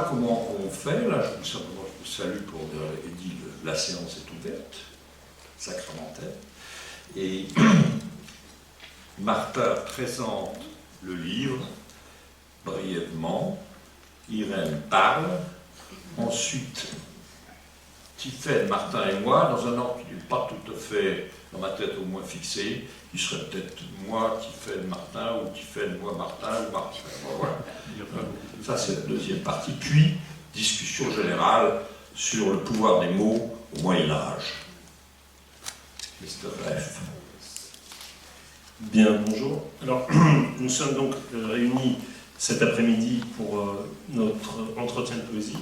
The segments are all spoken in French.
voilà comment on fait. Là, je vous salue pour dire, Eddy, la séance est ouverte, sacramentelle. Et Martha présente le livre brièvement. Irène parle. Ensuite, Tiphaine, Martin et moi, dans un ordre qui n'est pas tout à fait, dans ma tête au moins fixé, qui serait peut-être moi, Tiphaine, Martin, ou Tiphaine, moi, Martin, ou Martin. Voilà. Ça, c'est la deuxième partie. Puis, discussion générale sur le pouvoir des mots au Moyen-Âge. Mr. F. Bien, bonjour. Alors, nous sommes donc réunis cet après-midi pour notre entretien de poésie,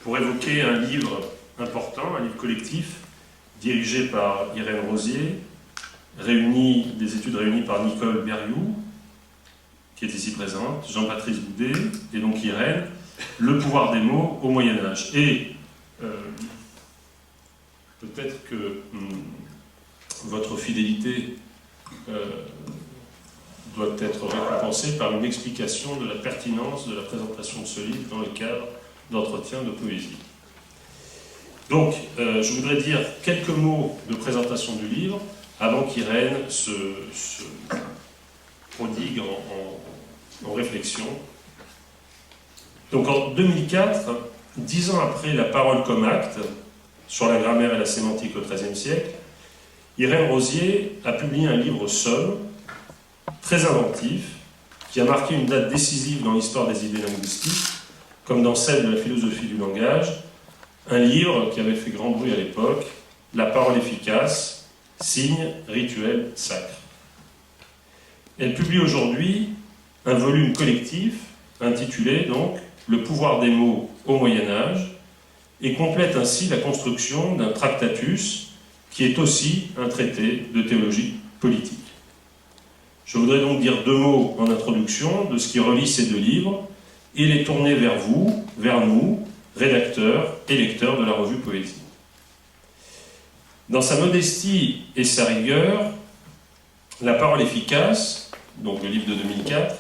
pour évoquer un livre important, un livre collectif, dirigé par Irène Rosier, des études réunies par Nicole Berrioux, qui est ici présente, Jean-Patrice Boudet, et donc Irène, Le pouvoir des mots au Moyen-Âge. Et peut-être que votre fidélité doit être récompensée par une explication de la pertinence de la présentation de ce livre dans le cadre d'entretien de poésie. Donc, je voudrais dire quelques mots de présentation du livre avant qu'Irène se prodigue en réflexion. Donc, en 2004, 10 ans après La parole comme acte, sur la grammaire et la sémantique au XIIIe siècle, Irène Rosier a publié un livre somme, très inventif, qui a marqué une date décisive dans l'histoire des idées linguistiques, comme dans celle de la philosophie du langage, un livre qui avait fait grand bruit à l'époque, La parole efficace, signe, rituel, sacre. Elle publie aujourd'hui un volume collectif, intitulé donc « Le pouvoir des mots au Moyen-Âge » et complète ainsi la construction d'un tractatus qui est aussi un traité de théologie politique. Je voudrais donc dire 2 mots en introduction de ce qui relie ces 2 livres et les tourner vers vous, vers nous, rédacteurs et lecteurs de la revue Poésie. Dans sa modestie et sa rigueur, La parole efficace, donc le livre de 2004,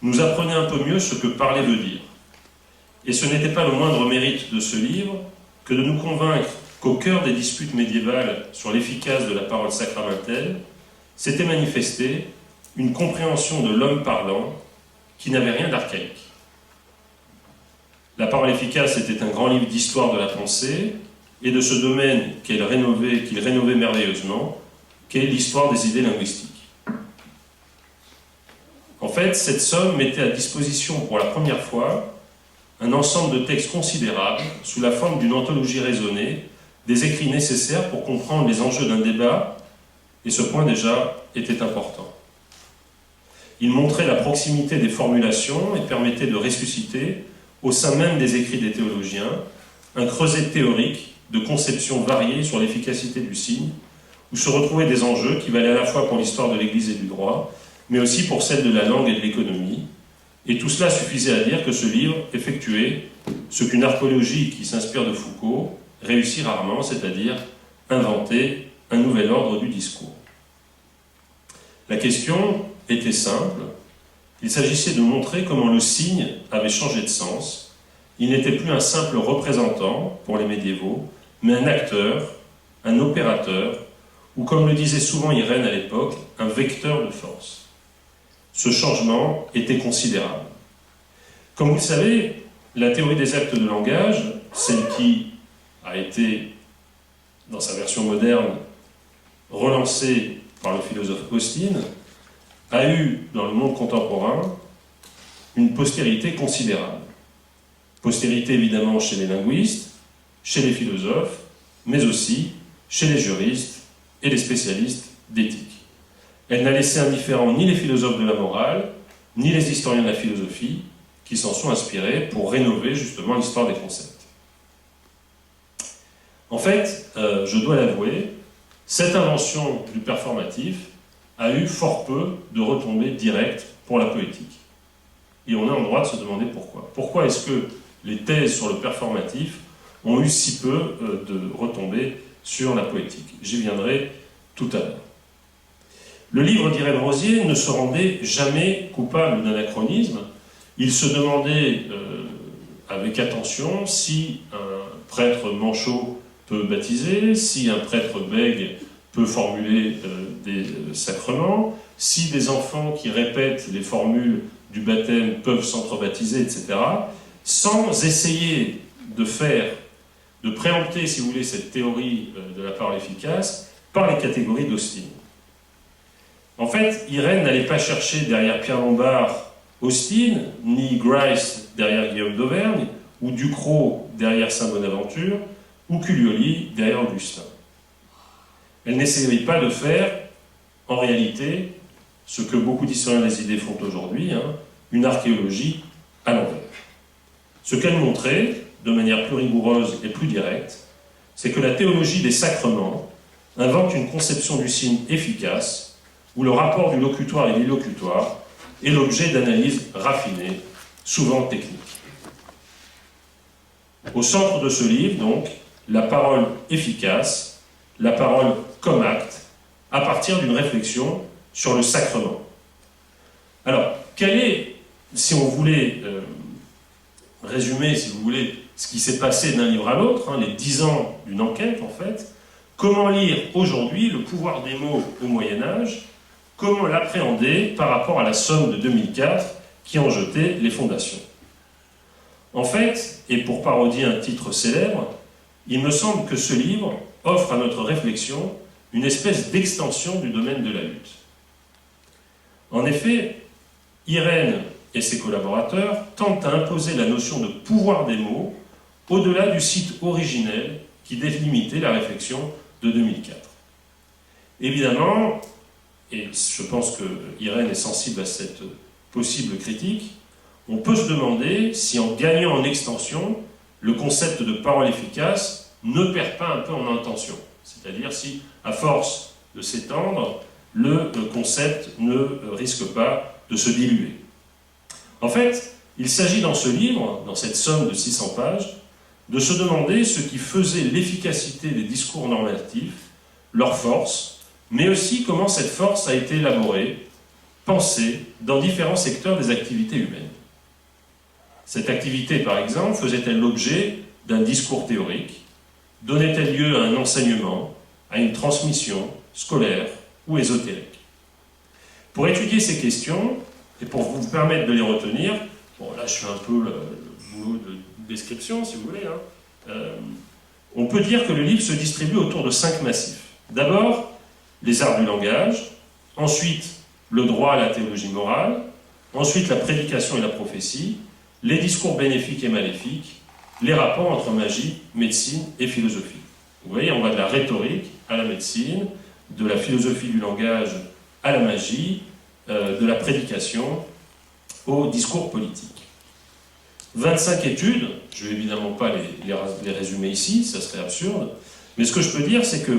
nous apprenait un peu mieux ce que parlait le dire. Et ce n'était pas le moindre mérite de ce livre que de nous convaincre qu'au cœur des disputes médiévales sur l'efficace de la parole sacramentelle s'était manifestée une compréhension de l'homme parlant qui n'avait rien d'archaïque. La parole efficace était un grand livre d'histoire de la pensée et de ce domaine qu'il rénovait merveilleusement, qu'est l'histoire des idées linguistiques. En fait, cette somme mettait à disposition pour la première fois un ensemble de textes considérables sous la forme d'une anthologie raisonnée, des écrits nécessaires pour comprendre les enjeux d'un débat, et ce point déjà était important. Il montrait la proximité des formulations et permettait de ressusciter, au sein même des écrits des théologiens, un creuset théorique de conceptions variées sur l'efficacité du signe, où se retrouvaient des enjeux qui valaient à la fois pour l'histoire de l'Église et du droit, mais aussi pour celle de la langue et de l'économie. Et tout cela suffisait à dire que ce livre effectuait ce qu'une archéologie qui s'inspire de Foucault réussit rarement, c'est-à-dire inventer un nouvel ordre du discours. La question était simple. Il s'agissait de montrer comment le signe avait changé de sens. Il n'était plus un simple représentant pour les médiévaux, mais un acteur, un opérateur, ou comme le disait souvent Irène à l'époque, un vecteur de force. Ce changement était considérable. Comme vous le savez, la théorie des actes de langage, celle qui a été, dans sa version moderne, relancée par le philosophe Austin, a eu, dans le monde contemporain, une postérité considérable. Postérité évidemment chez les linguistes, chez les philosophes, mais aussi chez les juristes et les spécialistes d'éthique. Elle n'a laissé indifférents ni les philosophes de la morale, ni les historiens de la philosophie, qui s'en sont inspirés pour rénover justement l'histoire des concepts. En fait, je dois l'avouer, cette invention du performatif a eu fort peu de retombées directes pour la poétique. Et on a le droit de se demander pourquoi. Pourquoi est-ce que les thèses sur le performatif ont eu si peu de retombées sur la poétique? J'y viendrai tout à l'heure. Le livre d'Irène Rosier ne se rendait jamais coupable d'anachronisme. Il se demandait avec attention si un prêtre manchot peut baptiser, si un prêtre bègue peut formuler des sacrements, si des enfants qui répètent les formules du baptême peuvent s'entrebaptiser, etc., sans essayer de préempter, si vous voulez, cette théorie de la parole efficace par les catégories d'Austin. En fait, Irène n'allait pas chercher derrière Pierre Lombard Austin, ni Grice derrière Guillaume d'Auvergne, ou Ducrot derrière Saint Bonaventure, ou Culioli derrière Augustin. Elle n'essayait pas de faire, en réalité, ce que beaucoup d'historiens des idées font aujourd'hui, une archéologie à l'envers. Ce qu'elle montrait, de manière plus rigoureuse et plus directe, c'est que la théologie des sacrements invente une conception du signe efficace, où le rapport du locutoire et l'illocutoire est l'objet d'analyses raffinées, souvent techniques. Au centre de ce livre, donc, la parole efficace, la parole comme acte, à partir d'une réflexion sur le sacrement. Alors, quel est, si on voulait résumer, si vous voulez, ce qui s'est passé d'un livre à l'autre, les 10 ans d'une enquête, en fait, comment lire aujourd'hui le pouvoir des mots au Moyen-Âge, comment l'appréhender par rapport à la Somme de 2004 qui en jetait les fondations. En fait, et pour parodier un titre célèbre, il me semble que ce livre offre à notre réflexion une espèce d'extension du domaine de la lutte. En effet, Irène et ses collaborateurs tentent à imposer la notion de pouvoir des mots au-delà du site originel qui délimitait la réflexion de 2004. Évidemment, et je pense que Irène est sensible à cette possible critique, on peut se demander si en gagnant en extension, le concept de parole efficace ne perd pas un peu en intention. C'est-à-dire si, à force de s'étendre, le concept ne risque pas de se diluer. En fait, il s'agit dans ce livre, dans cette somme de 600 pages, de se demander ce qui faisait l'efficacité des discours normatifs, leur force, mais aussi comment cette force a été élaborée, pensée dans différents secteurs des activités humaines. Cette activité, par exemple, faisait-elle l'objet d'un discours théorique? Donnait-elle lieu à un enseignement, à une transmission scolaire ou ésotérique? Pour étudier ces questions, et pour vous permettre de les retenir, bon là je fais un peu le boulot de description si vous voulez, on peut dire que le livre se distribue autour de 5 massifs. D'abord, les arts du langage, ensuite le droit à la théologie morale, ensuite la prédication et la prophétie, les discours bénéfiques et maléfiques, les rapports entre magie, médecine et philosophie. Vous voyez, on va de la rhétorique à la médecine, de la philosophie du langage à la magie, de la prédication au discours politique. 25 études, je ne vais évidemment pas les résumer ici, ça serait absurde, mais ce que je peux dire, c'est que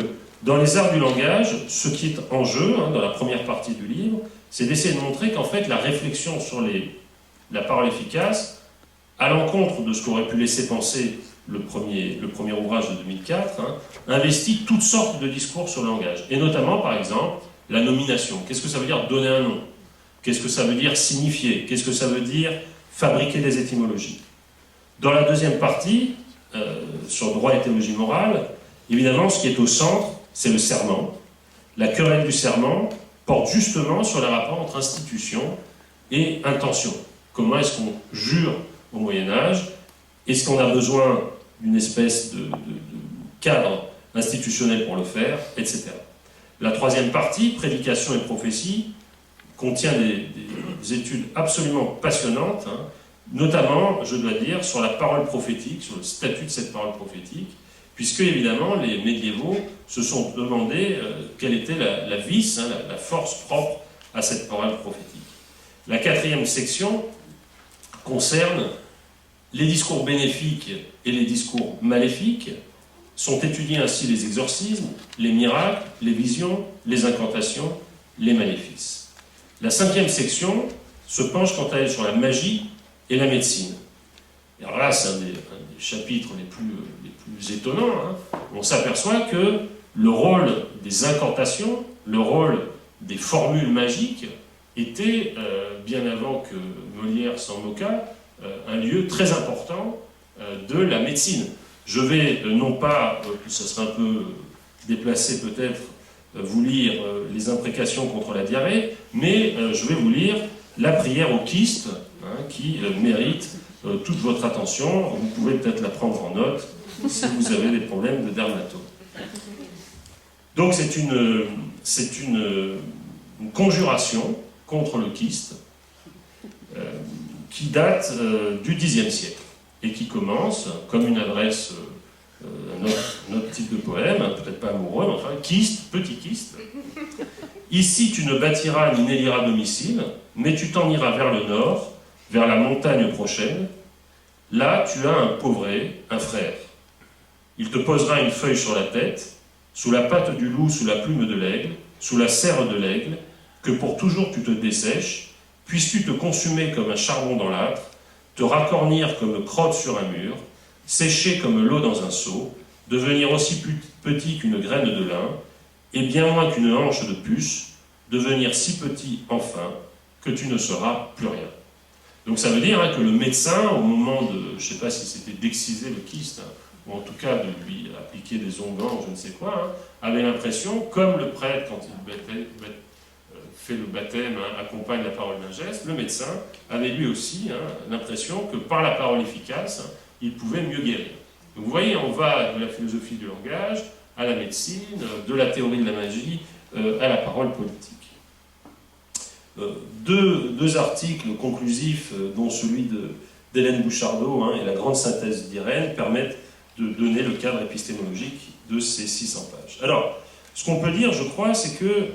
dans les arts du langage, ce qui est en jeu, dans la première partie du livre, c'est d'essayer de montrer qu'en fait, la réflexion sur la parole efficace, à l'encontre de ce qu'aurait pu laisser penser le premier ouvrage de 2004, investit toutes sortes de discours sur le langage, et notamment, par exemple, la nomination. Qu'est-ce que ça veut dire donner un nom? Qu'est-ce que ça veut dire signifier? Qu'est-ce que ça veut dire fabriquer des étymologies? Dans la deuxième partie, sur droit et théologie morale, évidemment, ce qui est au centre, c'est le serment. La querelle du serment porte justement sur les rapports entre institution et intention. Comment est-ce qu'on jure au Moyen-Âge? Est-ce qu'on a besoin d'une espèce de cadre institutionnel pour le faire, etc. La troisième partie, prédication et prophétie, contient des études absolument passionnantes, notamment, je dois dire, sur la parole prophétique, sur le statut de cette parole prophétique, puisque, évidemment, les médiévaux se sont demandé quelle était la vis, la force propre à cette parole prophétique. La quatrième section concerne les discours bénéfiques et les discours maléfiques. Sont étudiés ainsi les exorcismes, les miracles, les visions, les incantations, les maléfices. La cinquième section se penche quant à elle sur la magie et la médecine. Et alors là, c'est un des chapitres les plus étonnants. On s'aperçoit que le rôle des incantations, le rôle des formules magiques était, bien avant que Molière s'en moquât, un lieu très important de la médecine. Je vais non pas, ça sera un peu déplacé peut-être, vous lire les imprécations contre la diarrhée, mais je vais vous lire la prière au kyste, hein, qui mérite toute votre attention. Vous pouvez peut-être la prendre en note si vous avez des problèmes de dermatome. Donc c'est une conjuration contre le kyste qui date du Xe siècle et qui commence comme une adresse, un autre type de poème, peut-être pas amoureux, mais enfin, kyste, petit kyste. Ici tu ne bâtiras ni n'éliras domicile, mais tu t'en iras vers le nord, vers la montagne prochaine. Là tu as un pauvré, un frère. Il te posera une feuille sur la tête, sous la patte du loup, sous la plume de l'aigle, sous la serre de l'aigle, que pour toujours tu te dessèches, puisses-tu te consumer comme un charbon dans l'âtre, te racornir comme crotte sur un mur, sécher comme l'eau dans un seau, devenir aussi petit qu'une graine de lin, et bien moins qu'une hanche de puce, devenir si petit enfin que tu ne seras plus rien. Donc ça veut dire hein, que le médecin, au moment de, je ne sais pas si c'était d'exciser le kyste, hein, ou en tout cas de lui appliquer des onguents, je ne sais quoi, hein, avait l'impression, comme le prêtre, quand il fait le baptême, hein, accompagne la parole d'un geste, le médecin avait lui aussi hein, l'impression que par la parole efficace, hein, il pouvait mieux guérir. Donc vous voyez, on va de la philosophie du langage à la médecine, de la théorie de la magie à la parole politique. Deux articles conclusifs, dont celui d'Hélène Bouchardot hein, et la grande synthèse d'Irène, permettent de donner le cadre épistémologique de ces 600 pages. Alors, ce qu'on peut dire, je crois, c'est que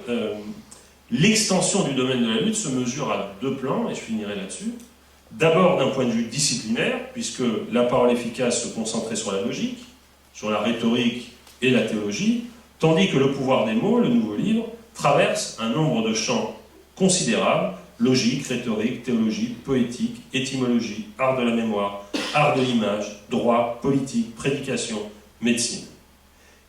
l'extension du domaine de la lutte se mesure à deux plans, et je finirai là-dessus. D'abord d'un point de vue disciplinaire, puisque la parole efficace se concentrait sur la logique, sur la rhétorique et la théologie, tandis que le pouvoir des mots, le nouveau livre, traverse un nombre de champs considérables, logique, rhétorique, théologie, poétique, étymologie, art de la mémoire, art de l'image, droit, politique, prédication, médecine.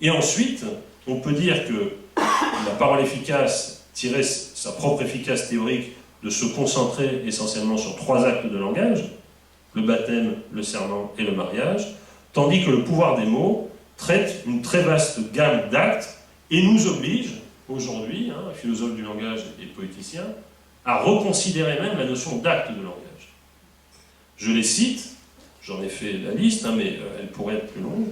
Et ensuite, on peut dire que la parole efficace tirait sa propre efficace théorique de se concentrer essentiellement sur 3 actes de langage, le baptême, le serment et le mariage, tandis que le pouvoir des mots traite une très vaste gamme d'actes et nous oblige, aujourd'hui, hein, philosophes du langage et poéticiens, à reconsidérer même la notion d'acte de langage. Je les cite, j'en ai fait la liste, hein, mais elle pourrait être plus longue.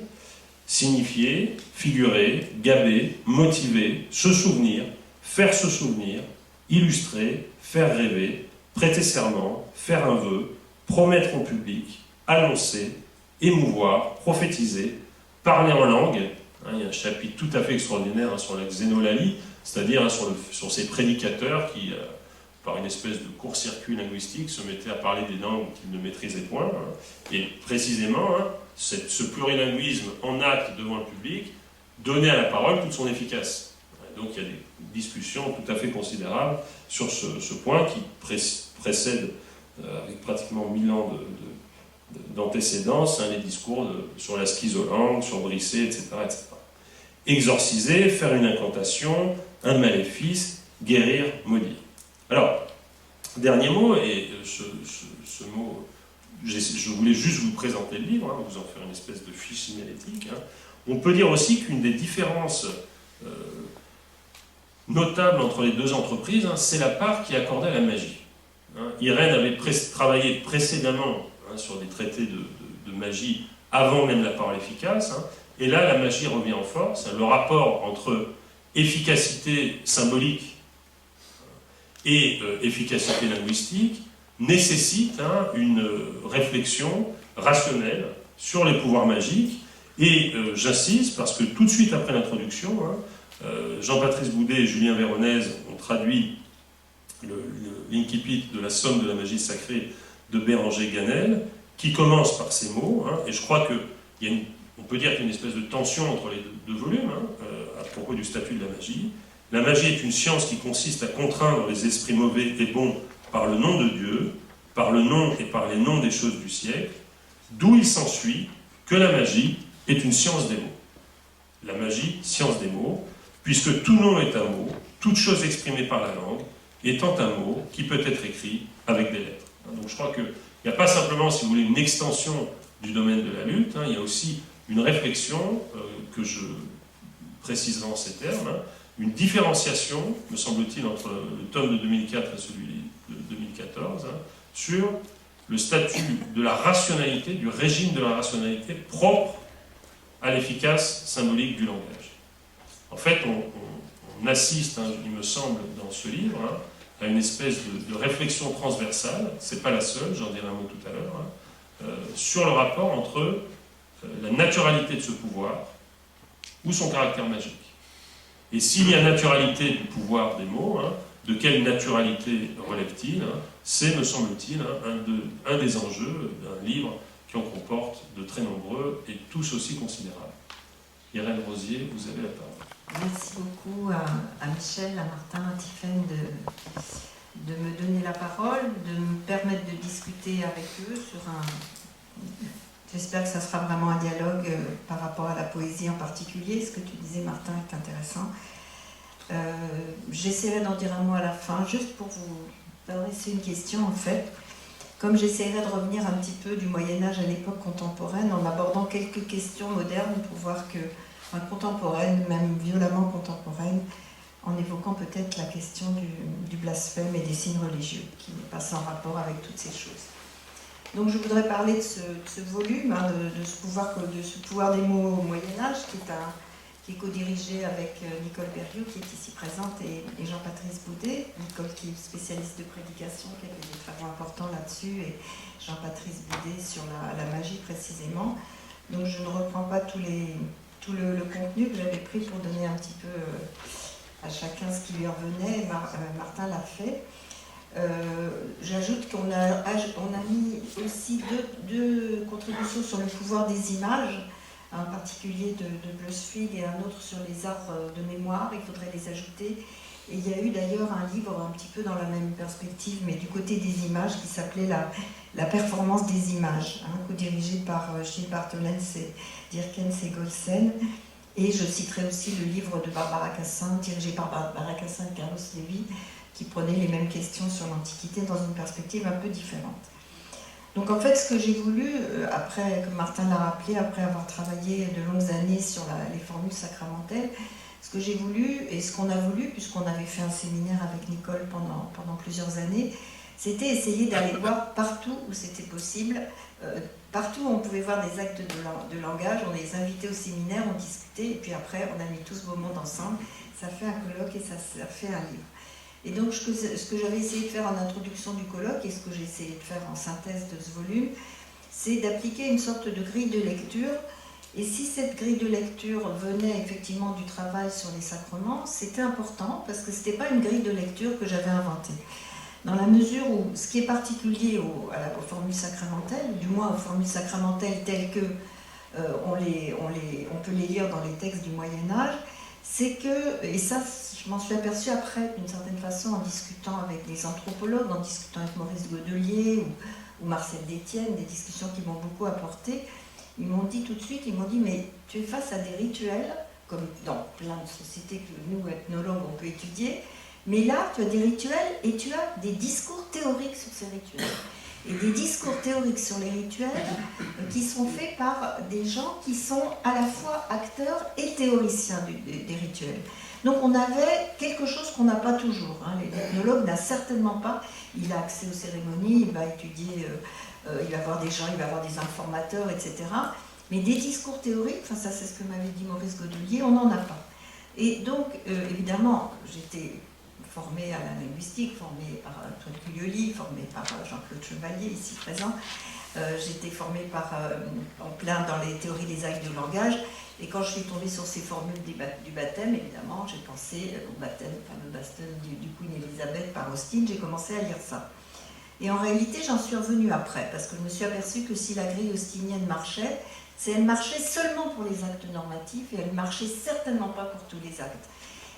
Signifier, figurer, gaber, motiver, se souvenir, faire se souvenir, illustrer, faire rêver, prêter serment, faire un vœu, promettre au public, annoncer, émouvoir, prophétiser, parler en langue. Hein, il y a un chapitre tout à fait extraordinaire hein, sur la xénolalie, c'est-à-dire hein, sur ces prédicateurs qui, par une espèce de court-circuit linguistique, se mettaient à parler des langues qu'ils ne maîtrisaient point. Hein, et précisément, hein, ce plurilinguisme en acte devant le public donnait à la parole toute son efficace. Donc il y a des discussions tout à fait considérables sur ce point qui précède, avec pratiquement 1000 ans d'antécédence, hein, les discours sur la schizolangue, sur Brisset, etc., etc. Exorciser, faire une incantation, un maléfice, guérir, maudire. Alors, dernier mot, et ce mot, je voulais juste vous présenter le livre, hein, vous en faire une espèce de fiche signalétique. Hein. On peut dire aussi qu'une des différences notable entre les deux entreprises, hein, c'est la part qui est accordée à la magie. Hein, Irène avait travaillé précédemment hein, sur des traités de magie avant même la parole efficace, hein, et là la magie revient en force. Hein, le rapport entre efficacité symbolique et efficacité linguistique nécessite hein, une réflexion rationnelle sur les pouvoirs magiques, et j'insiste parce que tout de suite après l'introduction, hein, Jean-Patrice Boudet et Julien Véronèse ont traduit l'incipit de la somme de la magie sacrée de Béranger Ganel, qui commence par ces mots, hein, et je crois qu'on peut dire qu'il y a une espèce de tension entre les deux volumes, hein, à propos du statut de la magie. La magie est une science qui consiste à contraindre les esprits mauvais et bons par le nom de Dieu, par le nom et par les noms des choses du siècle, d'où il s'ensuit que la magie est une science des mots. La magie, science des mots, puisque tout nom est un mot, toute chose exprimée par la langue, étant un mot qui peut être écrit avec des lettres. Donc je crois qu'il Il n'y a pas simplement, si vous voulez, une extension du domaine de la lutte, il y a aussi une réflexion que je préciserai en ces termes, une différenciation, me semble-t-il, entre le tome de 2004 et celui de 2014, sur le statut de la rationalité, du régime de la rationalité propre à l'efficace symbolique du langage. En fait, on assiste, il me semble, dans ce livre, à une espèce de réflexion transversale, c'est pas la seule, j'en dirai un mot tout à l'heure, sur le rapport entre la naturalité de ce pouvoir ou son caractère magique. Et s'il y a naturalité du pouvoir des mots, de quelle naturalité relève-t-il? C'est, me semble-t-il, un des enjeux d'un livre qui en comporte de très nombreux et tous aussi considérables. Irène Rosier, vous avez la parole. Merci beaucoup à Michel, à Martin, à Tiffaine de me donner la parole, de me permettre de discuter avec eux sur J'espère que ça sera vraiment un dialogue par rapport à la poésie en particulier. Ce que tu disais, Martin, est intéressant. J'essaierai d'en dire un mot à la fin, juste pour vous adresser une question, en fait. Comme j'essaierai de revenir un petit peu du Moyen-Âge à l'époque contemporaine, en abordant quelques questions modernes pour voir que, contemporaines, même violemment contemporaines, en évoquant peut-être la question du blasphème et des signes religieux, qui n'est pas sans rapport avec toutes ces choses. Donc je voudrais parler de ce volume, de ce pouvoir des mots au Moyen-Âge, qui est co-dirigé avec Nicole Berriot, qui est ici présente, et Jean-Patrice Boudet. Nicole qui est spécialiste de prédication, qui a fait des travaux importants là-dessus, et Jean-Patrice Boudet sur la magie précisément. Donc je ne reprends pas tout le contenu que j'avais pris pour donner un petit peu à chacun ce qui lui revenait. Martin l'a fait. J'ajoute qu'on a mis aussi deux contributions sur le pouvoir des images, un particulier de Bleuschwig et un autre sur les arts de mémoire. Il faudrait les ajouter. Et il y a eu d'ailleurs un livre un petit peu dans la même perspective, mais du côté des images, qui s'appelait la performance des images, co-dirigé par Gilles Bartholens et Dierkens et Golsen. Et je citerai aussi le livre de Barbara Cassin, dirigé par Barbara Cassin et Carlos Lévy, qui prenait les mêmes questions sur l'Antiquité dans une perspective un peu différente. Donc en fait, ce que j'ai voulu, après, comme Martin l'a rappelé, après avoir travaillé de longues années sur les formules sacramentelles, ce que j'ai voulu, et ce qu'on a voulu, puisqu'on avait fait un séminaire avec Nicole pendant plusieurs années, c'était essayer d'aller voir partout où c'était possible, partout où on pouvait voir des actes de langage, on les invitait au séminaire, on discutait, et puis après on a mis tout ce beau monde ensemble, ça fait un colloque et ça fait un livre. Et donc ce que j'avais essayé de faire en introduction du colloque, et ce que j'ai essayé de faire en synthèse de ce volume, c'est d'appliquer une sorte de grille de lecture. Et si cette grille de lecture venait effectivement du travail sur les sacrements, c'était important, parce que ce n'était pas une grille de lecture que j'avais inventée. Dans la mesure où ce qui est particulier aux formules sacramentelles, du moins aux formules sacramentelles telles que on peut les lire dans les textes du Moyen-Âge, c'est que, et ça je m'en suis aperçue après d'une certaine façon en discutant avec des anthropologues, en discutant avec Maurice Godelier ou Marcel Détienne, des discussions qui m'ont beaucoup apporté, ils m'ont dit tout de suite, mais tu es face à des rituels, comme dans plein de sociétés que nous, ethnologues, on peut étudier, mais là, tu as des rituels et tu as des discours théoriques sur ces rituels. Et des discours théoriques sur les rituels qui sont faits par des gens qui sont à la fois acteurs et théoriciens des rituels. Donc on avait quelque chose qu'on n'a pas toujours. L'ethnologue n'a certainement pas, il a accès aux cérémonies, il va étudier, il va voir des gens, il va avoir des informateurs, etc. Mais des discours théoriques, ça c'est ce que m'avait dit Maurice Godelier, on n'en a pas. Et donc, évidemment, j'étais formée à la linguistique, formée par Antoine Cuglioli, formée par Jean-Claude Chevalier, ici présent. J'étais formée en plein dans les théories des actes de langage. Et quand je suis tombée sur ces formules du baptême, évidemment, j'ai pensé au baptême, le baptême du Queen Elizabeth par Austin, j'ai commencé à lire ça. Et en réalité, j'en suis revenue après, parce que je me suis aperçue que si la grille austinienne marchait, elle marchait seulement pour les actes normatifs, et elle ne marchait certainement pas pour tous les actes.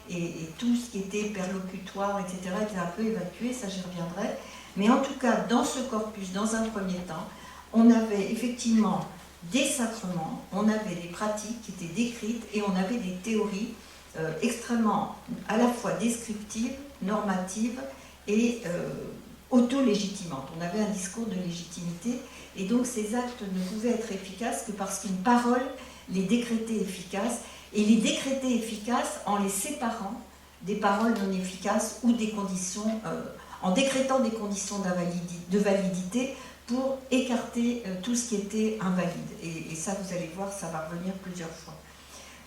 Et tout ce qui était perlocutoire, etc., était un peu évacué, ça j'y reviendrai. Mais en tout cas, dans ce corpus, dans un premier temps, on avait effectivement des sacrements, on avait des pratiques qui étaient décrites et on avait des théories extrêmement à la fois descriptives, normatives et auto-légitimante. On avait un discours de légitimité, et donc ces actes ne pouvaient être efficaces que parce qu'une parole les décrétait efficaces, et les décrétait efficaces en les séparant des paroles non efficaces ou des conditions, en décrétant des conditions de validité pour écarter tout ce qui était invalide. Et ça, vous allez voir, ça va revenir plusieurs fois.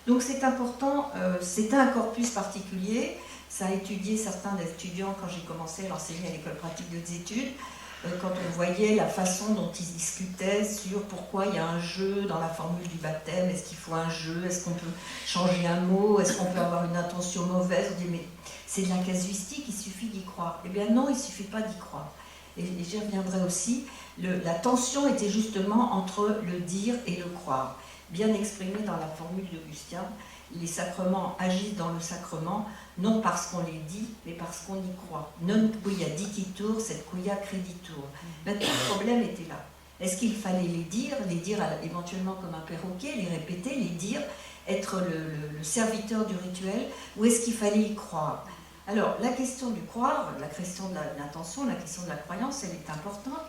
Donc c'est important, c'est un corpus particulier. Ça a étudié certains étudiants quand j'ai commencé à l'enseigner à l'école pratique des études, quand on voyait la façon dont ils discutaient sur pourquoi il y a un jeu dans la formule du baptême, est-ce qu'il faut un jeu, est-ce qu'on peut changer un mot, est-ce qu'on peut avoir une intention mauvaise, on dit mais c'est de la casuistique, il suffit d'y croire. Eh bien non, il ne suffit pas d'y croire. Et j'y reviendrai aussi, la tension était justement entre le dire et le croire. Bien exprimé dans la formule d'Augustin, les sacrements agissent dans le sacrement, non parce qu'on les dit, mais parce qu'on y croit. Non quia dicitur, sed quia creditur. Maintenant, le problème était là. Est-ce qu'il fallait les dire éventuellement comme un perroquet, les répéter, les dire, être le serviteur du rituel, ou est-ce qu'il fallait y croire? Alors, la question du croire, la question de l'intention, la question de la croyance, elle est importante,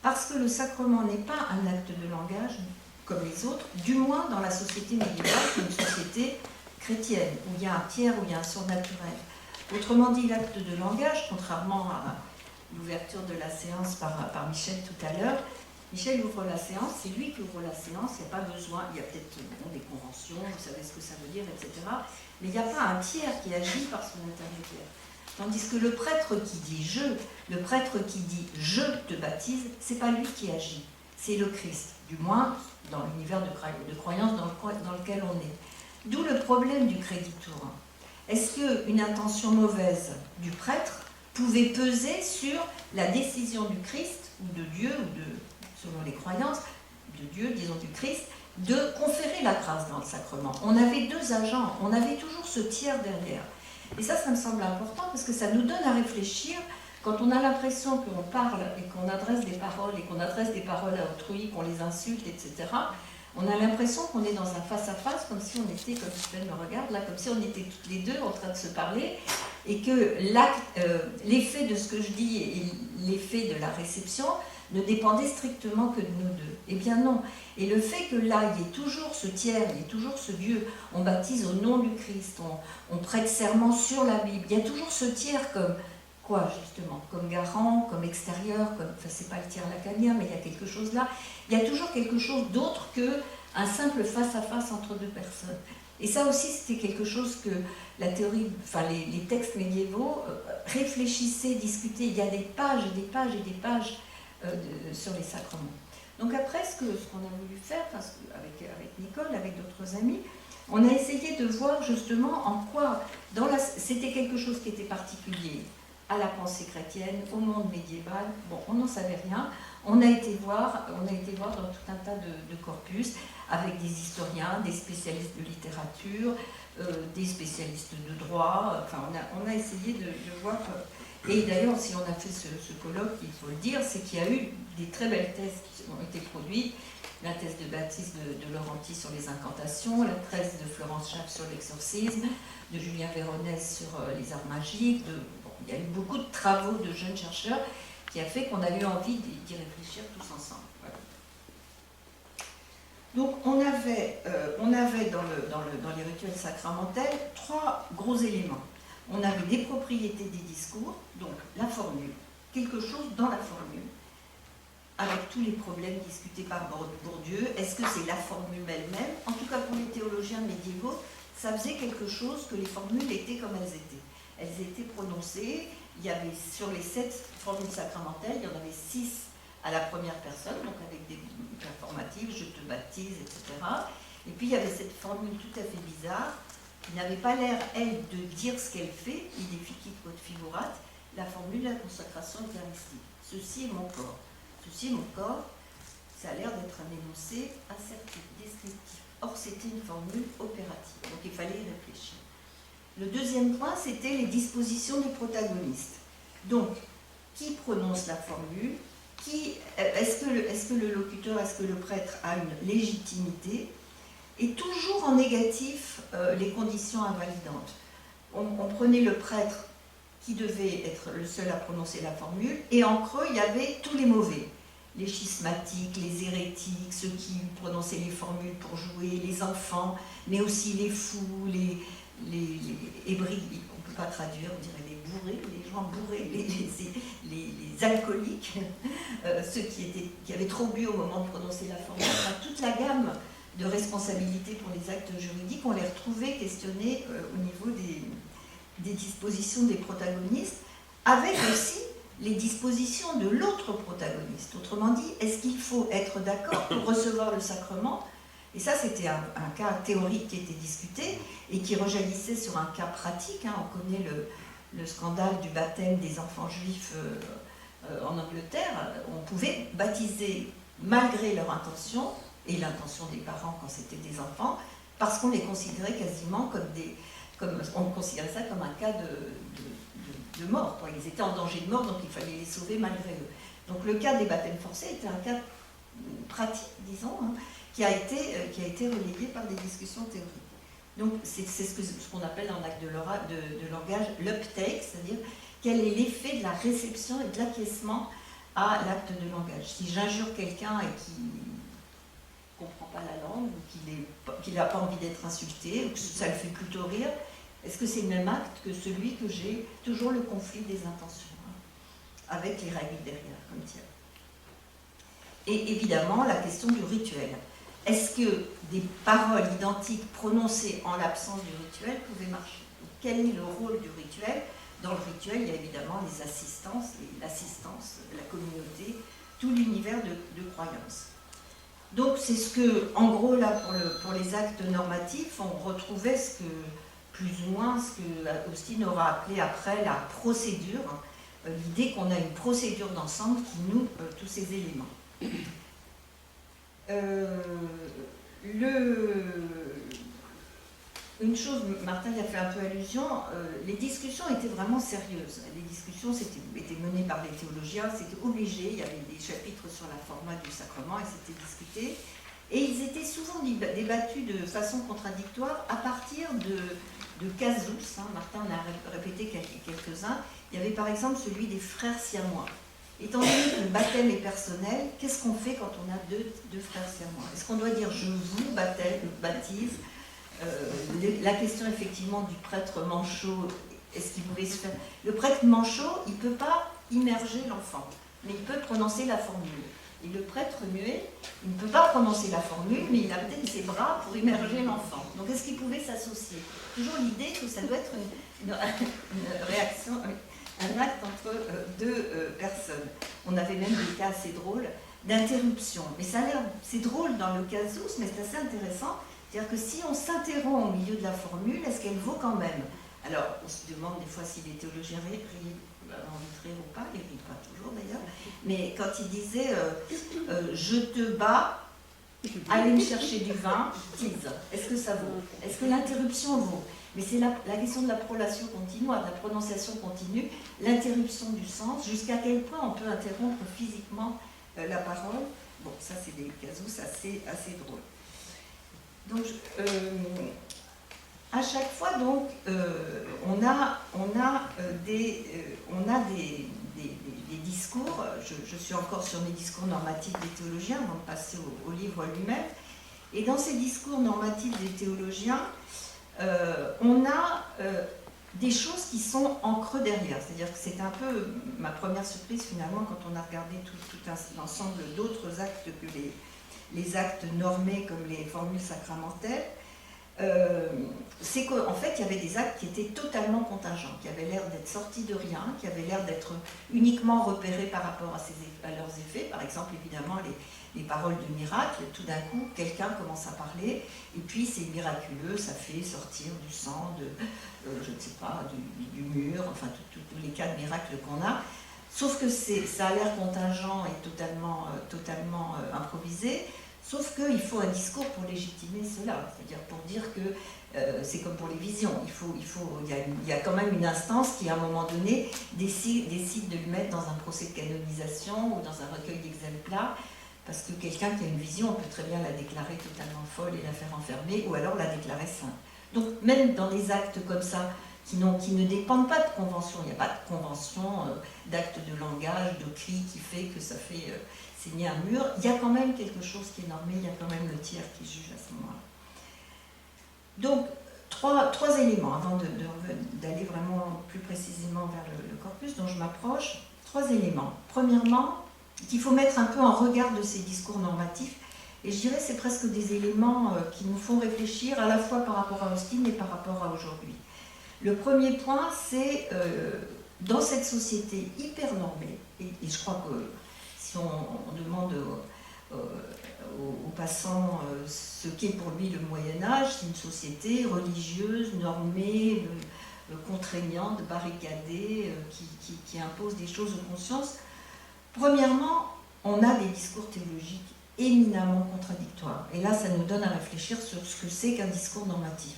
parce que le sacrement n'est pas un acte de langage, comme les autres, du moins dans la société médiévale, qui est une société chrétienne, où il y a un tiers, où il y a un surnaturel. Autrement dit, l'acte de langage, contrairement à l'ouverture de la séance par Michel tout à l'heure, Michel ouvre la séance, c'est lui qui ouvre la séance, il n'y a pas besoin, il y a peut-être des conventions, vous savez ce que ça veut dire, etc. Mais il n'y a pas un tiers qui agit par son intermédiaire. Tandis que le prêtre qui dit « je », le prêtre qui dit « je te baptise », c'est pas lui qui agit, c'est le Christ, du moins dans l'univers de croyance dans lequel on est. D'où le problème du créditur. Est-ce qu'une intention mauvaise du prêtre pouvait peser sur la décision du Christ, ou de Dieu, selon les croyances, de Dieu, disons du Christ, de conférer la grâce dans le sacrement? On avait deux agents, on avait toujours ce tiers derrière. Et ça me semble important parce que ça nous donne à réfléchir quand on a l'impression qu'on parle et qu'on adresse des paroles à autrui, qu'on les insulte, etc. On a l'impression qu'on est dans un face-à-face, comme si on était, comme Sven me regarde là, comme si on était toutes les deux en train de se parler, et que l'effet de ce que je dis et l'effet de la réception ne dépendait strictement que de nous deux. Eh bien non. Et le fait que là, il y ait toujours ce tiers, il y ait toujours ce Dieu, on baptise au nom du Christ, on prête serment sur la Bible, il y a toujours ce tiers comme quoi, justement, comme garant, comme extérieur, enfin c'est pas le tiers lacanien, mais il y a quelque chose là, il y a toujours quelque chose d'autre qu'un simple face-à-face entre deux personnes. Et ça aussi, c'était quelque chose que la théorie, enfin les textes médiévaux réfléchissaient, discutaient. Il y a des pages et des pages et des pages sur les sacrements. Donc après, ce qu'on a voulu faire, avec Nicole, avec d'autres amis, on a essayé de voir justement en quoi, c'était quelque chose qui était particulier à la pensée chrétienne, au monde médiéval. Bon, on n'en savait rien. On a été voir dans tout un tas de corpus, avec des historiens, des spécialistes de littérature, des spécialistes de droit. Enfin, on a essayé de voir. Et d'ailleurs, si on a fait ce colloque, il faut le dire, c'est qu'il y a eu des très belles thèses qui ont été produites. La thèse de Baptiste de Laurenti sur les incantations, la thèse de Florence Schaff sur l'exorcisme, de Julien Véronèse sur les arts magiques. Il y a eu beaucoup de travaux de jeunes chercheurs qui a fait qu'on a eu envie d'y réfléchir tous ensemble. Voilà. Donc on avait dans les rituels sacramentels 3 gros éléments. On avait des propriétés des discours, donc la formule, quelque chose dans la formule, avec tous les problèmes discutés par Bourdieu. Est-ce que c'est la formule elle-même? En tout cas pour les théologiens médiévaux, ça faisait quelque chose que les formules étaient comme elles étaient. Elles étaient prononcées, il y avait sur les 7 formules sacramentelles, il y en avait 6 à la première personne, donc avec des performatives, je te baptise, etc. Et puis il y avait cette formule tout à fait bizarre, qui n'avait pas l'air, elle, de dire ce qu'elle fait, idéfici quod figurat, la formule de la consacration eucharistique. Ceci est mon corps. Ceci est mon corps, ça a l'air d'être un énoncé assertif, descriptif. Or, c'était une formule opérative, donc il fallait y réfléchir. Le deuxième point, c'était les dispositions des protagonistes. Donc, qui prononce la formule? Est-ce que le locuteur, est-ce que le prêtre a une légitimité? Et toujours en négatif, les conditions invalidantes. On prenait le prêtre qui devait être le seul à prononcer la formule, et en creux, il y avait tous les mauvais. Les schismatiques, les hérétiques, ceux qui prononçaient les formules pour jouer, les enfants, mais aussi les fous, les hébris, on ne peut pas traduire, on dirait les bourrés, les gens bourrés, les alcooliques, ceux qui avaient trop bu au moment de prononcer la formule. Enfin, toute la gamme de responsabilités pour les actes juridiques, on les retrouvait questionnés au niveau des dispositions des protagonistes, avec aussi les dispositions de l'autre protagoniste. Autrement dit, est-ce qu'il faut être d'accord pour recevoir le sacrement? Et ça, c'était un cas théorique qui était discuté et qui rejaillissait sur un cas pratique. Hein. On connaît le scandale du baptême des enfants juifs en Angleterre. On pouvait baptiser malgré leur intention, et l'intention des parents quand c'était des enfants, parce qu'on les considérait quasiment on considérait ça comme un cas de mort. Quoi. Ils étaient en danger de mort, donc il fallait les sauver malgré eux. Donc le cas des baptêmes forcés était un cas pratique, disons, hein, qui a été relayé par des discussions théoriques. Donc c'est ce qu'on appelle en acte de langage l'uptake, c'est-à-dire quel est l'effet de la réception et de l'acquiescement à l'acte de langage. Si j'injure quelqu'un et qu'il ne comprend pas la langue, ou qu'il n'a pas envie d'être insulté, ou que ça le fait plutôt rire, est-ce que c'est le même acte que celui que j'ai toujours le conflit des intentions, hein, avec les règles derrière, comme tiens. Et évidemment, la question du rituel. Est-ce que des paroles identiques prononcées en l'absence du rituel pouvaient marcher? Quel est le rôle du rituel? Dans le rituel, il y a évidemment les assistances, l'assistance, la communauté, tout l'univers de croyance. Donc c'est ce que, en gros, là, pour les actes normatifs, on retrouvait plus ou moins ce que Austin aura appelé après la procédure, hein, l'idée qu'on a une procédure d'ensemble qui noue tous ces éléments. Une chose, Martin y a fait un peu allusion, les discussions étaient vraiment sérieuses. Les discussions étaient menées par les théologiens, c'était obligé, il y avait des chapitres sur la format du sacrement et c'était discuté. Et ils étaient souvent débattus de façon contradictoire à partir de casus, hein, Martin en a répété quelques-uns. Il y avait par exemple celui des frères siamois. Étant donné que le baptême est personnel, qu'est-ce qu'on fait quand on a deux frères siamois? Est-ce qu'on doit dire « je vous baptise » La question effectivement du prêtre manchot, est-ce qu'il pouvait se faire... Le prêtre manchot, il ne peut pas immerger l'enfant, mais il peut prononcer la formule. Et le prêtre muet, il ne peut pas prononcer la formule, mais il a peut-être ses bras pour immerger l'enfant. Donc est-ce qu'il pouvait s'associer? Toujours l'idée que ça doit être une réaction, un acte entre deux personnes. On avait même des cas assez drôles d'interruption. Mais ça a l'air, c'est drôle dans le casus, mais c'est assez intéressant. C'est-à-dire que si on s'interrompt au milieu de la formule, est-ce qu'elle vaut quand même? Alors, on se demande des fois si les théologiens rient ou pas, ils rient pas toujours d'ailleurs, mais quand il disait je te bats, allez me chercher du vin, tease, est-ce que ça vaut? Est-ce que l'interruption vaut? Mais c'est la question de la prolation continue, de la prononciation continue, l'interruption du sens, jusqu'à quel point on peut interrompre physiquement la parole. Bon, ça c'est des casus assez drôles. Donc, à chaque fois, donc, on a des discours. Je suis encore sur mes discours normatifs des théologiens, avant de passer au livre lui-même. Et dans ces discours normatifs des théologiens, on a des choses qui sont en creux derrière. C'est-à-dire que c'est un peu ma première surprise, finalement, quand on a regardé tout un ensemble d'autres actes que les actes normés, comme les formules sacramentelles. C'est qu'en fait, il y avait des actes qui étaient totalement contingents, qui avaient l'air d'être sortis de rien, qui avaient l'air d'être uniquement repérés par rapport à leurs effets. Par exemple, évidemment, les paroles de miracle. Tout d'un coup, quelqu'un commence à parler, et puis c'est miraculeux, ça fait sortir du sang, je ne sais pas, du mur, enfin, tous les cas de miracle qu'on a. Sauf que ça a l'air contingent et totalement improvisé. Sauf qu'il faut un discours pour légitimer cela, c'est-à-dire pour dire que c'est comme pour les visions, il y a quand même une instance qui, à un moment donné, décide de le mettre dans un procès de canonisation ou dans un recueil d'exemplaires, parce que quelqu'un qui a une vision, on peut très bien la déclarer totalement folle et la faire enfermer, ou alors la déclarer sainte. Donc même dans des actes comme ça, qui ne dépendent pas de convention. Il n'y a pas de convention d'acte de langage, de cri qui fait que ça fait saigner un mur. Il y a quand même quelque chose qui est normé, il y a quand même le tiers qui juge à ce moment-là. Donc, trois éléments avant d'aller vraiment plus précisément vers le corpus dont je m'approche. 3 éléments. Premièrement, qu'il faut mettre un peu en regard de ces discours normatifs. Et je dirais que c'est presque des éléments qui nous font réfléchir à la fois par rapport à Austin et par rapport à aujourd'hui. Le premier point, c'est dans cette société hyper normée, et je crois que si on demande aux passants ce qu'est pour lui le Moyen-Âge, c'est une société religieuse, normée, contraignante, barricadée, qui impose des choses aux consciences. Premièrement, on a des discours théologiques éminemment contradictoires. Et là, ça nous donne à réfléchir sur ce que c'est qu'un discours normatif.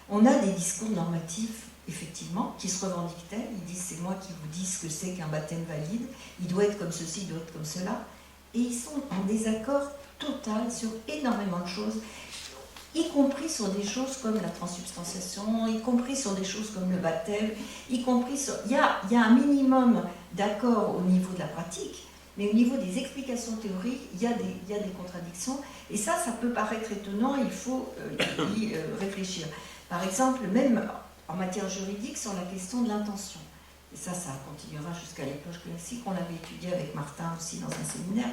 On a des discours normatifs, effectivement, qui se revendiquent tels. Ils disent, c'est moi qui vous dis ce que c'est qu'un baptême valide, il doit être comme ceci, il doit être comme cela. Et ils sont en désaccord total sur énormément de choses, y compris sur des choses comme la transsubstantiation, y compris sur des choses comme le baptême, y compris sur... Il y a un minimum d'accord au niveau de la pratique, mais au niveau des explications théoriques, il y a des contradictions, et ça peut paraître étonnant, il faut y réfléchir. Par exemple, même en matière juridique, sur la question de l'intention. Et ça continuera jusqu'à l'époque classique, on l'avait étudié avec Martin aussi dans un séminaire,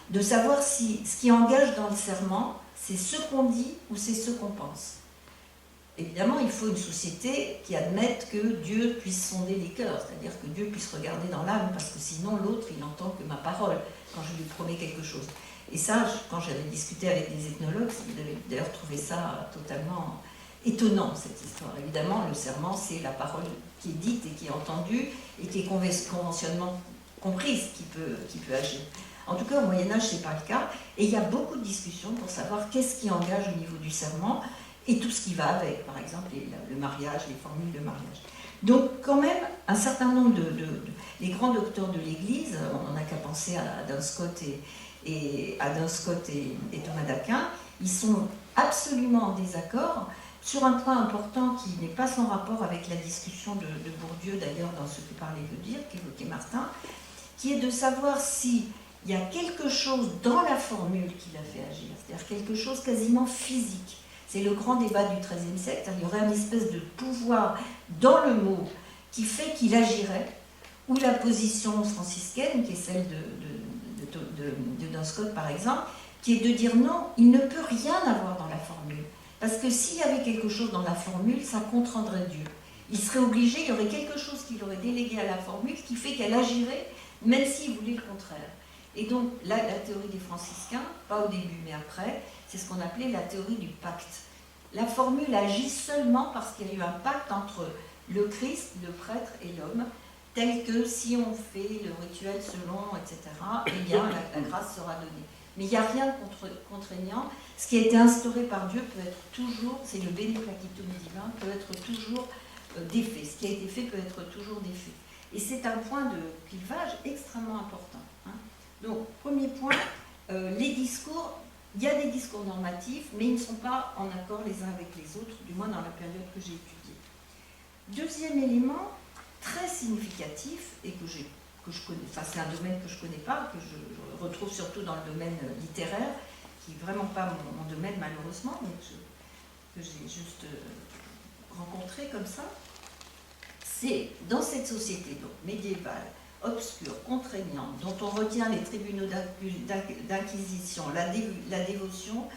de savoir si ce qui engage dans le serment, c'est ce qu'on dit ou c'est ce qu'on pense. Évidemment, il faut une société qui admette que Dieu puisse sonder les cœurs, c'est-à-dire que Dieu puisse regarder dans l'âme, parce que sinon l'autre, il n'entend que ma parole quand je lui promets quelque chose. Et ça, quand j'avais discuté avec des ethnologues, ils avaient d'ailleurs trouvé ça totalement étonnant, cette histoire. Évidemment, le serment, c'est la parole qui est dite et qui est entendue et qui est conventionnement comprise, qui peut agir. En tout cas, au Moyen-Âge, ce n'est pas le cas. Et il y a beaucoup de discussions pour savoir qu'est-ce qui engage au niveau du serment et tout ce qui va avec, par exemple, le mariage, les formules de mariage. Donc, quand même, un certain nombre les grands docteurs de l'Église, on n'a qu'à penser à Duns Scott et Thomas d'Aquin, ils sont absolument en désaccord sur un point important qui n'est pas sans rapport avec la discussion de Bourdieu, d'ailleurs, dans ce que parlait de dire, qu'évoquait Martin, qui est de savoir si il y a quelque chose dans la formule qui l'a fait agir, c'est-à-dire quelque chose quasiment physique. C'est le grand débat du XIIIe siècle, il y aurait une espèce de pouvoir dans le mot qui fait qu'il agirait, ou la position franciscaine, qui est celle de Duns Scott par exemple, qui est de dire non, il ne peut rien avoir dans la formule. Parce que s'il y avait quelque chose dans la formule, ça contraindrait Dieu. Il serait obligé, il y aurait quelque chose qu'il aurait délégué à la formule qui fait qu'elle agirait, même s'il voulait le contraire. Et donc, là, la théorie des franciscains, pas au début mais après, c'est ce qu'on appelait la théorie du pacte. La formule agit seulement parce qu'il y a eu un pacte entre le Christ, le prêtre et l'homme, tel que si on fait le rituel selon, etc., eh bien, la grâce sera donnée. Mais il n'y a rien de contraignant. Ce qui a été instauré par Dieu peut être toujours, c'est le bénéplacitum divin, peut être toujours d'effet. Ce qui a été fait peut être toujours d'effet. Et c'est un point de clivage extrêmement important. Donc, premier point, les discours, il y a des discours normatifs, mais ils ne sont pas en accord les uns avec les autres, du moins dans la période que j'ai étudiée. Deuxième élément, très significatif, et que je connais, enfin c'est un domaine que je ne connais pas, que je retrouve surtout dans le domaine littéraire, qui n'est vraiment pas mon domaine malheureusement, mais que j'ai juste rencontré comme ça, c'est dans cette société donc, médiévale, obscure, contraignante, dont on retient les tribunaux d'inquisition, la dévotion,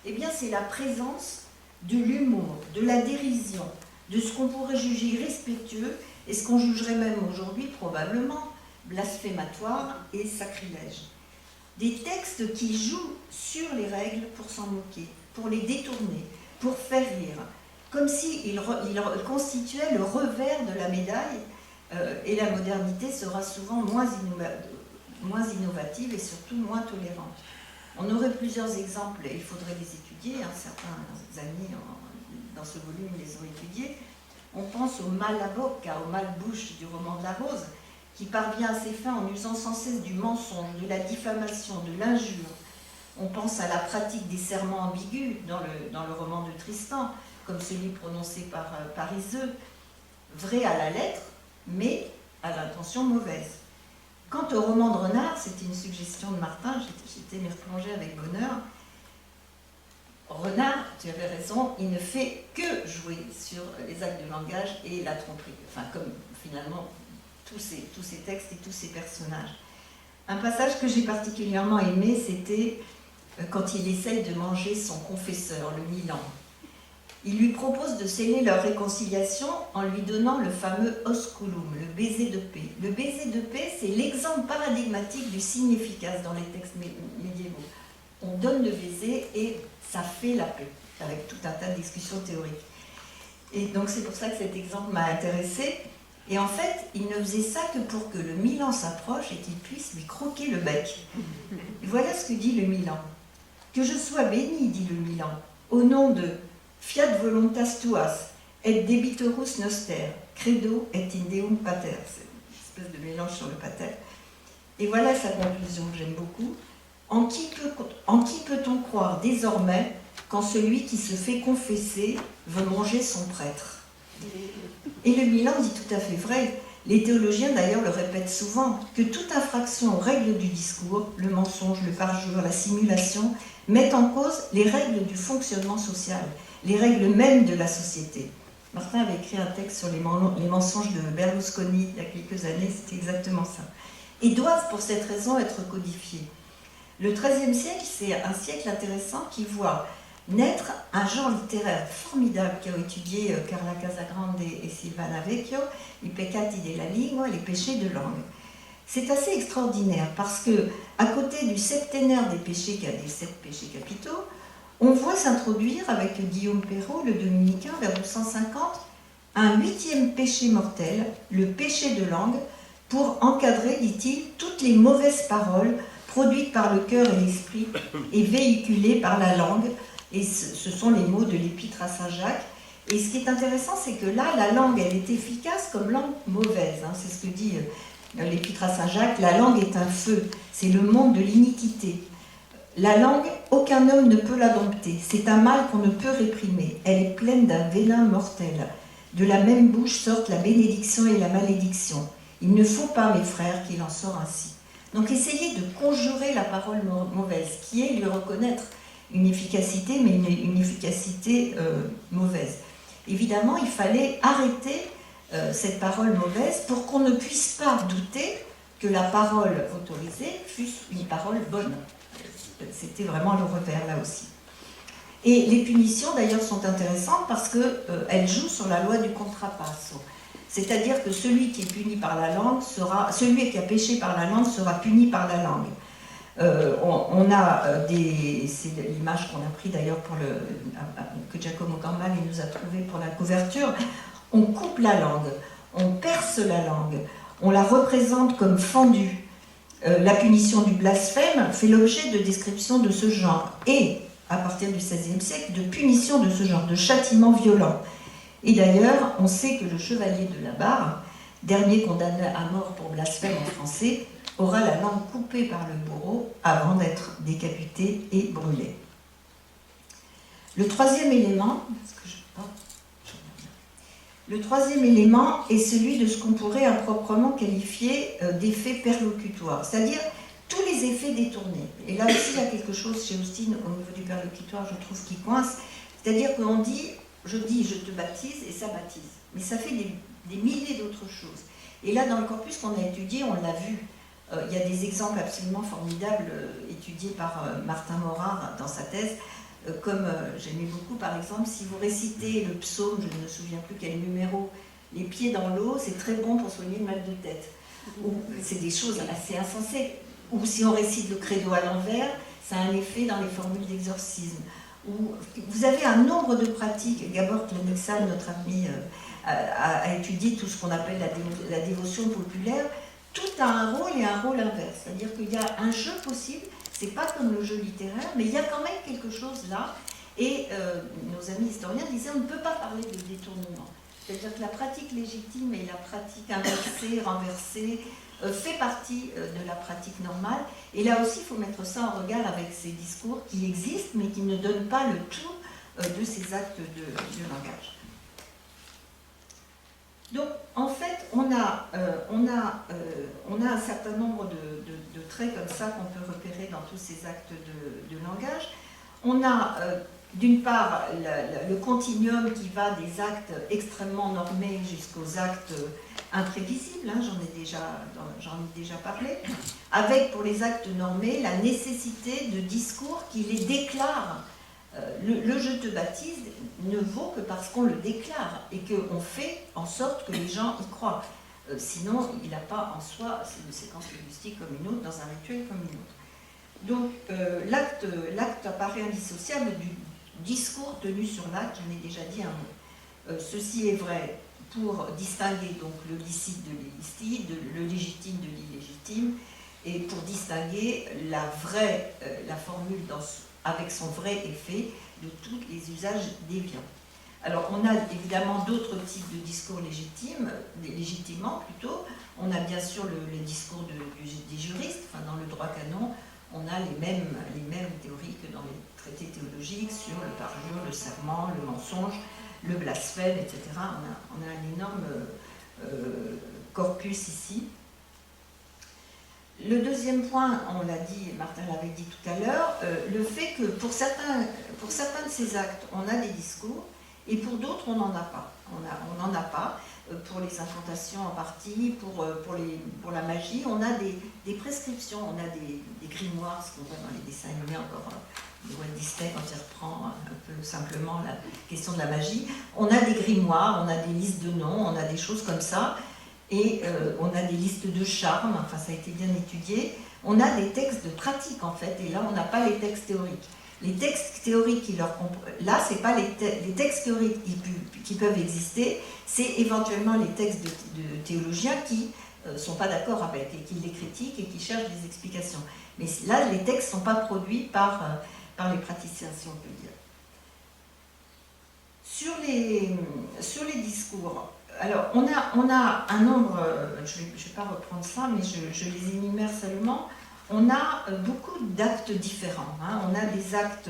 eh bien c'est la présence de l'humour, de la dérision, de ce qu'on pourrait juger irrespectueux et ce qu'on jugerait même aujourd'hui probablement blasphématoire et sacrilège. Des textes qui jouent sur les règles pour s'en moquer, pour les détourner, pour faire rire, comme s'ils constituaient le revers de la médaille, et la modernité sera souvent moins innovative et surtout moins tolérante. On aurait plusieurs exemples, et il faudrait les étudier, certains amis dans ce volume les ont étudiés. On pense au mal-à-bocca, au mal-bouche du roman de la Rose, qui parvient à ses fins en usant sans cesse du mensonge, de la diffamation, de l'injure. On pense à la pratique des serments ambigus dans le roman de Tristan, comme celui prononcé par Iseux, vrai à la lettre, mais à l'intention mauvaise. Quant au roman de Renard, c'était une suggestion de Martin, j'étais m'y replonger avec bonheur. Renard, tu avais raison, il ne fait que jouer sur les actes de langage et la tromperie, enfin comme finalement tous ces textes et tous ces personnages. Un passage que j'ai particulièrement aimé, c'était quand il essaye de manger son confesseur, le Milan. Il lui propose de sceller leur réconciliation en lui donnant le fameux osculum, le baiser de paix. Le baiser de paix, c'est l'exemple paradigmatique du signe efficace dans les textes médiévaux. On donne le baiser et ça fait la paix, avec tout un tas de discussions théoriques. Et donc c'est pour ça que cet exemple m'a intéressée. Et en fait, il ne faisait ça que pour que le Milan s'approche et qu'il puisse lui croquer le bec. Et voilà ce que dit le Milan. Que je sois béni, dit le Milan, au nom de Fiat voluntas tuas, et debitorus noster, credo et in deum pater. C'est une espèce de mélange sur le pater. Et voilà sa conclusion que j'aime beaucoup. En qui peut-on croire désormais quand celui qui se fait confesser veut manger son prêtre? Et le Milan dit tout à fait vrai. Les théologiens d'ailleurs le répètent souvent, que toute infraction aux règles du discours, le mensonge, le parjure, la simulation, mettent en cause les règles du fonctionnement social, les règles mêmes de la société. Martin avait écrit un texte sur les mensonges de Berlusconi il y a quelques années, c'était exactement ça. Et doivent pour cette raison être codifiés. Le XIIIe siècle, c'est un siècle intéressant qui voit naître un genre littéraire formidable qui a étudié Carla Casagrande et Silvana Vecchio, I peccati della lingua, les péchés de langue. C'est assez extraordinaire parce que, à côté du septénaire des péchés, qui a des 7 péchés capitaux, on voit s'introduire avec Guillaume Perrault, le dominicain, vers 1250, un 8e péché mortel, le péché de langue, pour encadrer, dit-il, toutes les mauvaises paroles produites par le cœur et l'esprit et véhiculées par la langue. Et ce sont les mots de l'épître à Saint-Jacques. Et ce qui est intéressant, c'est que là, la langue, elle est efficace comme langue mauvaise. Hein. C'est ce que dit l'épître à Saint-Jacques. La langue est un feu, c'est le monde de l'iniquité. La langue, aucun homme ne peut la dompter. C'est un mal qu'on ne peut réprimer. Elle est pleine d'un venin mortel. De la même bouche sortent la bénédiction et la malédiction. Il ne faut pas, mes frères, qu'il en soit ainsi. Donc essayez de conjurer la parole mauvaise, qui est lui reconnaître une efficacité, mais une efficacité mauvaise. Évidemment, il fallait arrêter cette parole mauvaise pour qu'on ne puisse pas douter que la parole autorisée fût une parole bonne. C'était vraiment le revers là aussi. Et les punitions d'ailleurs sont intéressantes parce qu'elles jouent sur la loi du contrapasso. C'est-à-dire que celui qui est puni par la langue celui qui a péché par la langue sera puni par la langue. C'est l'image qu'on a pris d'ailleurs que Giacomo Gambale nous a trouvé pour la couverture. On coupe la langue, on perce la langue, on la représente comme fendue. La punition du blasphème fait l'objet de descriptions de ce genre et, à partir du XVIe siècle, de punitions de ce genre, de châtiments violents. Et d'ailleurs, on sait que le chevalier de la Barre, dernier condamné à mort pour blasphème en français, aura la langue coupée par le bourreau avant d'être décapité et brûlé. Le troisième élément est celui de ce qu'on pourrait improprement qualifier d'effet perlocutoire, c'est-à-dire tous les effets détournés. Et là aussi, il y a quelque chose chez Austin au niveau du perlocutoire, je trouve, qui coince, c'est-à-dire qu'on dit, je te baptise et ça baptise, mais ça fait des milliers d'autres choses. Et là, dans le corpus qu'on a étudié, on l'a vu. Il y a des exemples absolument formidables étudiés par Martin Morard dans sa thèse, comme j'aimais beaucoup par exemple, si vous récitez le psaume, je ne me souviens plus quel numéro, les pieds dans l'eau, c'est très bon pour soigner le mal de tête. C'est des choses assez insensées. Ou si on récite le credo à l'envers, ça a un effet dans les formules d'exorcisme. Vous avez un nombre de pratiques. Gabor Klenexal, notre ami, a étudié tout ce qu'on appelle la dévotion populaire. Tout a un rôle et un rôle inverse. C'est-à-dire qu'il y a un jeu possible, c'est pas comme le jeu littéraire, mais il y a quand même quelque chose là. Et nos amis historiens disaient on ne peut pas parler de détournement. C'est-à-dire que la pratique légitime et la pratique inversée, renversée, fait partie de la pratique normale. Et là aussi, il faut mettre ça en regard avec ces discours qui existent, mais qui ne donnent pas le tout de ces actes de langage. Donc, en fait, on a un certain nombre de traits comme ça qu'on peut repérer dans tous ces actes de langage. On a, d'une part, le continuum qui va des actes extrêmement normés jusqu'aux actes imprévisibles, hein, j'en ai déjà parlé, avec, pour les actes normés, la nécessité de discours qui les déclarent. Le je te baptise ne vaut que parce qu'on le déclare et qu'on fait en sorte que les gens y croient. Sinon, il n'a pas en soi, c'est une séquence linguistique comme une autre, dans un rituel comme une autre. Donc, l'acte apparaît indissociable du discours tenu sur l'acte, j'en ai déjà dit un mot. Ceci est vrai pour distinguer donc le licite de l'illicite, le légitime de l'illégitime, et pour distinguer la formule avec son vrai effet de tous les usages déviants. Alors on a évidemment d'autres types de discours légitimement plutôt. On a bien sûr le discours des juristes, enfin dans le droit canon, on a les mêmes théories que dans les traités théologiques sur le parjure, le serment, le mensonge, le blasphème, etc. On a un énorme corpus ici. Le deuxième point, on l'a dit, Martin l'avait dit tout à l'heure, le fait que pour certains de ces actes, on a des discours, et pour d'autres, on n'en a pas. On n'en a pas. Pour les incantations en partie, pour la magie, on a des prescriptions, on a des grimoires, ce qu'on voit dans les dessins animés encore de Walt Disney quand il reprend un peu simplement la question de la magie. On a des grimoires, on a des listes de noms, on a des choses comme ça. Et on a des listes de charmes, enfin ça a été bien étudié. On a des textes de pratique en fait, et là on n'a pas les textes théoriques. Les textes théoriques, là c'est pas les textes théoriques qui peuvent exister, c'est éventuellement les textes de théologiens qui ne sont pas d'accord avec, et qui les critiquent et qui cherchent des explications. Mais là les textes ne sont pas produits par les praticiens, si on peut dire. Sur les discours, alors, on a un nombre, je ne vais pas reprendre ça, mais je les énumère seulement. On a beaucoup d'actes différents. Hein. On a des actes,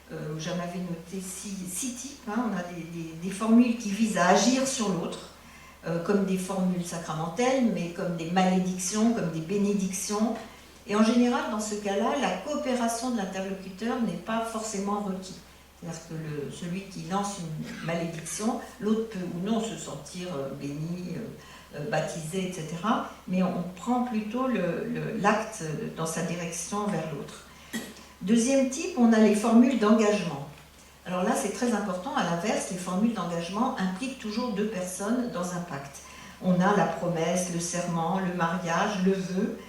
j'en avais noté 6 types. Hein. On a des formules qui visent à agir sur l'autre, comme des formules sacramentelles, mais comme des malédictions, comme des bénédictions. Et en général, dans ce cas-là, la coopération de l'interlocuteur n'est pas forcément requise. C'est-à-dire que celui qui lance une malédiction, l'autre peut ou non se sentir béni, baptisé, etc. Mais on prend plutôt l'acte dans sa direction vers l'autre. Deuxième type, on a les formules d'engagement. Alors là, c'est très important. À l'inverse, les formules d'engagement impliquent toujours 2 personnes dans un pacte. On a la promesse, le serment, le mariage, le vœu.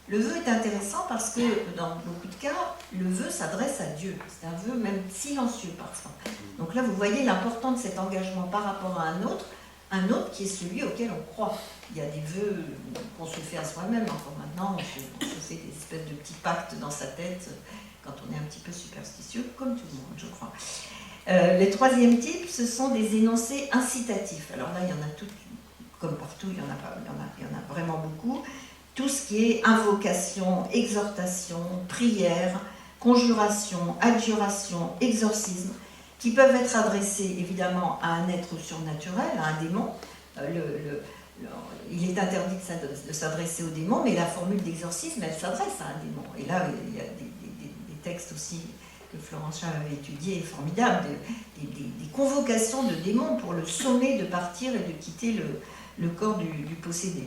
Le vœu est intéressant parce que, dans beaucoup de cas, le vœu s'adresse à Dieu. C'est un vœu même silencieux parfois. Donc là, vous voyez l'importance de cet engagement par rapport à un autre qui est celui auquel on croit. Il y a des vœux qu'on se fait à soi-même. Encore maintenant, on se fait des espèces de petits pactes dans sa tête quand on est un petit peu superstitieux, comme tout le monde, je crois. Le troisième type, ce sont des énoncés incitatifs. Alors là, il y en a tout, comme partout, il y en a vraiment beaucoup. Tout ce qui est invocation, exhortation, prière, conjuration, adjuration, exorcisme, qui peuvent être adressés évidemment à un être surnaturel, à un démon. Il est interdit de s'adresser au démon, mais la formule d'exorcisme, elle s'adresse à un démon. Et là, il y a des textes aussi que Florence Chat avait étudiés, formidables, des convocations de démons pour le sommer de partir et de quitter le corps du possédé.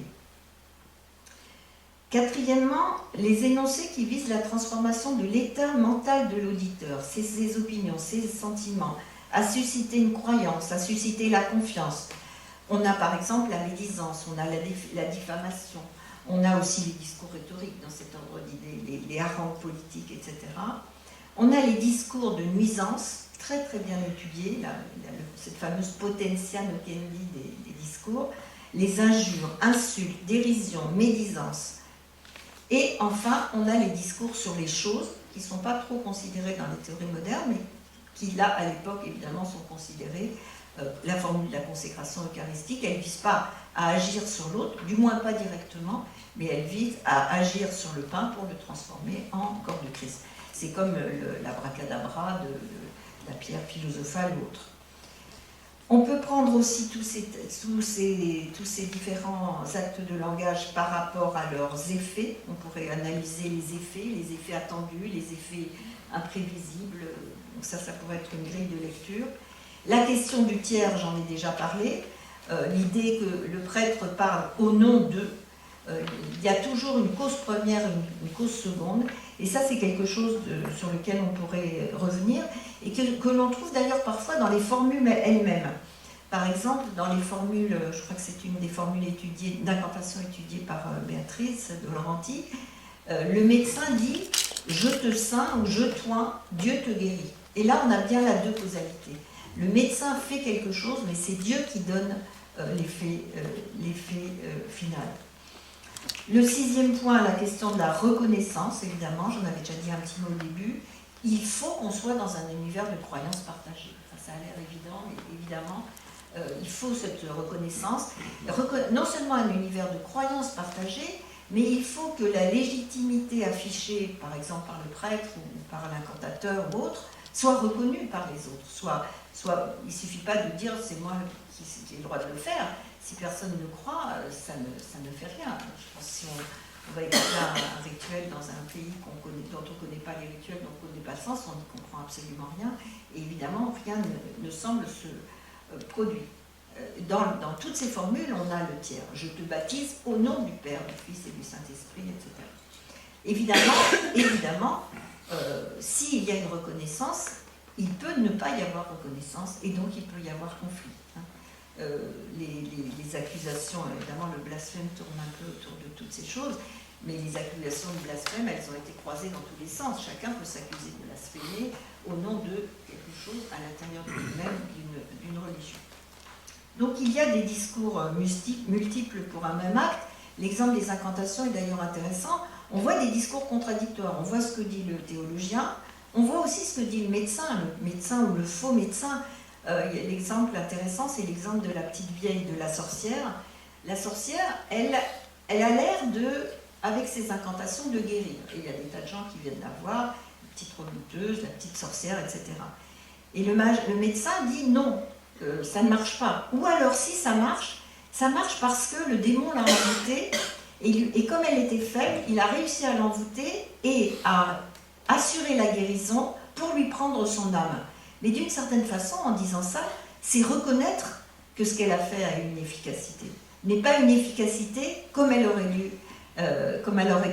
Quatrièmement, les énoncés qui visent la transformation de l'état mental de l'auditeur, ses opinions, ses sentiments, à susciter une croyance, à susciter la confiance. On a par exemple la médisance, on a la diffamation, on a aussi les discours rhétoriques dans cet ordre d'idées, les harangues politiques, etc. On a les discours de nuisance, très très bien étudiés, cette fameuse potentia nocendi des discours, les injures, insultes, dérisions, médisance. Et enfin, on a les discours sur les choses, qui ne sont pas trop considérés dans les théories modernes, mais qui, là, à l'époque, évidemment, sont considérés. La formule de la consécration eucharistique, elle ne vise pas à agir sur l'autre, du moins pas directement, mais elle vise à agir sur le pain pour le transformer en corps de Christ. C'est comme l'abracadabra de la pierre philosophale ou autre. On peut prendre aussi tous ces différents actes de langage par rapport à leurs effets. On pourrait analyser les effets attendus, les effets imprévisibles. Donc ça pourrait être une grille de lecture. La question du tiers, j'en ai déjà parlé. L'idée que le prêtre parle au nom d'eux. Il y a toujours une cause première, une cause seconde. Et ça, c'est quelque chose sur lequel on pourrait revenir et que l'on trouve d'ailleurs parfois dans les formules elles-mêmes. Par exemple, dans les formules, je crois que c'est une des formules d'incantation étudiées par Béatrice de Laurenti, le médecin dit « je te ceins » ou « je t'oins, Dieu te guérit ». Et là, on a bien la deux causalités. Le médecin fait quelque chose, mais c'est Dieu qui donne l'effet final. Le 6e point, la question de la reconnaissance, évidemment, j'en avais déjà dit un petit mot au début. Il faut qu'on soit dans un univers de croyances partagées. Enfin, ça a l'air évident, mais évidemment, il faut cette reconnaissance. Non seulement un univers de croyances partagées, mais il faut que la légitimité affichée, par exemple par le prêtre ou par l'incantateur ou autre, soit reconnue par les autres. Il ne suffit pas de dire c'est moi qui ai le droit de le faire. Si personne ne croit, ça ne fait rien. Je pense que si on va écouter un rituel dans un pays dont on ne connaît pas les rituels, dont on ne connaît pas le sens, on n'y comprend absolument rien. Et évidemment, rien ne semble se produire. Dans toutes ces formules, on a le tiers. Je te baptise au nom du Père, du Fils et du Saint-Esprit, etc. Évidemment, s'il y a une reconnaissance, il peut ne pas y avoir reconnaissance et donc il peut y avoir conflit. Les accusations, évidemment le blasphème tourne un peu autour de toutes ces choses, mais les accusations de blasphème, elles ont été croisées dans tous les sens. Chacun peut s'accuser de blasphémer au nom de quelque chose à l'intérieur de lui-même, d'une religion. Donc il y a des discours multiples pour un même acte. L'exemple des incantations est d'ailleurs intéressant. On voit des discours contradictoires. On voit ce que dit le théologien, on voit aussi ce que dit le médecin ou le faux médecin. L'exemple intéressant, c'est l'exemple de la petite vieille de la sorcière. La sorcière, elle a l'air avec ses incantations, de guérir. Et il y a des tas de gens qui viennent la voir, la petite rebuteuse, la petite sorcière, etc. Et le médecin dit non, ça ne marche pas. Ou alors, si ça marche parce que le démon l'a envoûtée, et comme elle était faible, il a réussi à l'envoûter et à assurer la guérison pour lui prendre son âme. Mais d'une certaine façon, en disant ça, c'est reconnaître que ce qu'elle a fait a une efficacité. Mais pas une efficacité comme elle aurait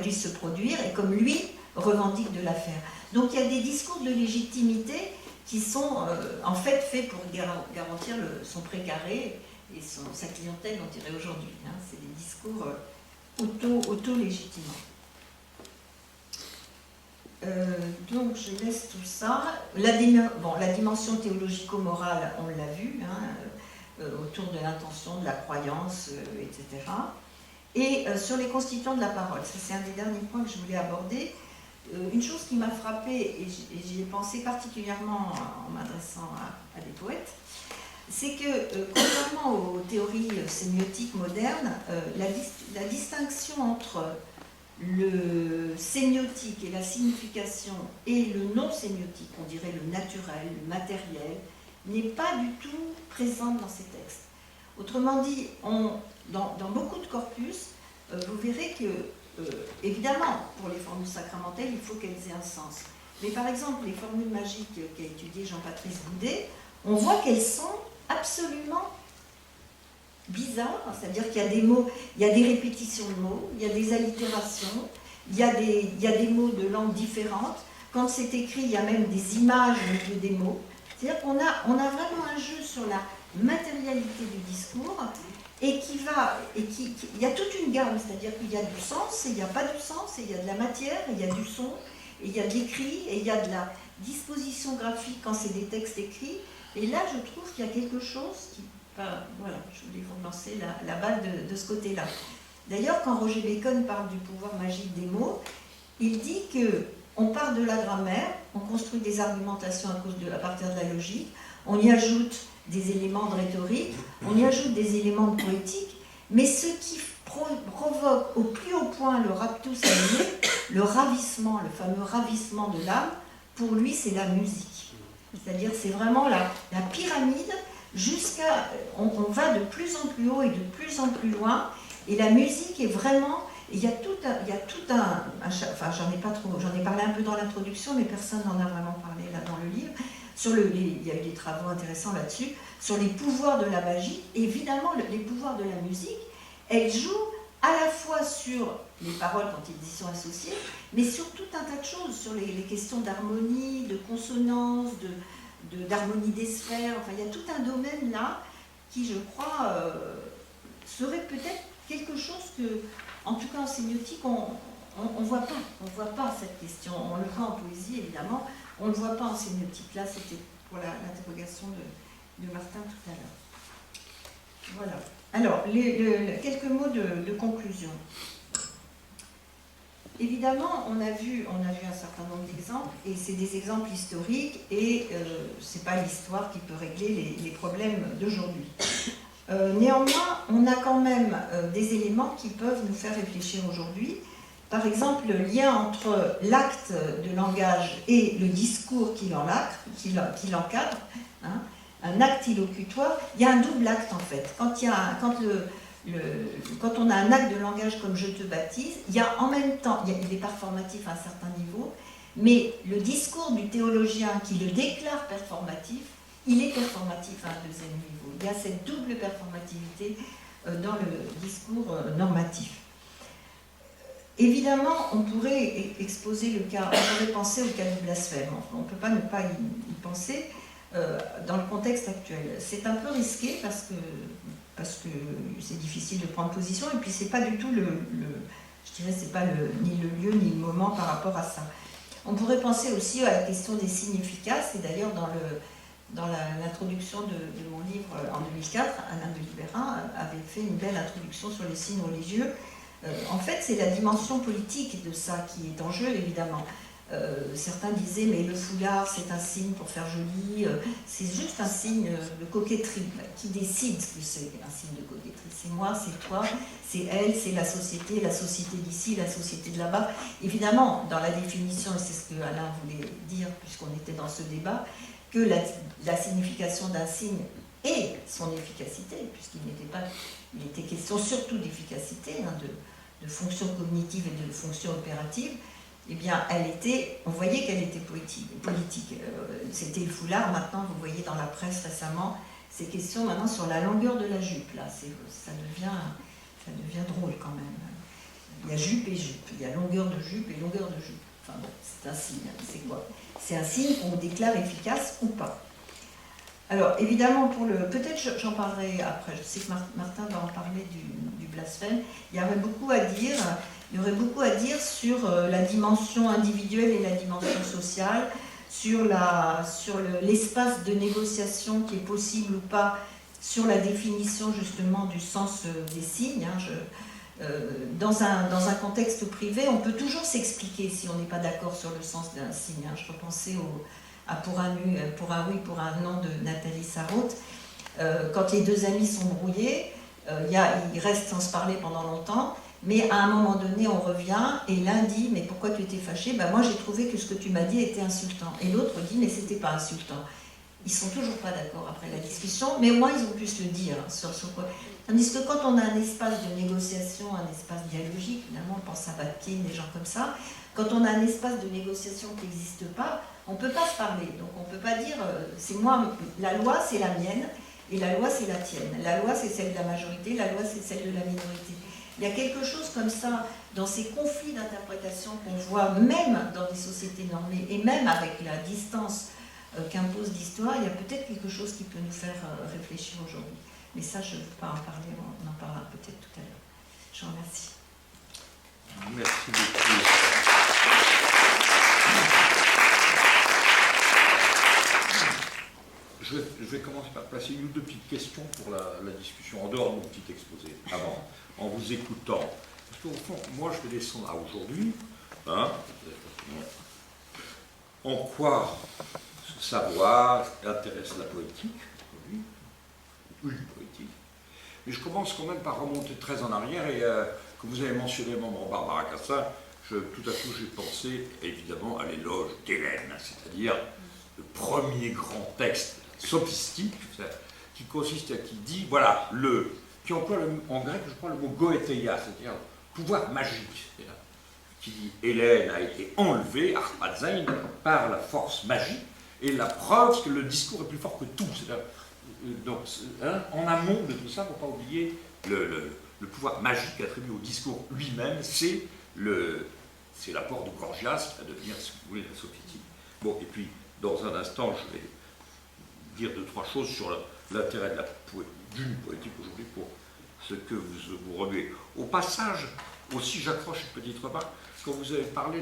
dû se produire et comme lui revendique de la faire. Donc il y a des discours de légitimité qui sont en fait faits pour garantir son précaré et sa clientèle, on dirait aujourd'hui. C'est des discours auto-légitimants. Donc je laisse tout ça. La dimension théologico-morale, on l'a vu, autour de l'intention, de la croyance, etc. Et sur les constituants de la parole, ça c'est un des derniers points que je voulais aborder. Une chose qui m'a frappée, et j'y ai pensé particulièrement en m'adressant à des poètes, c'est que, contrairement aux théories sémiotiques modernes, la distinction entre le sémiotique et la signification et le non-sémiotique, on dirait le naturel, le matériel, n'est pas du tout présente dans ces textes. Autrement dit, dans beaucoup de corpus, vous verrez que, évidemment, pour les formules sacramentelles, il faut qu'elles aient un sens. Mais par exemple, les formules magiques qu'a étudié Jean-Patrice Boudet, on voit qu'elles sont absolument bizarres, c'est-à-dire qu'il y a des mots, il y a des répétitions de mots, il y a des allitérations, il y a des mots de langues différentes. Quand c'est écrit, il y a même des images au milieu des mots. C'est-à-dire qu'on a vraiment un jeu sur la matérialité du discours et il y a toute une gamme, c'est-à-dire qu'il y a du sens et il n'y a pas du sens, et il y a de la matière, et il y a du son, et il y a de l'écrit, et il y a de la disposition graphique quand c'est des textes écrits. Et là, je trouve qu'il y a quelque chose qui... voilà, je voulais vous lancer la balle de ce côté-là. D'ailleurs, quand Roger Bacon parle du pouvoir magique des mots, il dit qu'on part de la grammaire, on construit des argumentations à partir de la logique, on y ajoute des éléments de rhétorique, on y ajoute des éléments de poétique, mais ce qui provoque au plus haut point le raptus animé, le ravissement, le fameux ravissement de l'âme, pour lui, c'est la musique. C'est-à-dire, c'est vraiment la pyramide jusqu'à... On va de plus en plus haut et de plus en plus loin, et la musique est vraiment... Il y a tout un enfin, j'en ai parlé un peu dans l'introduction, mais personne n'en a vraiment parlé là dans le livre. Il y a eu des travaux intéressants là-dessus, sur les pouvoirs de la magie. Évidemment, les pouvoirs de la musique, elles jouent à la fois sur les paroles quand ils y sont associés, mais sur tout un tas de choses, sur les questions d'harmonie, de consonance, d'harmonie des sphères. Enfin, il y a tout un domaine là qui, je crois, serait peut-être quelque chose que, en tout cas en sémiotique, on ne voit pas. On voit pas cette question. On le voit en poésie, évidemment. On ne le voit pas en sémiotique. Là, c'était pour l'interrogation de Martin tout à l'heure. Voilà. Alors, quelques mots de conclusion. Évidemment, on a vu un certain nombre d'exemples, et c'est des exemples historiques, et ce n'est pas l'histoire qui peut régler les problèmes d'aujourd'hui. Néanmoins, on a quand même des éléments qui peuvent nous faire réfléchir aujourd'hui. Par exemple, le lien entre l'acte de langage et le discours qui l'encadre, hein, un acte illocutoire. Il y a un double acte en fait. Quand on a un acte de langage comme je te baptise, il y a en même temps, il est performatif à un certain niveau, mais le discours du théologien qui le déclare performatif, il est performatif à un deuxième niveau. Il y a cette double performativité dans le discours normatif. Évidemment, on pourrait exposer le cas, on pourrait penser au cas du blasphème. On ne peut pas ne pas y penser dans le contexte actuel. C'est un peu risqué parce que c'est difficile de prendre position, et puis c'est pas du tout je dirais, c'est pas ni le lieu ni le moment par rapport à ça. On pourrait penser aussi à la question des signes efficaces, et d'ailleurs dans l'introduction de mon livre en 2004, Alain de Libérin avait fait une belle introduction sur les signes religieux. En fait, c'est la dimension politique de ça qui est en jeu, évidemment. Certains disaient, mais le foulard, c'est un signe pour faire joli, c'est juste un signe de coquetterie. Qui décide ce que c'est un signe de coquetterie? C'est moi, c'est toi, c'est elle, c'est la société d'ici, la société de là-bas. Évidemment, dans la définition, et c'est ce que Alain voulait dire, puisqu'on était dans ce débat, que la signification d'un signe et son efficacité, il était question surtout d'efficacité, hein, de fonction cognitive et de fonction opérative, eh bien, on voyait qu'elle était politique. C'était le foulard. Maintenant, vous voyez dans la presse récemment, ces questions maintenant sur la longueur de la jupe. Là, ça devient drôle quand même. Il y a jupe et jupe. Il y a longueur de jupe et longueur de jupe. Enfin bon, c'est un signe. C'est quoi? C'est un signe qu'on déclare efficace ou pas. Alors, évidemment, peut-être j'en parlerai après. Je sais que Martin va en parler du blasphème. Il y aurait beaucoup à dire sur la dimension individuelle et la dimension sociale, sur l'espace de négociation qui est possible ou pas, sur la définition justement du sens des signes. Dans un contexte privé, on peut toujours s'expliquer si on n'est pas d'accord sur le sens d'un signe. Je repensais à pour un oui, pour un non de Nathalie Sarraute. Quand les deux amis sont brouillés, ils restent sans se parler pendant longtemps, mais à un moment donné, on revient et l'un dit « mais pourquoi tu étais fâché ?» Moi, j'ai trouvé que ce que tu m'as dit était insultant. Et l'autre dit « mais c'était pas insultant ». Ils sont toujours pas d'accord après la discussion, mais au moins ils ont pu se le dire sur quoi. Tandis que quand on a un espace de négociation, un espace dialogique, finalement on pense à Batkin, des gens comme ça, quand on a un espace de négociation qui n'existe pas, on ne peut pas se parler. Donc on ne peut pas dire c'est moi, la loi c'est la mienne et la loi c'est la tienne. La loi c'est celle de la majorité, la loi c'est celle de la minorité. Il y a quelque chose comme ça dans ces conflits d'interprétation qu'on voit même dans des sociétés normées et même avec la distance qu'impose l'histoire, il y a peut-être quelque chose qui peut nous faire réfléchir aujourd'hui. Mais ça, je ne veux pas en parler, on en parlera peut-être tout à l'heure. Je vous remercie. Merci beaucoup. Je vais commencer par placer une ou deux petites questions pour la discussion, en dehors de mon petit exposé, avant, en vous écoutant. Parce qu'au fond, moi, je vais descendre à aujourd'hui. En quoi ce savoir intéresse la poétique, oui, poétique. Mais je commence quand même par remonter très en arrière, et comme vous avez mentionné membre Barbara Cassin, tout à coup j'ai pensé évidemment à l'éloge d'Hélène, c'est-à-dire le premier grand texte sophistique, qui consiste à qui dit, voilà, qui emploie en grec, je crois, le mot goetheia, c'est-à-dire pouvoir magique, qui dit Hélène a été enlevée, Arpazain, par la force magique, et la preuve que le discours est plus fort que tout. Donc, en amont de tout ça, il ne faut pas oublier le pouvoir magique attribué au discours lui-même, c'est l'apport de Gorgias qui va devenir, si vous voulez, la sophistique. Bon, et puis, dans un instant, je vais dire 2-3 choses sur l'intérêt d'une poétique aujourd'hui pour ce que vous remuez. Au passage, aussi, j'accroche une petite remarque, quand vous avez parlé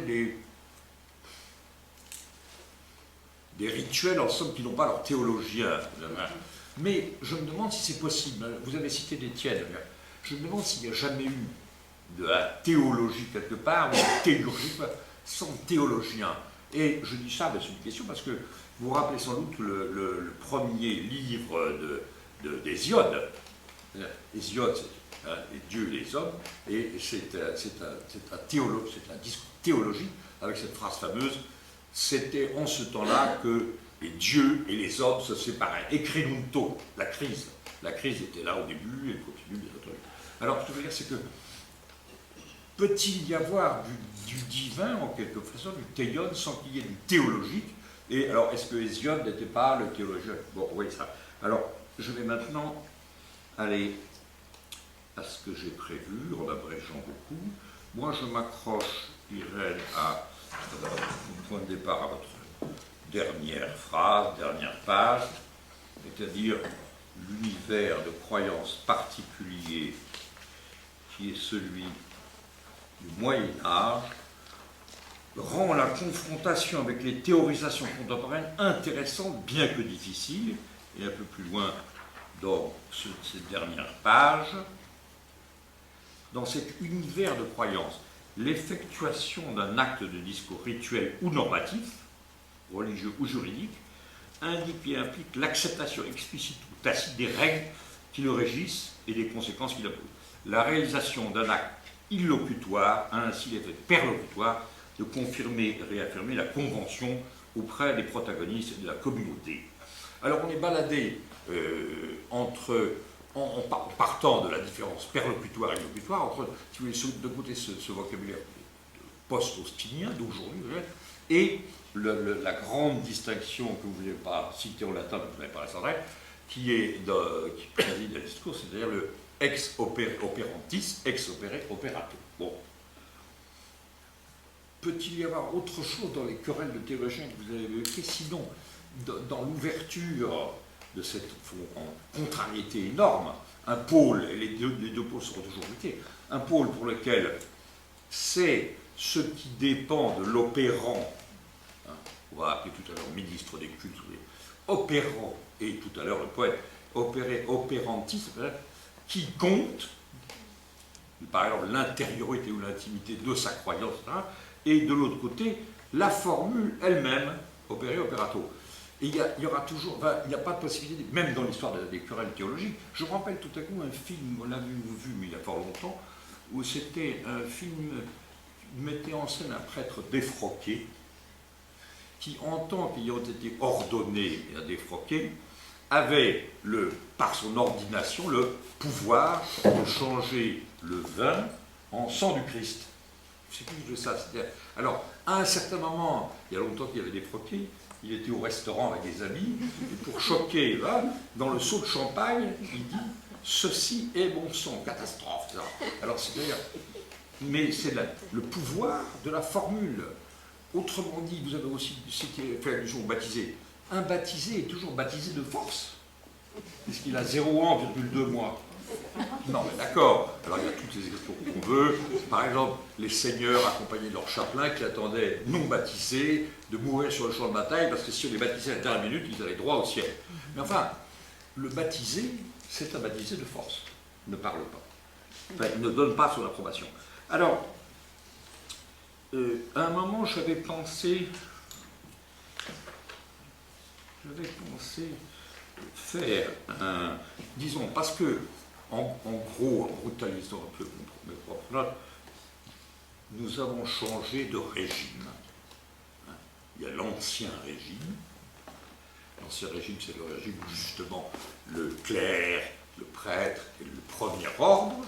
des rituels, en somme, qui n'ont pas leur théologien. Mais je me demande si c'est possible. Vous avez cité d'Étienne. Je me demande s'il n'y a jamais eu de la théologie quelque part, ou de théologie sans théologien. Et je dis ça, c'est une question, parce que vous vous rappelez sans doute le premier livre d'Hésiode. Hésiode, c'est Dieu et les hommes, et c'est un discours théologique avec cette phrase fameuse, c'était en ce temps-là que les dieux et les hommes se séparaient. Ekrenunto, la crise. La crise était là au début, et continue, bien entendu. Alors, ce que je veux dire, c'est que peut-il y avoir du divin, en quelque façon, du théion, sans qu'il y ait du théologique? Et alors, est-ce que Hésiode n'était pas le théologien? Bon, oui, ça. Alors, je vais maintenant aller à ce que j'ai prévu, en abrégeant beaucoup. Moi, je m'accroche, Irène, au point de départ, à votre dernière phrase, dernière page, c'est-à-dire l'univers de croyance particulier qui est celui du Moyen-Âge, rend la confrontation avec les théorisations contemporaines intéressante, bien que difficile, et un peu plus loin dans cette dernière page, dans cet univers de croyance, l'effectuation d'un acte de discours rituel ou normatif, religieux ou juridique, indique et implique l'acceptation explicite ou tacite des règles qui le régissent et des conséquences qu'il imposent. La réalisation d'un acte illocutoire a ainsi l'effet perlocutoire de confirmer et réaffirmer la convention auprès des protagonistes et de la communauté. Alors on est baladé en partant de la différence perlocutoire et illocutoire, entre, si vous voulez, de côté ce vocabulaire post-austinien d'aujourd'hui, et la grande distinction que vous ne voulez pas citer en latin, mais vous n'avez pas la cendrée, qui préside le discours, c'est-à-dire le ex operantis, ex opere operato. Bon. Peut-il y avoir autre chose dans les querelles de théologiens que vous avez évoquées, sinon dans l'ouverture de cette contrariété énorme, un pôle, et les deux pôles seront toujours mutés, un pôle pour lequel c'est ce qui dépend de l'opérant, on va appeler tout à l'heure ministre des cultes, opérant, et tout à l'heure le poète, opérantis, qui compte, par exemple, l'intériorité ou l'intimité de sa croyance, et de l'autre côté, la formule elle-même, opéré, operato. Et il y aura toujours, il n'y a pas de possibilité, même dans l'histoire des querelles théologiques. Je me rappelle tout à coup un film, on l'a vu, mais il y a fort longtemps, où c'était un film qui mettait en scène un prêtre défroqué, qui, en tant qu'ayant été ordonné à défroquer, avait, par son ordination, le pouvoir de changer le vin en sang du Christ. C'est plus de ça. Alors, à un certain moment, il y a longtemps qu'il y avait défroqué, il était au restaurant avec des amis, et pour choquer, là, dans le seau de champagne, il dit « Ceci est mon sang, catastrophe ». Alors, c'est-à-dire, mais c'est le pouvoir de la formule. Autrement dit, vous avez aussi fait allusion au baptisé. Un baptisé est toujours baptisé de force, puisqu'il a 0 ans, 2 mois. Non, mais d'accord. Alors il y a toutes les expressions qu'on veut. Par exemple, les seigneurs accompagnés de leurs chapelains qui attendaient non baptisés de mourir sur le champ de bataille, parce que si on les baptisait à la dernière minute, ils avaient droit au ciel. Mais enfin, le baptisé, c'est un baptisé de force. Il ne parle pas. Enfin, il ne donne pas son approbation. Alors, à un moment, j'avais pensé faire un... Disons, parce que, en gros, en brutalisant un peu mes propres notes, nous avons changé de régime. Il y a l'ancien régime, L'Ancien Régime, c'est le régime où justement le clerc, le prêtre est le premier ordre.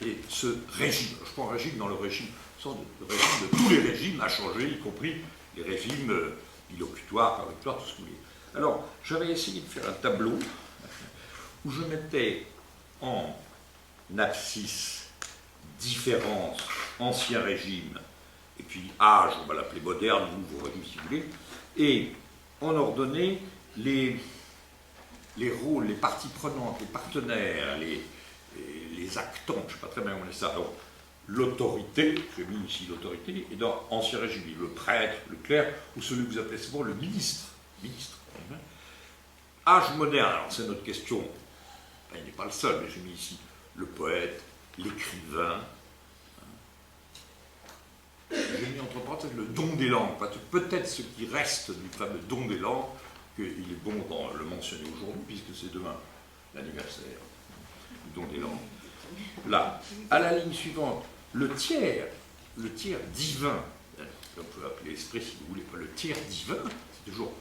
Et ce régime, je prends régime dans le régime, le régime de tous les régimes a changé, y compris les régimes illocutoires, perlocutoires, tout ce que vous voulez. Alors, j'avais essayé de faire un tableau où je mettais en abscisse différence ancien régime et puis âge, on va l'appeler moderne, nouveau régime si vous voulez, et on ordonnait les rôles, les parties prenantes, les partenaires, les actants, je ne sais pas très bien comment on dit ça, donc l'autorité, j'ai mis ici l'autorité, et dans ancien régime, le prêtre, le clerc, ou celui que vous appelez souvent le ministre. Âge moderne, alors c'est notre question, il n'est pas le seul, mais j'ai mis ici le poète, l'écrivain. J'ai mis entre parenthèses le don des langues, peut-être ce qui reste du fameux don des langues, qu'il est bon de le mentionner aujourd'hui, puisque c'est demain l'anniversaire du don des langues. Là, à la ligne suivante, le tiers divin, on peut appeler l'esprit si vous voulez, le tiers divin, c'est toujours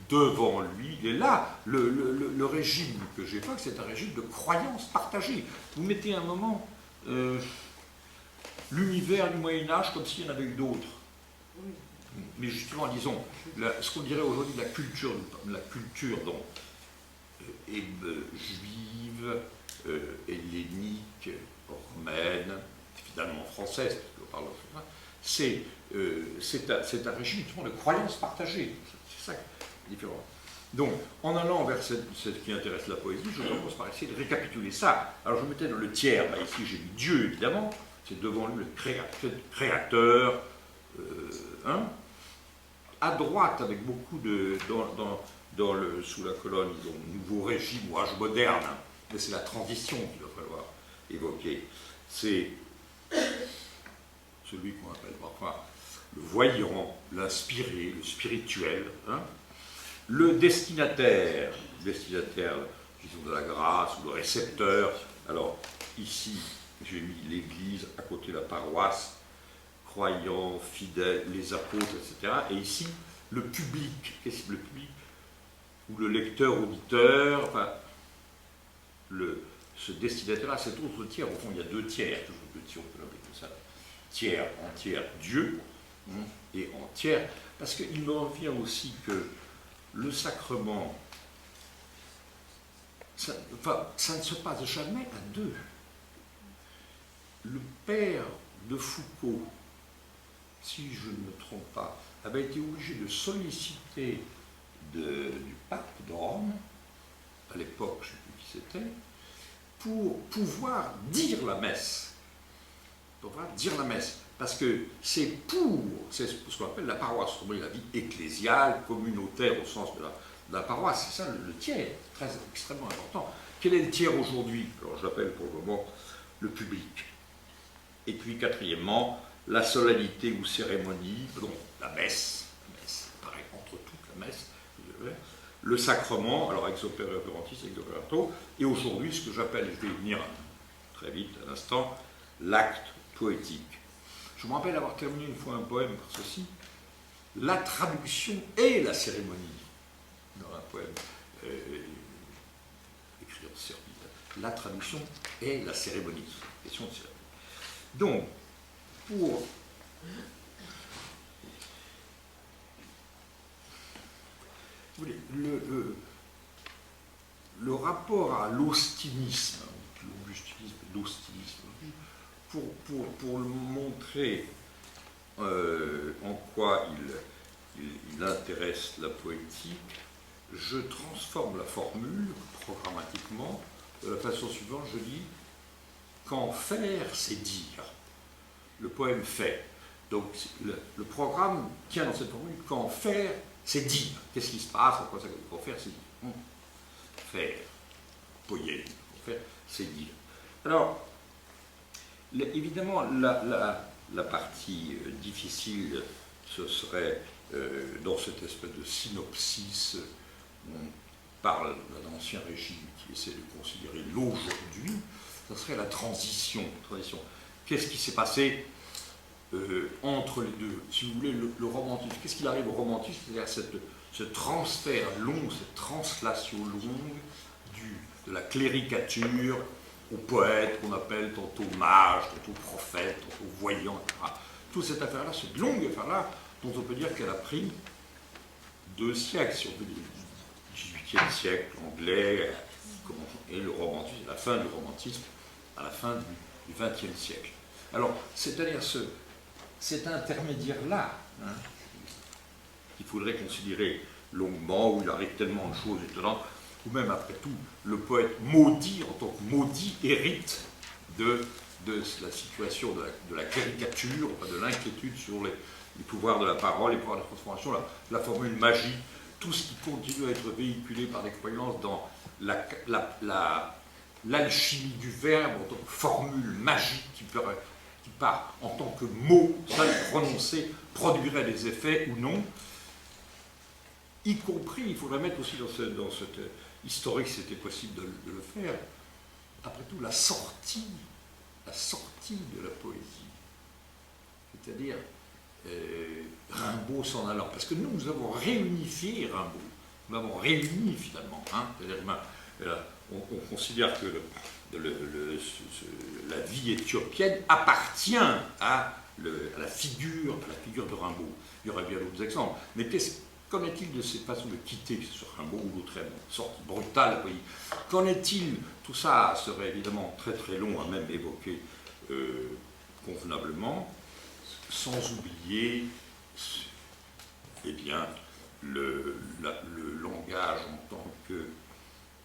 devant lui, il est là. Le régime que j'évoque, c'est un régime de croyance partagée. Vous mettez un moment l'univers du Moyen-Âge comme s'il y en avait eu d'autres. Mais justement, disons, ce qu'on dirait aujourd'hui la culture donc, juive, hellénique, romaine, finalement française, parce qu'on parle c'est un régime de croyance partagée. C'est ça qui est différent. Donc, en allant vers ce qui intéresse la poésie, je commence par essayer de récapituler ça. Alors, je mettais dans le tiers, ici j'ai mis Dieu, évidemment, c'est devant lui le créateur, à droite, avec beaucoup de... sous la colonne, disons, nouveau régime ou âge moderne, mais c'est la transition qu'il va falloir évoquer. C'est celui qu'on appelle parfois le voyant, l'inspiré, le spirituel, le destinataire, disons de la grâce, ou le récepteur. Alors, ici, j'ai mis l'église à côté de la paroisse, croyants, fidèles, les apôtres, etc. Et ici, le public. Qu'est-ce que le public? Ou le lecteur, auditeur, enfin, ce destinataire-là, cet autre tiers, au fond, il y a deux tiers, toujours deux tiers, on peut l'appeler comme ça. Tiers, en tiers, Dieu, et en tiers, parce qu'il me revient aussi que le sacrement, ça ne se passe jamais à deux. Le père de Foucault, si je ne me trompe pas, avait été obligé de solliciter du pape de Rome, à l'époque, je ne sais plus qui c'était, pour pouvoir dire la messe. Parce que c'est ce qu'on appelle la paroisse, la vie ecclésiale, communautaire au sens de la paroisse, c'est ça le tiers, extrêmement important. Quel est le tiers aujourd'hui? Alors j'appelle pour le moment le public. Et puis quatrièmement, la solennité ou cérémonie, donc la messe, pareil, entre toutes la messe, le sacrement, alors exopérantis, exopérato, et aujourd'hui ce que j'appelle, je vais y venir très vite, à l'instant, l'acte poétique. Je me rappelle avoir terminé une fois un poème par ceci, la traduction et la cérémonie, dans un poème écrit en serbie. La traduction et la cérémonie. Question de cérémonie. Donc, pour le rapport à l'austinisme, l'augustinisme, l'austinisme, pour le montrer en quoi il intéresse la poétique, je transforme la formule programmatiquement de la façon suivante, je dis qu'en faire, c'est dire. Le poème fait. Donc le programme tient dans cette formule qu'en faire, c'est dire. Qu'est-ce qui se passe? Qu'en faire, c'est dire. Faire. Poyer. Faire, c'est dire. Alors, évidemment, la partie difficile, ce serait dans cette espèce de synopsis, on parle d'un ancien régime qui essaie de considérer l'aujourd'hui, ce serait la transition. Qu'est-ce qui s'est passé entre les deux? Si vous voulez, le romantisme, qu'est-ce qu'il arrive au romantisme? C'est-à-dire ce transfert long, cette translation longue de la cléricature au poète qu'on appelle tantôt mage, tantôt prophète, tantôt voyant, etc. Toute cette affaire-là, cette longue affaire-là, dont on peut dire qu'elle a pris 2 siècles, si on veut dire, du XVIIIe siècle anglais, et le romantisme, la fin du romantisme, à la fin du XXe siècle. Alors, c'est-à-dire cet intermédiaire-là, hein, qu'il faudrait considérer longuement, où il arrive tellement de choses étonnantes, ou même après tout, le poète maudit, en tant que maudit, hérite de la situation de la caricature, de l'inquiétude sur les pouvoirs de la parole, les pouvoirs de la transformation, la formule magique, tout ce qui continue à être véhiculé par des croyances dans l'alchimie du verbe en tant que formule magique qui part en tant que mot, seul prononcé, produirait des effets ou non, y compris, il faudrait mettre aussi dans cette historique, si c'était possible de le faire, après tout, la sortie de la poésie. C'est-à-dire Rimbaud s'en allant. Parce que nous avons réunifié Rimbaud. Nous l'avons réuni finalement. Hein. C'est-à-dire, on considère que la vie éthiopienne appartient à la figure de Rimbaud. Il y aurait bien d'autres exemples. Mais qu'en est-il de cette façon de quitter, que ce soit Rimbaud ou d'autres sorte brutale, oui. Qu'en est-il? Tout ça serait évidemment très très long à même évoquer convenablement, sans oublier eh bien, le langage en tant que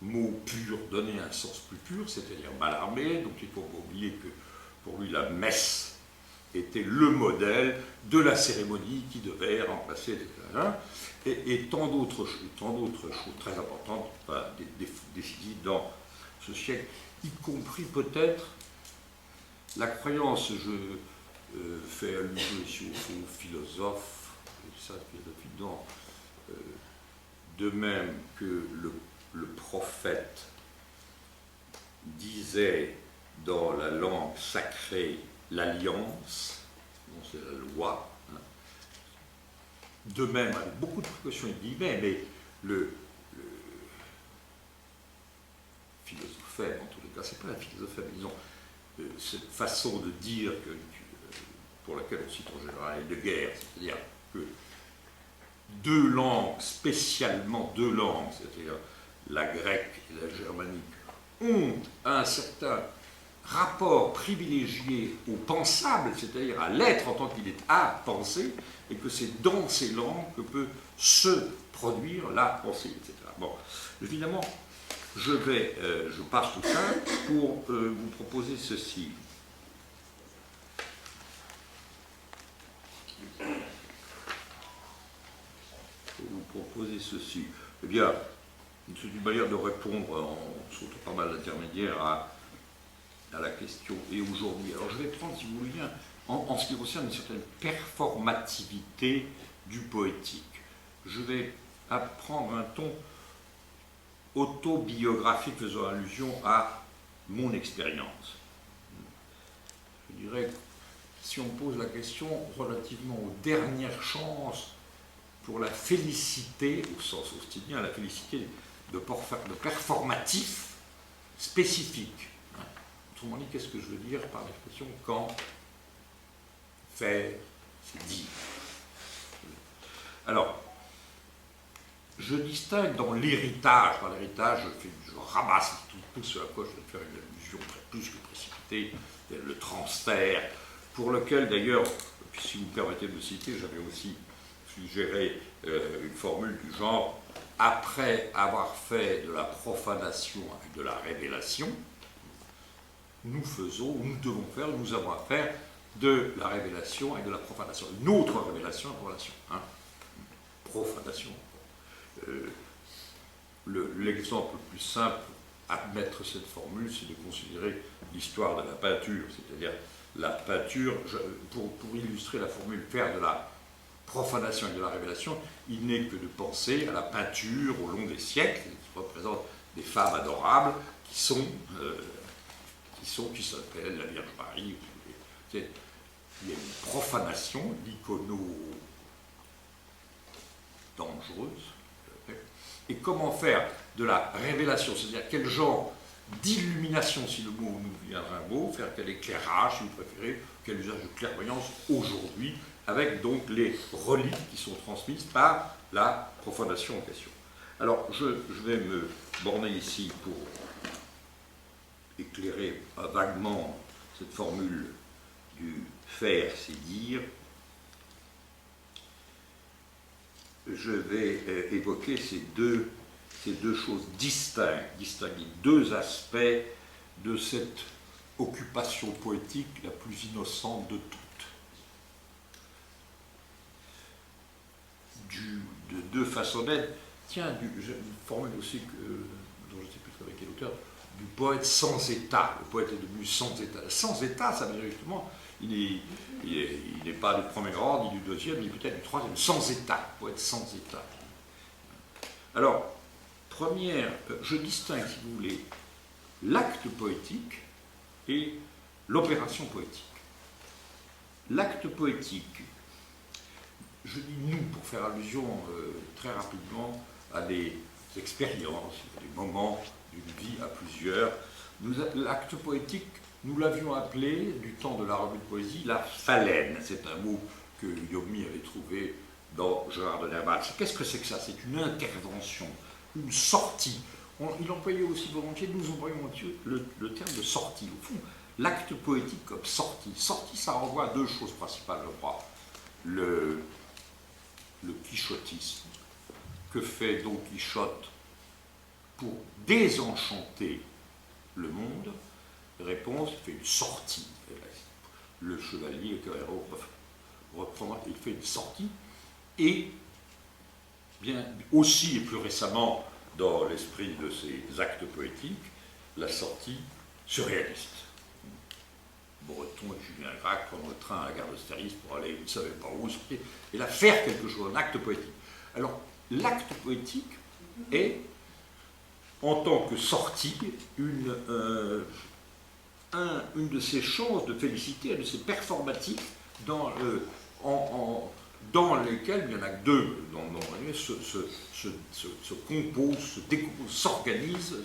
mot pur, donner un sens plus pur, c'est-à-dire Mallarmé. Donc il ne faut pas oublier que pour lui la messe était le modèle de la cérémonie qui devait remplacer et tant d'autres choses très importantes, enfin, décisives dans ce siècle, y compris peut-être la croyance, je fais allusion ici aux philosophes, de même que le prophète disait dans la langue sacrée l'alliance, c'est la loi, hein. De même, avec beaucoup de précautions et de guillemets, mais le philosophème, en tous les cas, c'est pas la philosophème, disons, cette façon de dire pour laquelle on cite en général de guerre, c'est-à-dire que 2 langues, spécialement 2 langues, c'est-à-dire la grecque et la germanique, ont un certain rapport privilégié au pensable, c'est-à-dire à l'être en tant qu'il est à penser, et que c'est dans ces langues que peut se produire la pensée, etc. Bon, évidemment, je passe tout ça pour vous proposer ceci. Eh bien, c'est une manière de répondre en sautant pas mal d'intermédiaires à la question et aujourd'hui. Alors je vais prendre, si vous voulez bien, en ce qui concerne une certaine performativité du poétique. Je vais prendre un ton autobiographique faisant allusion à mon expérience. Je dirais que si on pose la question relativement aux dernières chances pour la félicité, au sens austinien, la félicité de performatif spécifique. Autrement dit, qu'est-ce que je veux dire par l'expression quand faire, c'est dire. Alors, je distingue dans l'héritage, par l'héritage, je ramasse tout ce à quoi je vais faire une allusion très plus que précipitée, le transfert, pour lequel d'ailleurs, si vous me permettez de le citer, j'avais aussi suggéré une formule du genre « après avoir fait de la profanation avec de la révélation », nous avons à faire de la révélation et de la profanation. Une autre révélation et profanation. Hein. Profanation. L'exemple le plus simple à mettre cette formule, c'est de considérer l'histoire de la peinture. C'est-à-dire la peinture, pour illustrer la formule, faire de la profanation et de la révélation, il n'est que de penser à la peinture au long des siècles, qui représente des femmes adorables, qui s'appellent la Vierge Marie. Il y a une profanation, l'icono dangereuse, et comment faire de la révélation, c'est-à-dire quel genre d'illumination, si le mot nous viendra un mot, faire quel éclairage, si vous préférez, quel usage de clairvoyance aujourd'hui, avec donc les reliques qui sont transmises par la profanation en question. Alors, je vais me borner ici pour éclairer vaguement cette formule du faire, c'est dire. Je vais évoquer ces deux choses distinctes, distinguer deux aspects de cette occupation poétique la plus innocente de toutes. De deux façonnettes, tiens, une formule aussi dont je ne sais plus avec quel auteur, du poète sans état. Le poète est devenu sans état. Sans état, ça veut dire justement, il n'est pas du premier ordre, ni du deuxième, ni peut-être du troisième. Sans état, poète sans état. Alors, première, je distingue, si vous voulez, l'acte poétique et l'opération poétique. L'acte poétique, je dis nous pour faire allusion très rapidement à des expériences, des moments d'une vie à plusieurs. L'acte poétique, nous l'avions appelé, du temps de la revue de poésie, la phalène. C'est un mot que Yomi avait trouvé dans Gérard de Nerval. Qu'est-ce que c'est que ça? C'est une intervention, une sortie. Il employait aussi volontiers, nous employons le terme de sortie. Au fond, l'acte poétique comme sortie. Sortie, ça renvoie à deux choses principales, je crois. Le quichotisme. Que fait Don Quichotte pour désenchanter le monde? Réponse, il fait une sortie. Le chevalier, le héros, reprend, il fait une sortie. Et bien aussi, et plus récemment, dans l'esprit de ces actes poétiques, la sortie surréaliste. Breton et Julien Gracq prendre le train à la gare d'Austerlitz pour aller, vous ne savez pas où, et là faire quelque chose, un acte poétique. Alors, l'acte poétique est, en tant que sortie, une de ses chances de félicité, une de ses performatives dans lesquelles, il y en a que deux, se compose, se décompose, s'organise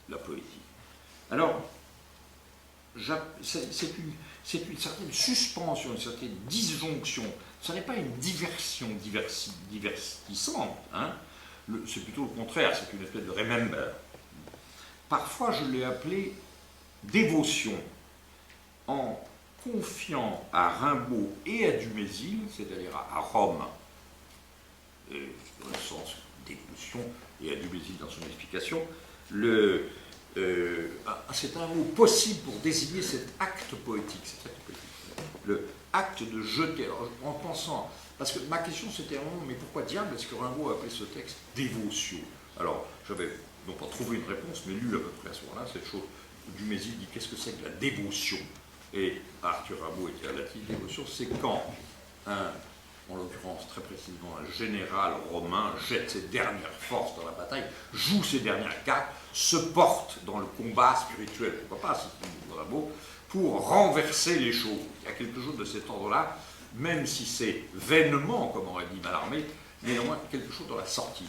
la poétique. Alors, c'est une certaine suspension, une certaine disjonction. Ce n'est pas une diversion divertissante, hein. C'est plutôt le contraire, c'est une espèce de remember. Parfois, je l'ai appelé dévotion, en confiant à Rimbaud et à Dumézil, c'est-à-dire à Rome, et dans le sens dévotion, et à Dumézil dans son explication, c'est un mot possible pour désigner cet acte poétique, le acte de jeter. Alors, en pensant, parce que ma question c'était mais pourquoi diable est-ce que Rimbaud a appelé ce texte dévotion? Alors, j'avais non pas trouvé une réponse, mais lu à peu près à ce moment-là, cette chose. Dumézil dit qu'est-ce que c'est que la dévotion? Et Arthur Rimbaud était à la dévotion, c'est quand en l'occurrence très précisément un général romain jette ses dernières forces dans la bataille, joue ses dernières cartes, se porte dans le combat spirituel, pourquoi pas, c'est Rimbaud, pour renverser les choses. Il y a quelque chose de cet ordre-là, même si c'est vainement, comme aurait dit Mallarmé, néanmoins quelque chose dans la sortie.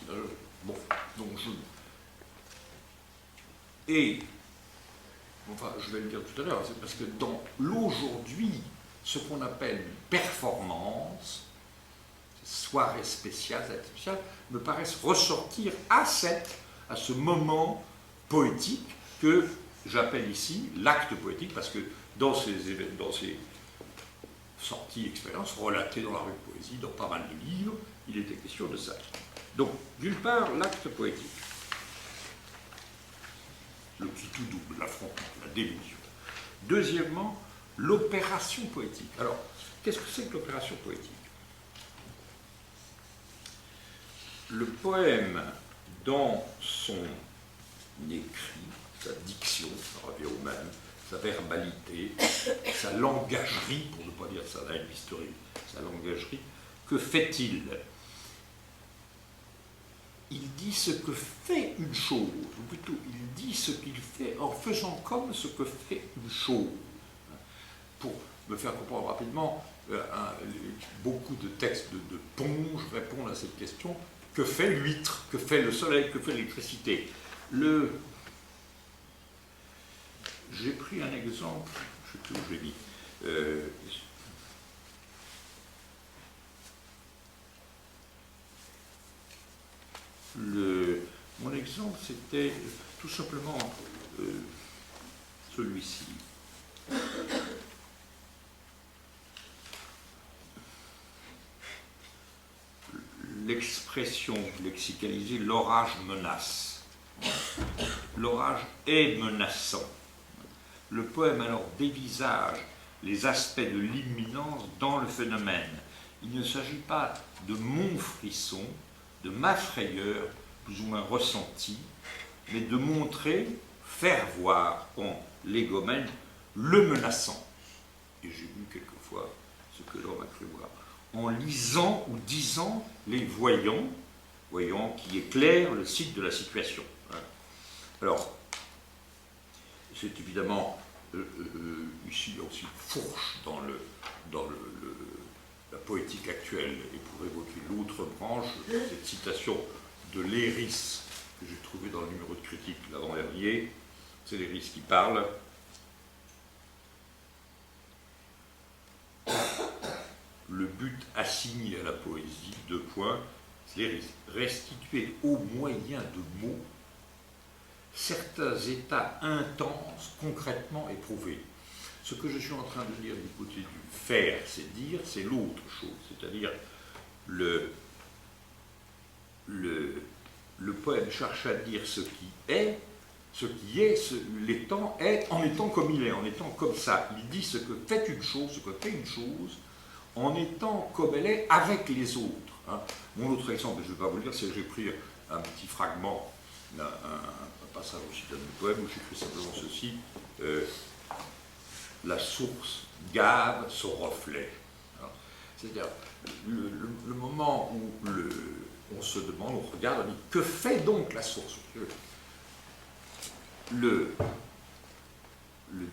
Je vais le dire tout à l'heure, c'est parce que dans l'aujourd'hui, ce qu'on appelle une performance, soirée spéciale, me paraissent ressortir à ce moment poétique que j'appelle ici l'acte poétique, parce que dans ces sorties, expériences relatées dans la rue de poésie, dans pas mal de livres, il était question de ça. Donc, d'une part, l'acte poétique, le qui tout double, l'affrontement, la délusion. Deuxièmement, l'opération poétique. Alors, qu'est-ce que c'est que l'opération poétique? Le poème, dans son écrit, sa diction, ça revient au même, sa verbalité, sa langagerie, pour ne pas dire sa langue historique, sa langagerie, que fait-il? Il dit ce que fait une chose, ou plutôt il dit ce qu'il fait en faisant comme ce que fait une chose. Pour me faire comprendre rapidement, beaucoup de textes de Ponge répondent à cette question. Que fait l'huître? Que fait le soleil? Que fait l'électricité? J'ai pris un exemple, je sais plus où je l'ai mis. Mon exemple, c'était tout simplement celui-ci. L'expression lexicalisée, l'orage menace. L'orage est menaçant. Le poème alors dévisage les aspects de l'imminence dans le phénomène. Il ne s'agit pas de mon frisson, de ma frayeur, plus ou moins ressentie, mais de montrer, faire voir en légomène le menaçant. Et j'ai vu quelquefois ce que l'homme a cru voir. En lisant ou disant les voyants qui éclairent le site de la situation. Alors, c'est évidemment, ici il y a aussi fourche dans la poétique actuelle, et pour évoquer l'autre branche, cette citation de Léris, que j'ai trouvée dans le numéro de critique l'avant-dernier, c'est Léris qui parle. Le but assigné à la poésie, deux points, c'est restituer au moyen de mots certains états intenses, concrètement éprouvés. Ce que je suis en train de dire du côté du faire, c'est dire, c'est l'autre chose, c'est-à-dire le poème cherche à dire ce qui est, l'étant est, en étant comme il est, en étant comme ça. Il dit ce que fait une chose, en étant comme elle est avec les autres. Hein. Mon autre exemple, je ne vais pas vous le dire, c'est que j'ai pris un petit fragment, un passage aussi d'un poème où j'écris simplement ceci. La source gave son reflet. C'est-à-dire, le moment où on se demande, on regarde, on dit, que fait donc la source? Le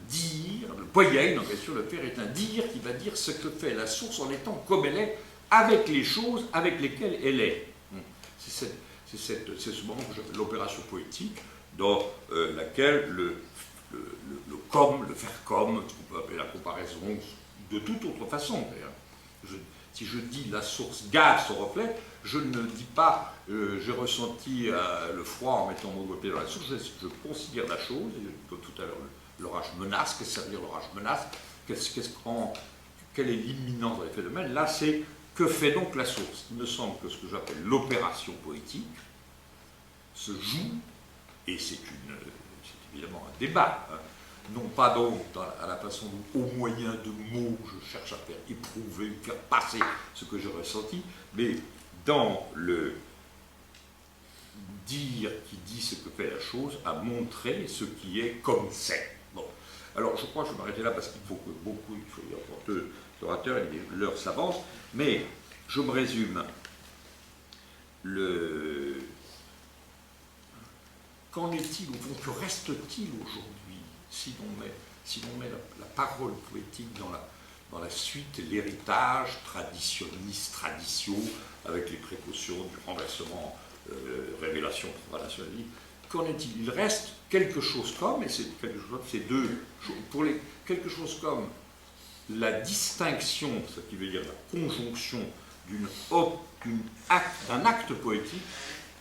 dire, le poiein, en question, le faire est un dire qui va dire ce que fait la source en étant comme elle est, avec les choses avec lesquelles elle est. C'est ce moment que j'appelle l'opération poétique, dans laquelle le comme, le faire comme, ce qu'on peut appeler la comparaison, de toute autre façon d'ailleurs. Si je dis la source gave son reflet, je ne dis pas j'ai ressenti le froid en mettant mon pied dans la source, je considère la chose, et comme tout à l'heure, l'orage menace, qu'est-ce que ça veut dire l'orage menace, quelle est l'imminence dans les phénomènes? Là, c'est que fait donc la source? Il me semble que ce que j'appelle l'opération poétique se joue, et c'est évidemment un débat, hein, non pas donc à la façon dont, au moyen de mots, je cherche à faire éprouver, faire passer ce que j'ai ressenti, mais dans le dire qui dit ce que fait la chose, à montrer ce qui est comme c'est. Bon. Alors je crois que je vais m'arrêter là parce qu'il faut que beaucoup, il faut y avoir deux orateurs, et l'heure s'avance, mais je me résume. Qu'en est-il au fond? Que reste-t-il aujourd'hui si l'on met la parole poétique dans la suite, l'héritage traditionniste, tradition, avec les précautions du renversement, révélation, profanation de la vie? Qu'en est-il? Il reste quelque chose comme, et c'est quelque chose, c'est deux choses, quelque chose comme la distinction, ce qui veut dire la conjonction d'un acte poétique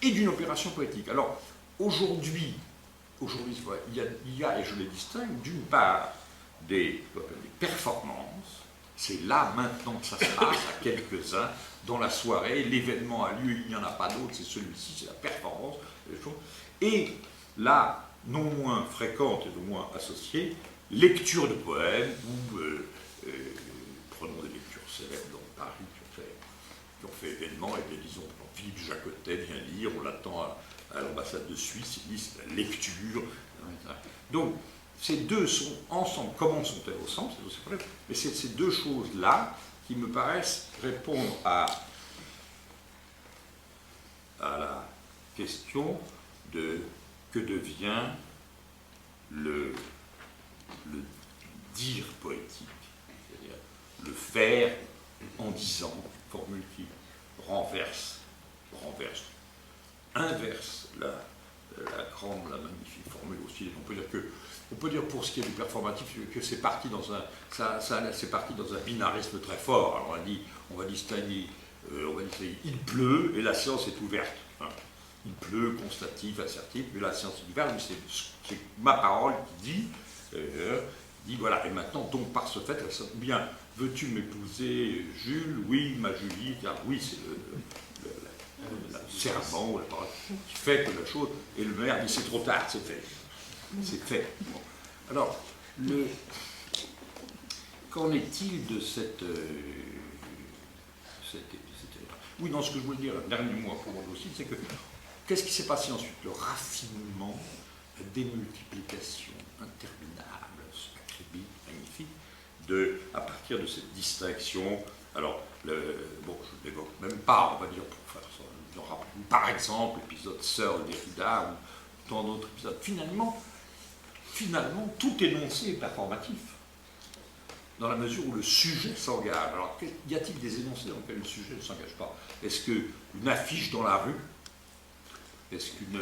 et d'une opération poétique. Alors, aujourd'hui, il y a, et je les distingue, d'une part, des performances. C'est là, maintenant, que ça se passe à quelques-uns, dans la soirée, l'événement a lieu, il n'y en a pas d'autre, c'est celui-ci, c'est la performance. Et là, non moins fréquente et non moins associée, lecture de poèmes, ou prenons des lectures célèbres dans Paris, qui ont fait événement, et disons, Philippe Jacotet vient lire, on l'attend à l'ambassade de Suisse, il lit la lecture. Donc, ces deux sont ensemble. Comment sont-elles ensemble? C'est aussi problème. Mais c'est ces deux choses-là qui me paraissent répondre à la question de que devient le dire poétique. C'est-à-dire le faire en disant, formule qui inverse la magnifique formule aussi. On peut dire pour ce qui est du performatif que c'est parti dans un binarisme très fort. Alors on va distinguer, il pleut et la science est ouverte. Hein. Il pleut, constatif, assertif, mais la science est ouverte, mais c'est ma parole qui dit voilà, et maintenant, donc par ce fait, bien, veux-tu m'épouser, Jules? Oui, ma Julie, car oui, c'est le serment ou la parole qui fait que la chose, et le maire dit c'est trop tard, c'est fait. C'est fait. Bon. Alors, qu'en est-il de cette oui, non, ce que je voulais dire, un dernier mot pour moi aussi, c'est que qu'est-ce qui s'est passé ensuite? Le raffinement, la démultiplication interminable, acrébique, magnifique, à partir de cette distinction. Alors, bon, je ne l'évoque même pas, on va dire, pour faire ça. Par exemple, l'épisode Sœur de Derrida, ou tant d'autres épisodes. Finalement, tout énoncé est performatif, dans la mesure où le sujet s'engage. Alors, y a-t-il des énoncés dans lesquels le sujet ne s'engage pas? Est-ce qu'une affiche dans la rue, est-ce qu'une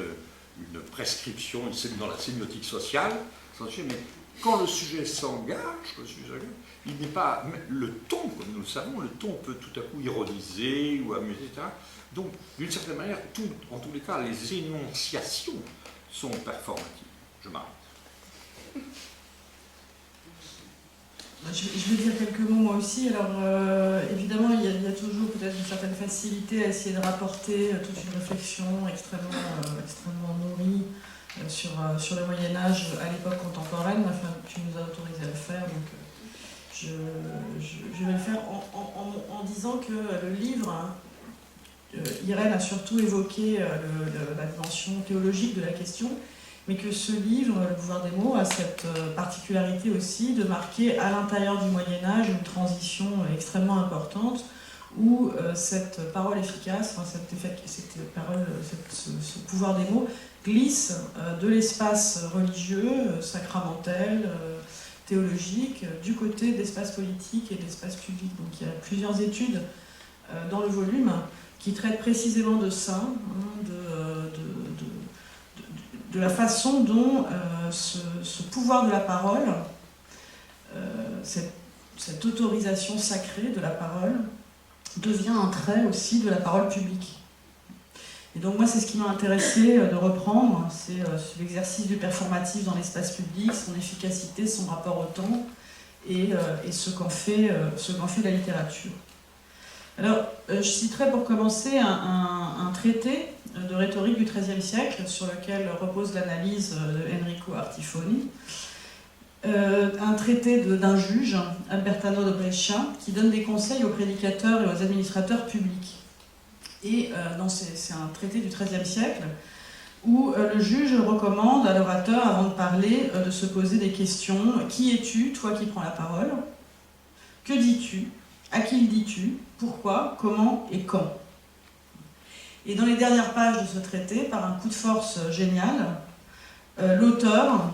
prescription, dans la sémiotique sociale, mais quand le sujet s'engage, il n'est pas... Le ton, comme nous le savons, le ton peut tout à coup ironiser ou amuser, etc. Donc, d'une certaine manière, en tous les cas, les énonciations sont performatives. Je m'arrête. Je vais dire quelques mots moi aussi. Alors évidemment, il y a toujours peut-être une certaine facilité à essayer de rapporter toute une réflexion extrêmement nourrie sur le Moyen-Âge à l'époque contemporaine. Enfin, tu nous as autorisé à le faire, donc je vais le faire en disant que le livre, Irène a surtout évoqué la dimension théologique de la question, mais que ce livre, Le pouvoir des mots, a cette particularité aussi de marquer à l'intérieur du Moyen-Âge une transition extrêmement importante où cette parole efficace, ce pouvoir des mots glisse de l'espace religieux, sacramentel, théologique, du côté d'espace politique et d'espace public. Donc il y a plusieurs études dans le volume qui traitent précisément de ça, de la façon dont ce pouvoir de la parole, cette autorisation sacrée de la parole, devient un trait aussi de la parole publique. Et donc moi, c'est ce qui m'a intéressé de reprendre, c'est l'exercice du performatif dans l'espace public, son efficacité, son rapport au temps, et ce qu'en fait la littérature. Alors, je citerai pour commencer un traité de rhétorique du XIIIe siècle sur lequel repose l'analyse de Enrico Artifoni, un traité d'un juge, Albertano de Brescia, qui donne des conseils aux prédicateurs et aux administrateurs publics. Et c'est un traité du XIIIe siècle où le juge recommande à l'orateur, avant de parler, de se poser des questions. Qui es-tu, toi qui prends la parole? Que dis-tu? À qui le dis-tu? Pourquoi? Comment? Et quand? Et dans les dernières pages de ce traité, par un coup de force génial, l'auteur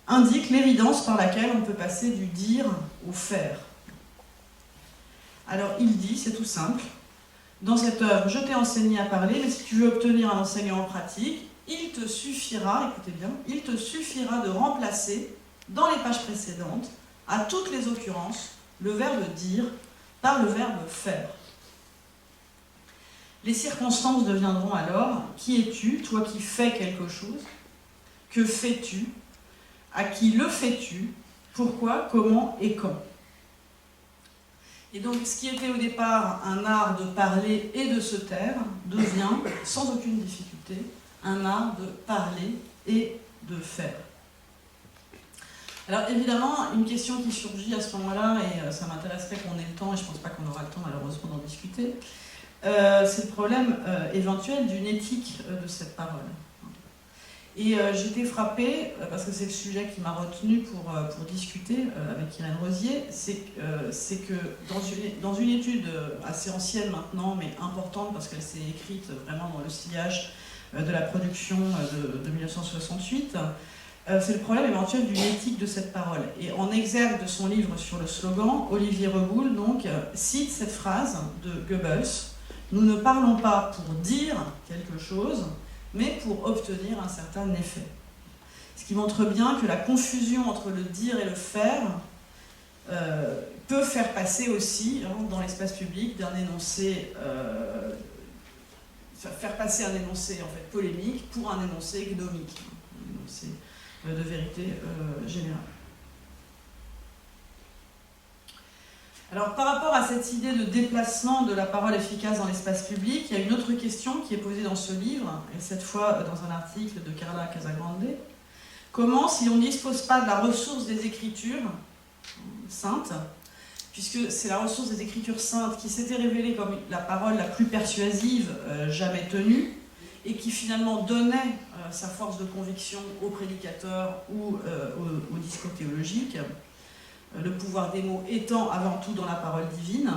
indique l'évidence par laquelle on peut passer du dire au faire. Alors il dit, c'est tout simple, dans cette œuvre, je t'ai enseigné à parler, mais si tu veux obtenir un enseignement pratique, il te suffira, écoutez bien, il te suffira de remplacer, dans les pages précédentes, à toutes les occurrences, le verbe dire par le verbe faire. Les circonstances deviendront alors, qui es-tu, toi qui fais quelque chose? Que fais-tu? À qui le fais-tu? Pourquoi, comment et quand? Et donc, ce qui était au départ un art de parler et de se taire devient, sans aucune difficulté, un art de parler et de faire. Alors évidemment, une question qui surgit à ce moment-là, et ça m'intéresserait qu'on ait le temps, et je ne pense pas qu'on aura le temps malheureusement d'en discuter, c'est le problème éventuel d'une éthique de cette parole. Et j'ai été frappée, parce que c'est le sujet qui m'a retenue pour discuter avec Irène Rozier, c'est que dans une étude assez ancienne maintenant, mais importante parce qu'elle s'est écrite vraiment dans le sillage de la production de 1968, c'est le problème éventuel d'une éthique de cette parole. Et en exergue de son livre sur le slogan, Olivier Reboul donc, cite cette phrase de Goebbels: « Nous ne parlons pas pour dire quelque chose, mais pour obtenir un certain effet ». Ce qui montre bien que la confusion entre le dire et le faire peut faire passer aussi, dans l'espace public, d'un énoncé, faire passer un énoncé en fait polémique pour un énoncé gnomique, un énoncé de vérité générale. Alors, par rapport à cette idée de déplacement de la parole efficace dans l'espace public, il y a une autre question qui est posée dans ce livre, et cette fois dans un article de Carla Casagrande. Comment, si on ne dispose pas de la ressource des Écritures saintes, puisque c'est la ressource des Écritures saintes qui s'était révélée comme la parole la plus persuasive jamais tenue, et qui finalement donnait sa force de conviction aux prédicateurs ou au discours théologique, le pouvoir des mots étant avant tout dans la parole divine,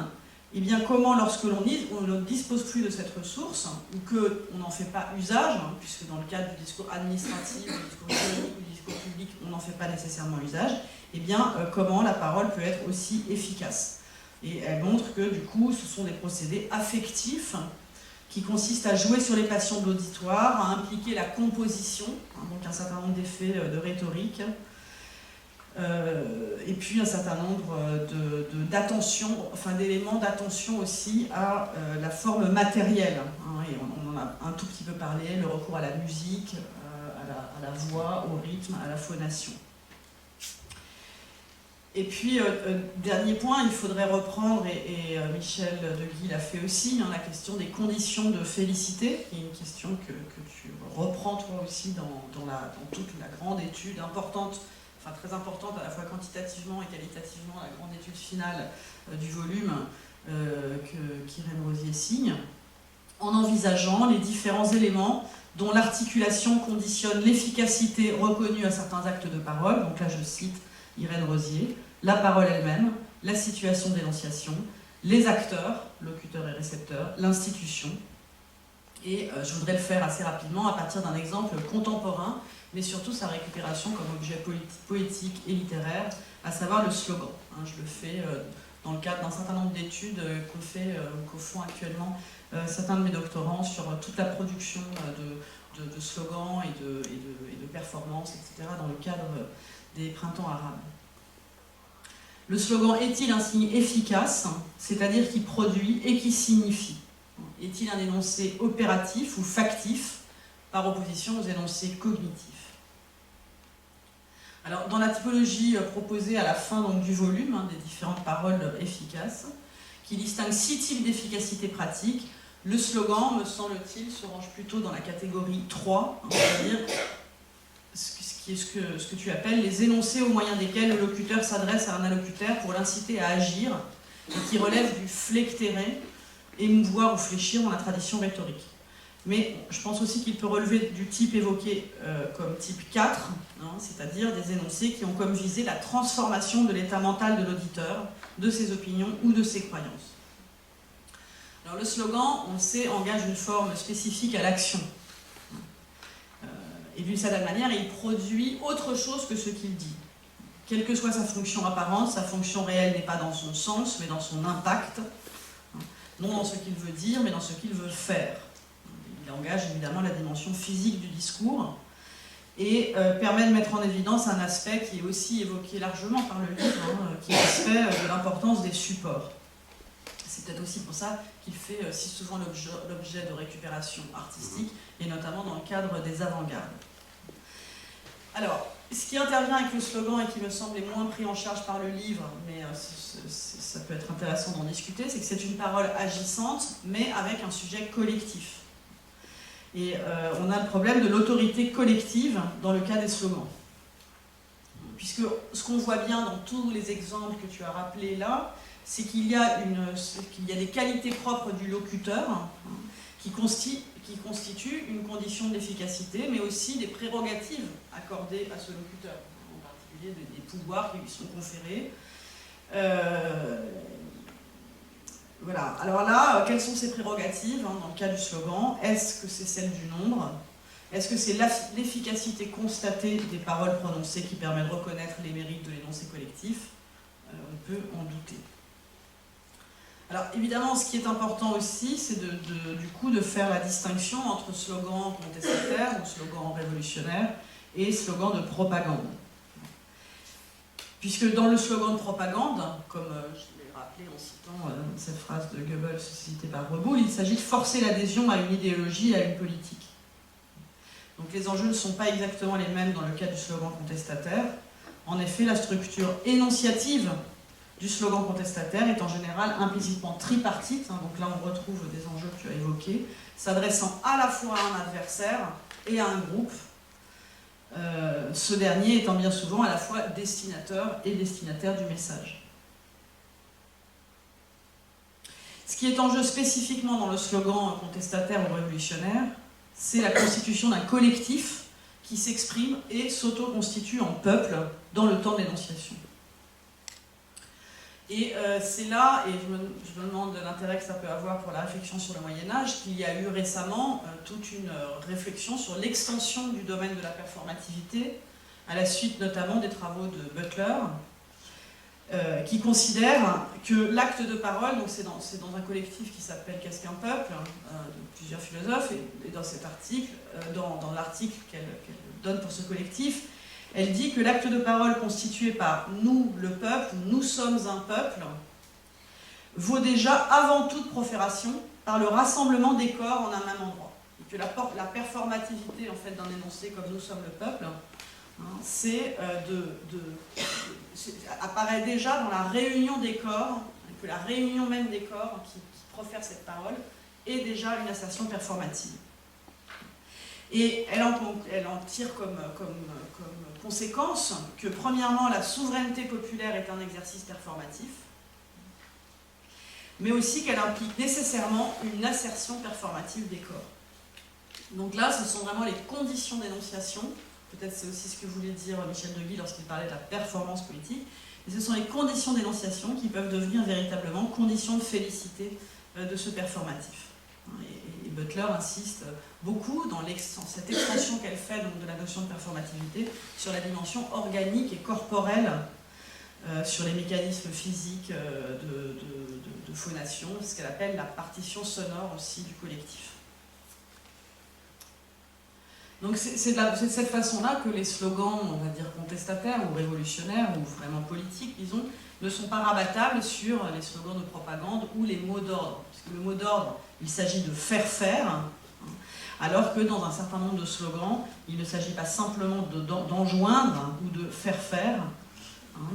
et bien comment, lorsque l'on ne dispose plus de cette ressource, ou qu'on n'en fait pas usage, puisque dans le cadre du discours administratif, du discours théologique ou du discours public, on n'en fait pas nécessairement usage, et bien comment la parole peut être aussi efficace. Et elle montre que du coup, ce sont des procédés affectifs qui consistent à jouer sur les passions de l'auditoire, à impliquer la composition, donc un certain nombre d'effets de rhétorique, et puis un certain nombre d'éléments d'attention aussi à la forme matérielle. Et on en a un tout petit peu parlé, le recours à la musique, à la voix, au rythme, à la phonation. Et puis, dernier point, il faudrait reprendre, et Michel Deguy l'a fait aussi, la question des conditions de félicité, qui est une question que tu reprends toi aussi dans toute la grande étude importante, enfin très importante à la fois quantitativement et qualitativement, la grande étude finale du volume qu'Irène Rosier signe, en envisageant les différents éléments dont l'articulation conditionne l'efficacité reconnue à certains actes de parole. Donc là, je cite Irène Rosier: la parole elle-même, la situation d'énonciation, les acteurs, locuteurs et récepteurs, l'institution. Et je voudrais le faire assez rapidement à partir d'un exemple contemporain, mais surtout sa récupération comme objet poétique et littéraire, à savoir le slogan. Je le fais dans le cadre d'un certain nombre d'études qu'au font actuellement certains de mes doctorants sur toute la production de slogans et de performances, etc., dans le cadre des printemps arabes. Le slogan est-il un signe efficace, c'est-à-dire qui produit et qui signifie? Est-il un énoncé opératif ou factif, par opposition aux énoncés cognitifs? Alors, dans la typologie proposée à la fin donc, du volume, des différentes paroles efficaces, qui distingue 6 types d'efficacité pratique, le slogan, me semble-t-il, se range plutôt dans la catégorie 3, c'est-à-dire ce que tu appelles les énoncés au moyen desquels le locuteur s'adresse à un allocuteur pour l'inciter à agir, et qui relèvent du flectérer, émouvoir ou fléchir dans la tradition rhétorique. Mais je pense aussi qu'il peut relever du type évoqué comme type 4, c'est-à-dire des énoncés qui ont comme visée la transformation de l'état mental de l'auditeur, de ses opinions ou de ses croyances. Alors le slogan, on le sait, engage une forme spécifique à l'action. Et d'une certaine manière, il produit autre chose que ce qu'il dit. Quelle que soit sa fonction apparente, sa fonction réelle n'est pas dans son sens, mais dans son impact. Non dans ce qu'il veut dire, mais dans ce qu'il veut faire. Il engage évidemment la dimension physique du discours et permet de mettre en évidence un aspect qui est aussi évoqué largement par le livre, qui est l'aspect de l'importance des supports. C'est peut-être aussi pour ça qu'il fait si souvent l'objet de récupération artistique, et notamment dans le cadre des avant-gardes. Alors, ce qui intervient avec le slogan et qui me semble est moins pris en charge par le livre, mais ça peut être intéressant d'en discuter, c'est que c'est une parole agissante, mais avec un sujet collectif. Et on a le problème de l'autorité collective dans le cas des slogans. Puisque ce qu'on voit bien dans tous les exemples que tu as rappelés là, c'est qu'il y a des qualités propres du locuteur qui constituent une condition d'efficacité, mais aussi des prérogatives accordées à ce locuteur, en particulier des pouvoirs qui lui sont conférés. Voilà. Alors là, quelles sont ces prérogatives dans le cas du slogan? Est-ce que c'est celle du nombre? Est-ce que c'est l'efficacité constatée des paroles prononcées qui permet de reconnaître les mérites de l'énoncé collectif? On peut en douter. Alors évidemment, ce qui est important aussi, c'est du coup de faire la distinction entre slogan contestataire ou slogan révolutionnaire et slogan de propagande. Puisque dans le slogan de propagande, comme je l'ai rappelé en citant cette phrase de Goebbels citée par Reboul, il s'agit de forcer l'adhésion à une idéologie et à une politique. Donc les enjeux ne sont pas exactement les mêmes dans le cas du slogan contestataire. En effet, la structure énonciative du slogan contestataire est en général implicitement tripartite, donc là on retrouve des enjeux que tu as évoqués, s'adressant à la fois à un adversaire et à un groupe, ce dernier étant bien souvent à la fois destinateur et destinataire du message. Ce qui est en jeu spécifiquement dans le slogan contestataire ou révolutionnaire, c'est la constitution d'un collectif qui s'exprime et s'auto-constitue en peuple dans le temps d'énonciation. Et c'est là, et je me demande l'intérêt que ça peut avoir pour la réflexion sur le Moyen-Âge, qu'il y a eu récemment toute une réflexion sur l'extension du domaine de la performativité, à la suite notamment des travaux de Butler, qui considère que l'acte de parole, donc c'est dans un collectif qui s'appelle Qu'est-ce qu'un peuple, de plusieurs philosophes, et dans cet article, dans l'article qu'elle donne pour ce collectif, elle dit que l'acte de parole constitué par nous, le peuple, nous sommes un peuple, vaut déjà avant toute profération par le rassemblement des corps en un même endroit. Et que la performativité en fait, d'un énoncé comme nous sommes le peuple, apparaît déjà dans la réunion des corps, que la réunion même des corps qui profèrent cette parole est déjà une assertion performative. Et elle en tire comme conséquence que, premièrement, la souveraineté populaire est un exercice performatif, mais aussi qu'elle implique nécessairement une assertion performative des corps. Donc là, ce sont vraiment les conditions d'énonciation, peut-être c'est aussi ce que voulait dire Michel Deguy lorsqu'il parlait de la performance politique, mais ce sont les conditions d'énonciation qui peuvent devenir véritablement conditions de félicité de ce performatif. Et Butler insiste beaucoup dans cette extension qu'elle fait donc, de la notion de performativité sur la dimension organique et corporelle, sur les mécanismes physiques de phonation, ce qu'elle appelle la partition sonore aussi du collectif. Donc c'est de cette façon-là que les slogans, on va dire contestataires ou révolutionnaires ou vraiment politiques, disons, ne sont pas rabattables sur les slogans de propagande ou les mots d'ordre. Parce que le mot d'ordre, il s'agit de faire faire, alors que dans un certain nombre de slogans, il ne s'agit pas simplement d'enjoindre ou de faire faire,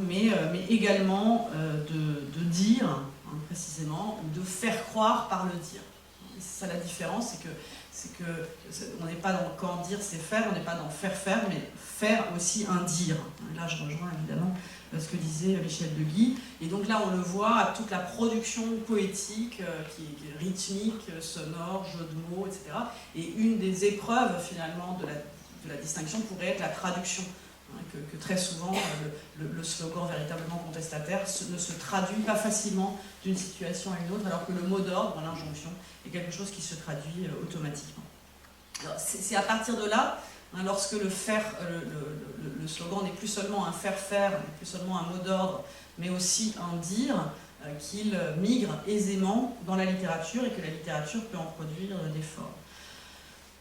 mais également de dire, précisément, ou de faire croire par le dire. Et c'est ça la différence, c'est que on n'est pas dans quand dire c'est faire, on n'est pas dans faire faire, mais faire aussi un dire. Là, je rejoins évidemment ce que disait Michel Deguy. Et donc là, on le voit à toute la production poétique qui est rythmique, sonore, jeu de mots, etc. Et une des épreuves finalement de la distinction pourrait être la traduction. Que très souvent, le slogan véritablement contestataire ne se traduit pas facilement d'une situation à une autre, alors que le mot d'ordre, l'injonction, est quelque chose qui se traduit automatiquement. C'est à partir de là, lorsque le slogan n'est plus seulement un faire-faire, n'est plus seulement un mot d'ordre, mais aussi un dire, qu'il migre aisément dans la littérature et que la littérature peut en produire des formes.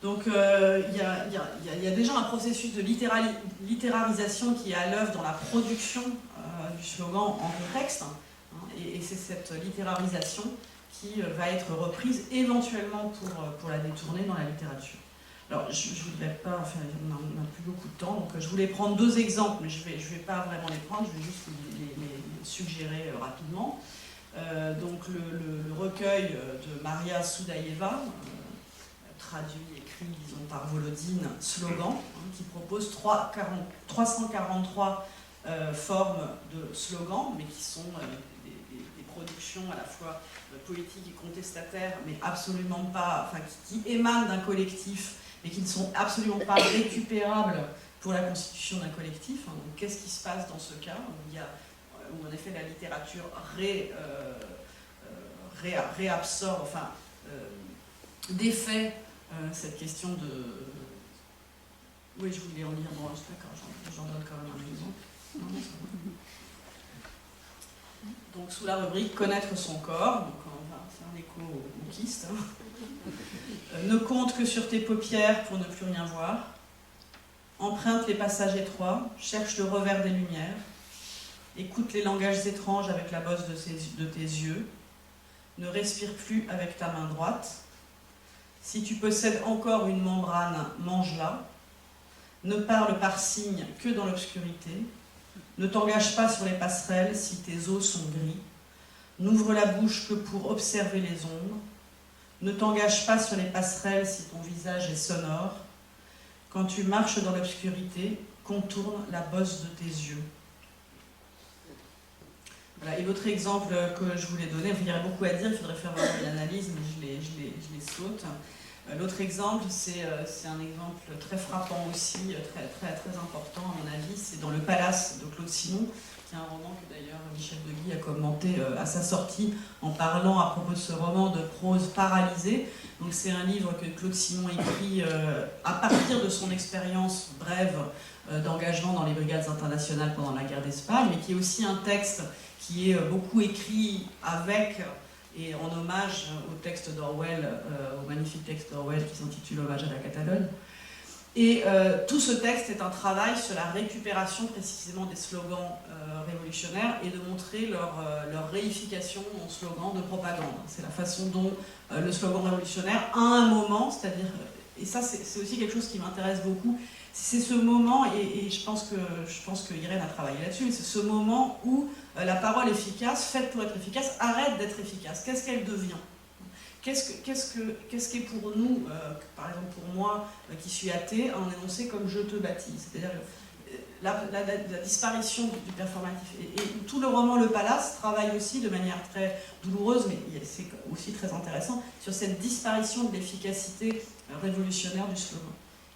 Donc il y a déjà un processus de littérarisation qui est à l'œuvre dans la production du slogan en contexte, et c'est cette littérarisation qui va être reprise éventuellement pour la détourner dans la littérature. Alors je ne voudrais pas, enfin on n'a plus beaucoup de temps, donc je voulais prendre deux exemples, mais je vais pas vraiment les prendre, je vais juste les suggérer rapidement. Donc le recueil de Maria Soudaïeva, traduit, écrit, disons, par Volodine, Slogan, qui propose 343 formes de slogans, mais qui sont des productions à la fois poétiques et contestataires, mais absolument pas, enfin, qui émanent d'un collectif, mais qui ne sont absolument pas récupérables pour la constitution d'un collectif. Donc, qu'est-ce qui se passe dans ce cas où en effet la littérature réabsorbe, enfin, défait cette question Oui, je voulais en lire. Bon, d'accord, j'en donne quand même un exemple. Non, non, ça va. Donc, sous la rubrique Connaître son corps, donc c'est un écho au kyste. Ne compte que sur tes paupières pour ne plus rien voir. Emprunte les passages étroits, cherche le revers des lumières. Écoute les langages étranges avec la bosse de tes yeux. Ne respire plus avec ta main droite. Si tu possèdes encore une membrane, mange-la. Ne parle par signe que dans l'obscurité. Ne t'engage pas sur les passerelles si tes os sont gris. N'ouvre la bouche que pour observer les ombres. Ne t'engage pas sur les passerelles si ton visage est sonore. Quand tu marches dans l'obscurité, contourne la bosse de tes yeux. Voilà. Et l'autre exemple que je voulais donner, il y aurait beaucoup à dire, il faudrait faire vraiment une analyse, mais je les saute. L'autre exemple, c'est un exemple très frappant aussi, très important à mon avis, c'est dans Le Palace de Claude Simon, qui est un roman que d'ailleurs Michel Deguy a commenté à sa sortie en parlant à propos de ce roman de prose paralysée. Donc c'est un livre que Claude Simon écrit à partir de son expérience brève d'engagement dans les brigades internationales pendant la guerre d'Espagne, mais qui est aussi un texte qui est beaucoup écrit avec et en hommage au texte d'Orwell, au magnifique texte d'Orwell qui s'intitule Hommage à la Catalogne. Et tout ce texte est un travail sur la récupération précisément des slogans révolutionnaires et de montrer leur réification en slogan de propagande. C'est la façon dont le slogan révolutionnaire, à un moment, c'est-à-dire, et ça c'est aussi quelque chose qui m'intéresse beaucoup, c'est ce moment, et je pense que Irène a travaillé là-dessus, c'est ce moment où la parole efficace, faite pour être efficace, arrête d'être efficace. Qu'est-ce qu'elle devient ? Qu'est-ce qui est pour nous, par exemple pour moi qui suis athée, un énoncé comme je te baptise, c'est-à-dire la disparition du performatif. Et tout le roman Le Palace travaille aussi de manière très douloureuse, mais c'est aussi très intéressant, sur cette disparition de l'efficacité révolutionnaire du slogan.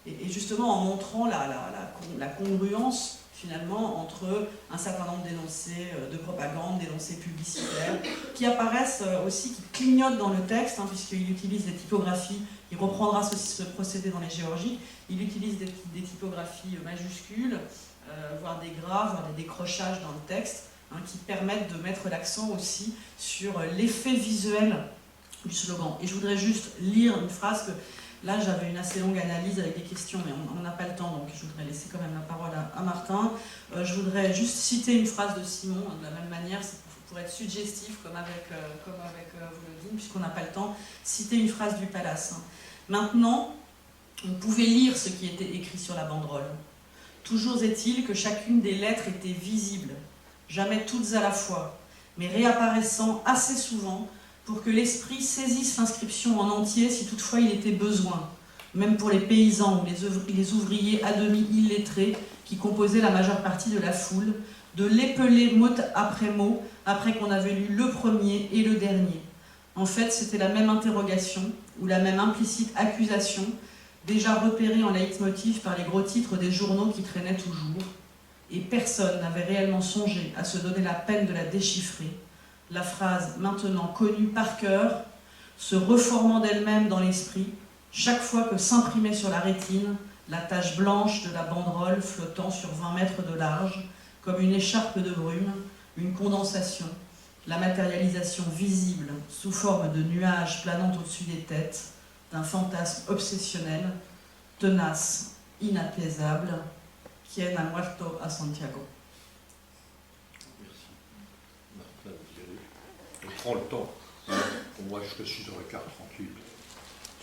Et justement en montrant la congruence finalement entre un certain nombre d'énoncés de propagande, d'énoncés publicitaires, qui apparaissent aussi, qui clignotent dans le texte, puisqu'il utilise des typographies, il reprendra ce procédé dans les géorgiques, il utilise des typographies majuscules, voire des gras, voire des décrochages dans le texte, qui permettent de mettre l'accent aussi sur l'effet visuel du slogan. Et je voudrais juste lire une phrase que là, j'avais une assez longue analyse avec des questions, mais on n'a pas le temps, donc je voudrais laisser quand même la parole à Martin. Je voudrais juste citer une phrase de Simon, de la même manière, c'est pour être suggestif, comme avec Volodine, puisqu'on n'a pas le temps, citer une phrase du Palace. Maintenant, on pouvait lire ce qui était écrit sur la banderole. Toujours est-il que chacune des lettres était visible, jamais toutes à la fois, mais réapparaissant assez souvent, pour que l'esprit saisisse l'inscription en entier si toutefois il était besoin, même pour les paysans ou les ouvriers à demi illettrés qui composaient la majeure partie de la foule, de l'épeler mot après mot après qu'on avait lu le premier et le dernier. En fait, c'était la même interrogation ou la même implicite accusation, déjà repérée en leitmotiv par les gros titres des journaux qui traînaient toujours, et personne n'avait réellement songé à se donner la peine de la déchiffrer. La phrase, maintenant connue par cœur, se reformant d'elle-même dans l'esprit, chaque fois que s'imprimait sur la rétine la tache blanche de la banderole flottant sur 20 mètres de large, comme une écharpe de brume, une condensation, la matérialisation visible, sous forme de nuages planant au-dessus des têtes, d'un fantasme obsessionnel, tenace, inapaisable, quien ha muerto a Santiago. Prends le temps. Pour moi, je suis dans le quart tranquille.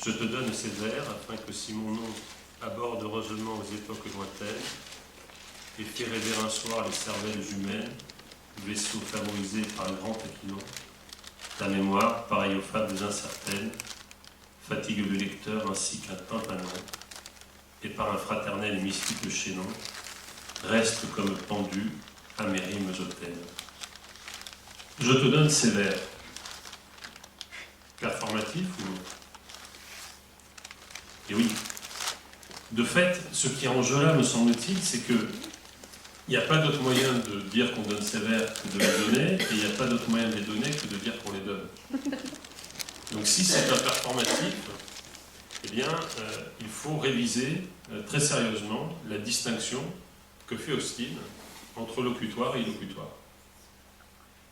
Je te donne ces vers afin que si mon nom aborde heureusement aux époques lointaines et fait rêver un soir les cervelles humaines, vaisseau favorisé par le grand aquilon, ta mémoire, pareille aux fables incertaines, fatigue le lecteur ainsi qu'un tympanon, et par un fraternel et mystique chaînon, reste comme pendu à mes rimes hautaines. Je te donne ces vers. Performatif ou non ? Et oui. De fait, ce qui est en jeu là, me semble-t-il, c'est que il n'y a pas d'autre moyen de dire qu'on donne ces vers que de les donner, et il n'y a pas d'autre moyen de les donner que de dire qu'on les donne. Donc si c'est un performatif, eh bien, il faut réviser très sérieusement la distinction que fait Austin entre locutoire et illocutoire.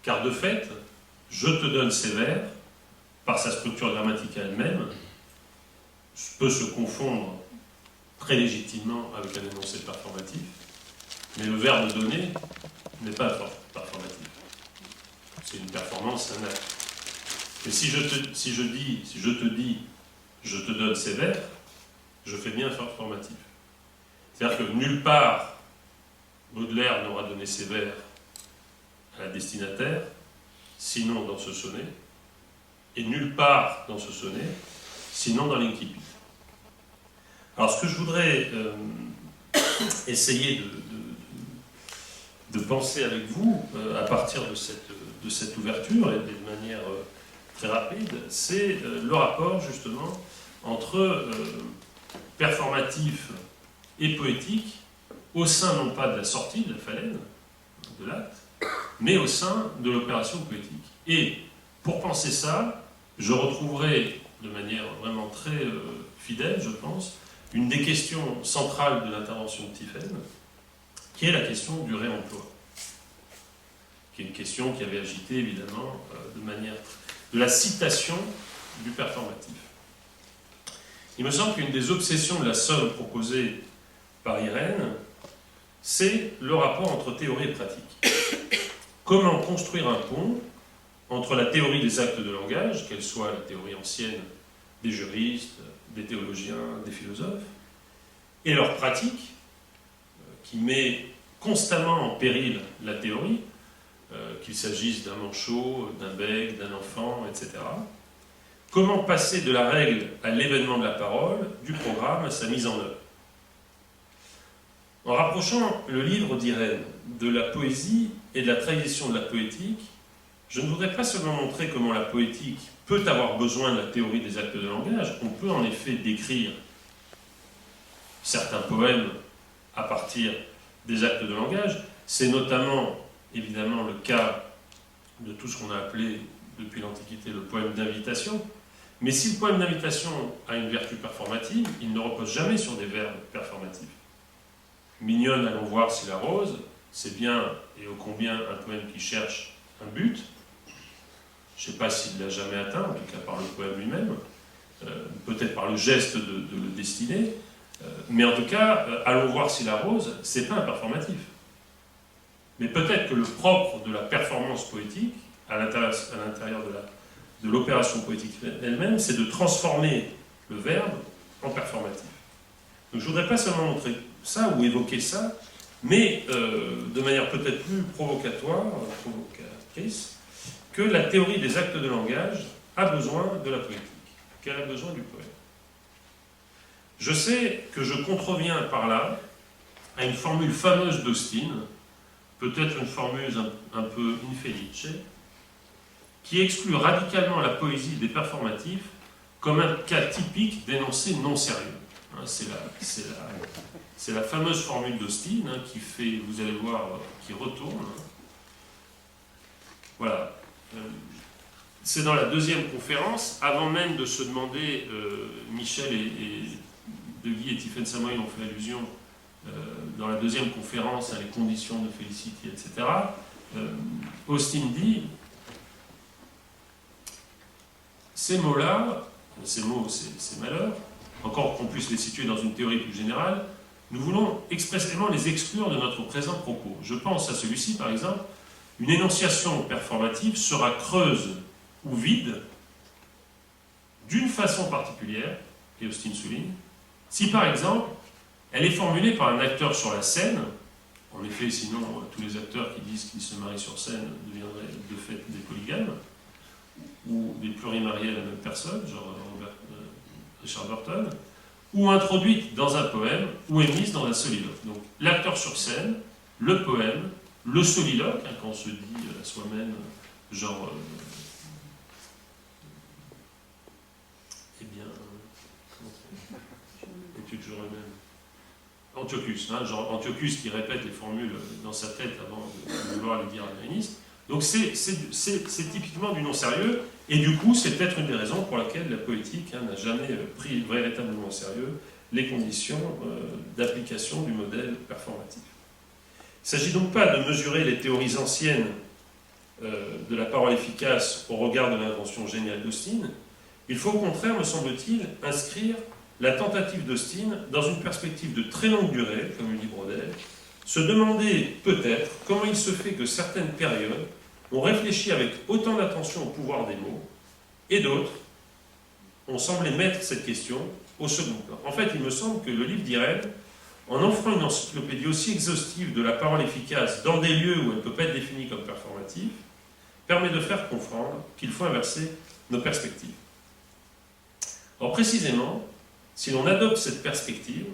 Car de fait, je te donne sévère, par sa structure grammaticale elle-même, peut se confondre très légitimement avec un énoncé performatif, mais le verbe donner n'est pas performatif. C'est une performance, un acte. Et si je te dis, je te donne sévère, je fais bien performatif. C'est-à-dire que nulle part, Baudelaire n'aura donné sévère à la destinataire, sinon dans ce sonnet, et nulle part dans ce sonnet, sinon dans l'incipit. Alors ce que je voudrais essayer de penser avec vous, à partir de cette ouverture, et de manière très rapide, c'est le rapport justement entre performatif et poétique, au sein non pas de la sortie de la phalène, de l'acte, mais au sein de l'opération poétique. Et pour penser ça, je retrouverai de manière vraiment très fidèle, je pense, une des questions centrales de l'intervention de Tiphaine, qui est la question du réemploi, qui est une question qui avait agité évidemment de la citation du performatif. Il me semble qu'une des obsessions de la somme proposée par Irène, c'est le rapport entre théorie et pratique. Comment construire un pont entre la théorie des actes de langage, qu'elle soit la théorie ancienne des juristes, des théologiens, des philosophes, et leur pratique, qui met constamment en péril la théorie, qu'il s'agisse d'un manchot, d'un bec, d'un enfant, etc. Comment passer de la règle à l'événement de la parole, du programme à sa mise en œuvre. En rapprochant le livre d'Irène de la poésie et de la tradition de la poétique, je ne voudrais pas seulement montrer comment la poétique peut avoir besoin de la théorie des actes de langage. On peut en effet décrire certains poèmes à partir des actes de langage. C'est notamment, évidemment, le cas de tout ce qu'on a appelé depuis l'Antiquité le poème d'invitation. Mais si le poème d'invitation a une vertu performative, il ne repose jamais sur des verbes performatifs. Mignonne, allons voir si la rose, c'est bien et ô combien un poème qui cherche un but. Je ne sais pas s'il ne l'a jamais atteint, en tout cas par le poème lui-même, peut-être par le geste de le destiner, mais en tout cas, allons voir si la rose, c'est pas un performatif. Mais peut-être que le propre de la performance poétique, à l'intérieur de l'opération poétique elle-même, c'est de transformer le verbe en performatif. Donc je ne voudrais pas seulement montrer ça ou évoquer ça, mais de manière peut-être plus provocatrice, que la théorie des actes de langage a besoin de la poétique, qu'elle a besoin du poème. Je sais que je contreviens par là à une formule fameuse d'Austin, peut-être une formule un peu infelice, qui exclut radicalement la poésie des performatifs comme un cas typique d'énoncé non sérieux. C'est la fameuse formule d'Austin qui fait, vous allez voir, qui retourne. Voilà. C'est dans la deuxième conférence, avant même de se demander, Michel et De Guy et Tiphaine Samoïl ont fait allusion dans la deuxième conférence à les conditions de félicité, etc. Austin dit ces mots-là, ces mots, ces malheurs, encore qu'on puisse les situer dans une théorie plus générale, nous voulons expressément les exclure de notre présent propos. Je pense à celui-ci, par exemple, une énonciation performative sera creuse ou vide d'une façon particulière, et Austin souligne, si par exemple, elle est formulée par un acteur sur la scène. En effet, sinon, tous les acteurs qui disent qu'ils se marient sur scène deviendraient de fait des polygames, ou des plurimariés à la même personne, genre Richard Burton, ou introduite dans un poème, ou émise dans un soliloque. Donc, l'acteur sur scène, le poème, le soliloque, quand on se dit à soi-même, genre, eh bien, est-tu toujours le même Antiochus, genre Antiochus qui répète les formules dans sa tête avant de vouloir les dire à l'héréniste, Donc c'est typiquement du non-sérieux, et du coup c'est peut-être une des raisons pour laquelle la poétique n'a jamais pris véritablement au sérieux les conditions d'application du modèle performatif. Il ne s'agit donc pas de mesurer les théories anciennes de la parole efficace au regard de l'invention géniale d'Austin. Il faut au contraire, me semble-t-il, inscrire la tentative d'Austin dans une perspective de très longue durée, comme le dit Braudel, se demander peut-être comment il se fait que certaines périodes ont réfléchi avec autant d'attention au pouvoir des mots, et d'autres ont semblé mettre cette question au second plan. En fait, il me semble que le livre d'Irène, en offrant une encyclopédie aussi exhaustive de la parole efficace dans des lieux où elle ne peut pas être définie comme performative, permet de faire comprendre qu'il faut inverser nos perspectives. Or, précisément, si l'on adopte cette perspective,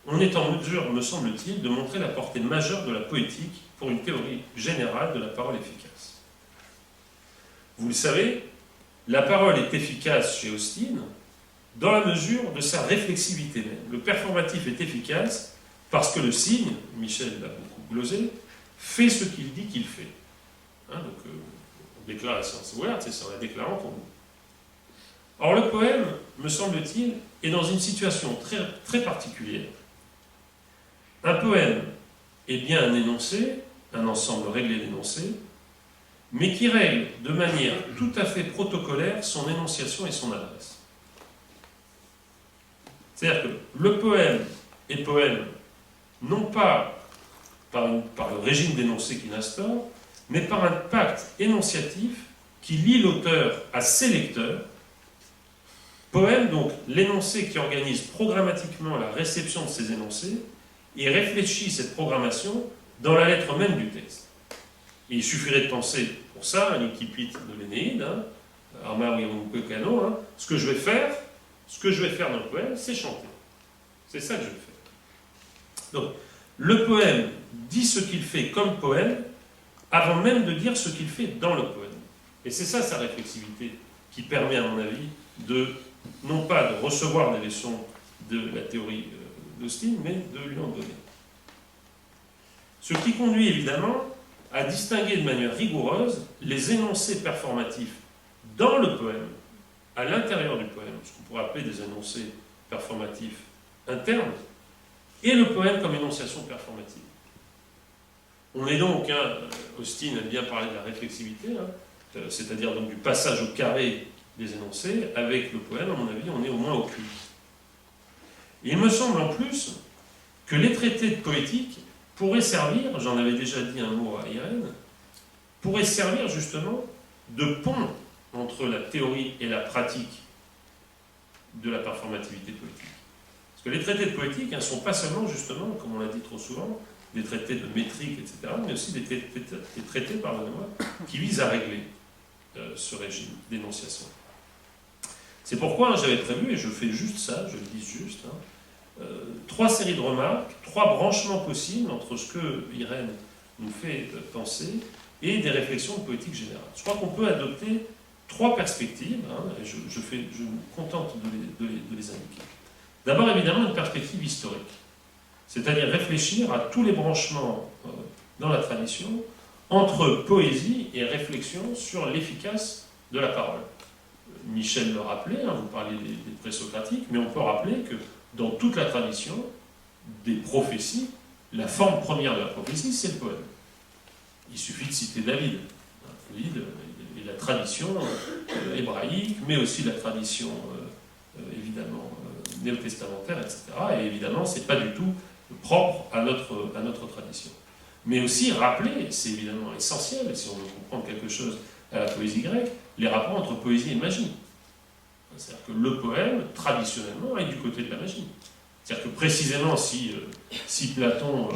on est en mesure, me semble-t-il, de montrer la portée majeure de la poétique pour une théorie générale de la parole efficace. Vous le savez, la parole est efficace chez Austin dans la mesure de sa réflexivité même. Le performatif est efficace parce que le signe, Michel l'a beaucoup glosé, fait ce qu'il dit qu'il fait. Donc, on déclare la science ouverte, c'est ça, en la déclarant pour nous. Or, le poème, me semble-t-il, est dans une situation très, très particulière. Un poème est bien un énoncé, un ensemble réglé d'énoncés, mais qui règle de manière tout à fait protocolaire son énonciation et son adresse. C'est-à-dire que le poème est poème, non pas par le régime d'énoncé qu'il instaure, mais par un pacte énonciatif qui lie l'auteur à ses lecteurs. Poème, donc, l'énoncé qui organise programmatiquement la réception de ces énoncés et réfléchit cette programmation dans la lettre même du texte. Et il suffirait de penser pour ça à l'Incipit de l'Énéide, Arma Wirunkekano, ce que je vais faire dans le poème, c'est chanter. C'est ça que je vais faire. Donc, le poème dit ce qu'il fait comme poème avant même de dire ce qu'il fait dans le poème. Et c'est ça sa réflexivité qui permet, à mon avis, non pas de recevoir des leçons de la théorie d'Austin, mais de lui en donner. Ce qui conduit évidemment à distinguer de manière rigoureuse les énoncés performatifs dans le poème, à l'intérieur du poème, ce qu'on pourrait appeler des énoncés performatifs internes, et le poème comme énonciation performative. On est donc, Austin aime bien parler de la réflexivité, c'est-à-dire donc du passage au carré des énoncés. Avec le poème, à mon avis, on est au moins au cul. Et il me semble en plus que les traités de poétique pourraient servir, j'en avais déjà dit un mot à Irène, pourraient servir justement de pont entre la théorie et la pratique de la performativité poétique. Parce que les traités de poétique ne sont pas seulement, justement, comme on l'a dit trop souvent, des traités de métrique, etc., mais aussi des traités, pardonnez-moi, qui visent à régler ce régime d'énonciation. C'est pourquoi j'avais prévu, et je fais juste ça, je le dis juste, 3 séries de remarques, 3 branchements possibles entre ce que Irène nous fait penser et des réflexions de politique générale. Je crois qu'on peut adopter 3 perspectives, et je me contente de les indiquer. D'abord, évidemment, une perspective historique, c'est-à-dire réfléchir à tous les branchements dans la tradition entre poésie et réflexion sur l'efficace de la parole. Michel le rappelait, vous parliez des présocratiques, mais on peut rappeler que dans toute la tradition des prophéties, la forme première de la prophétie, c'est le poème. Il suffit de citer David. David et la tradition hébraïque, mais aussi la tradition, évidemment, néo-testamentaire, etc. Et évidemment, ce n'est pas du tout propre à notre tradition. Mais aussi rappeler, c'est évidemment essentiel, si on veut comprendre quelque chose à la poésie grecque, les rapports entre poésie et magie. C'est-à-dire que le poème, traditionnellement, est du côté de la magie. C'est-à-dire que précisément, si Platon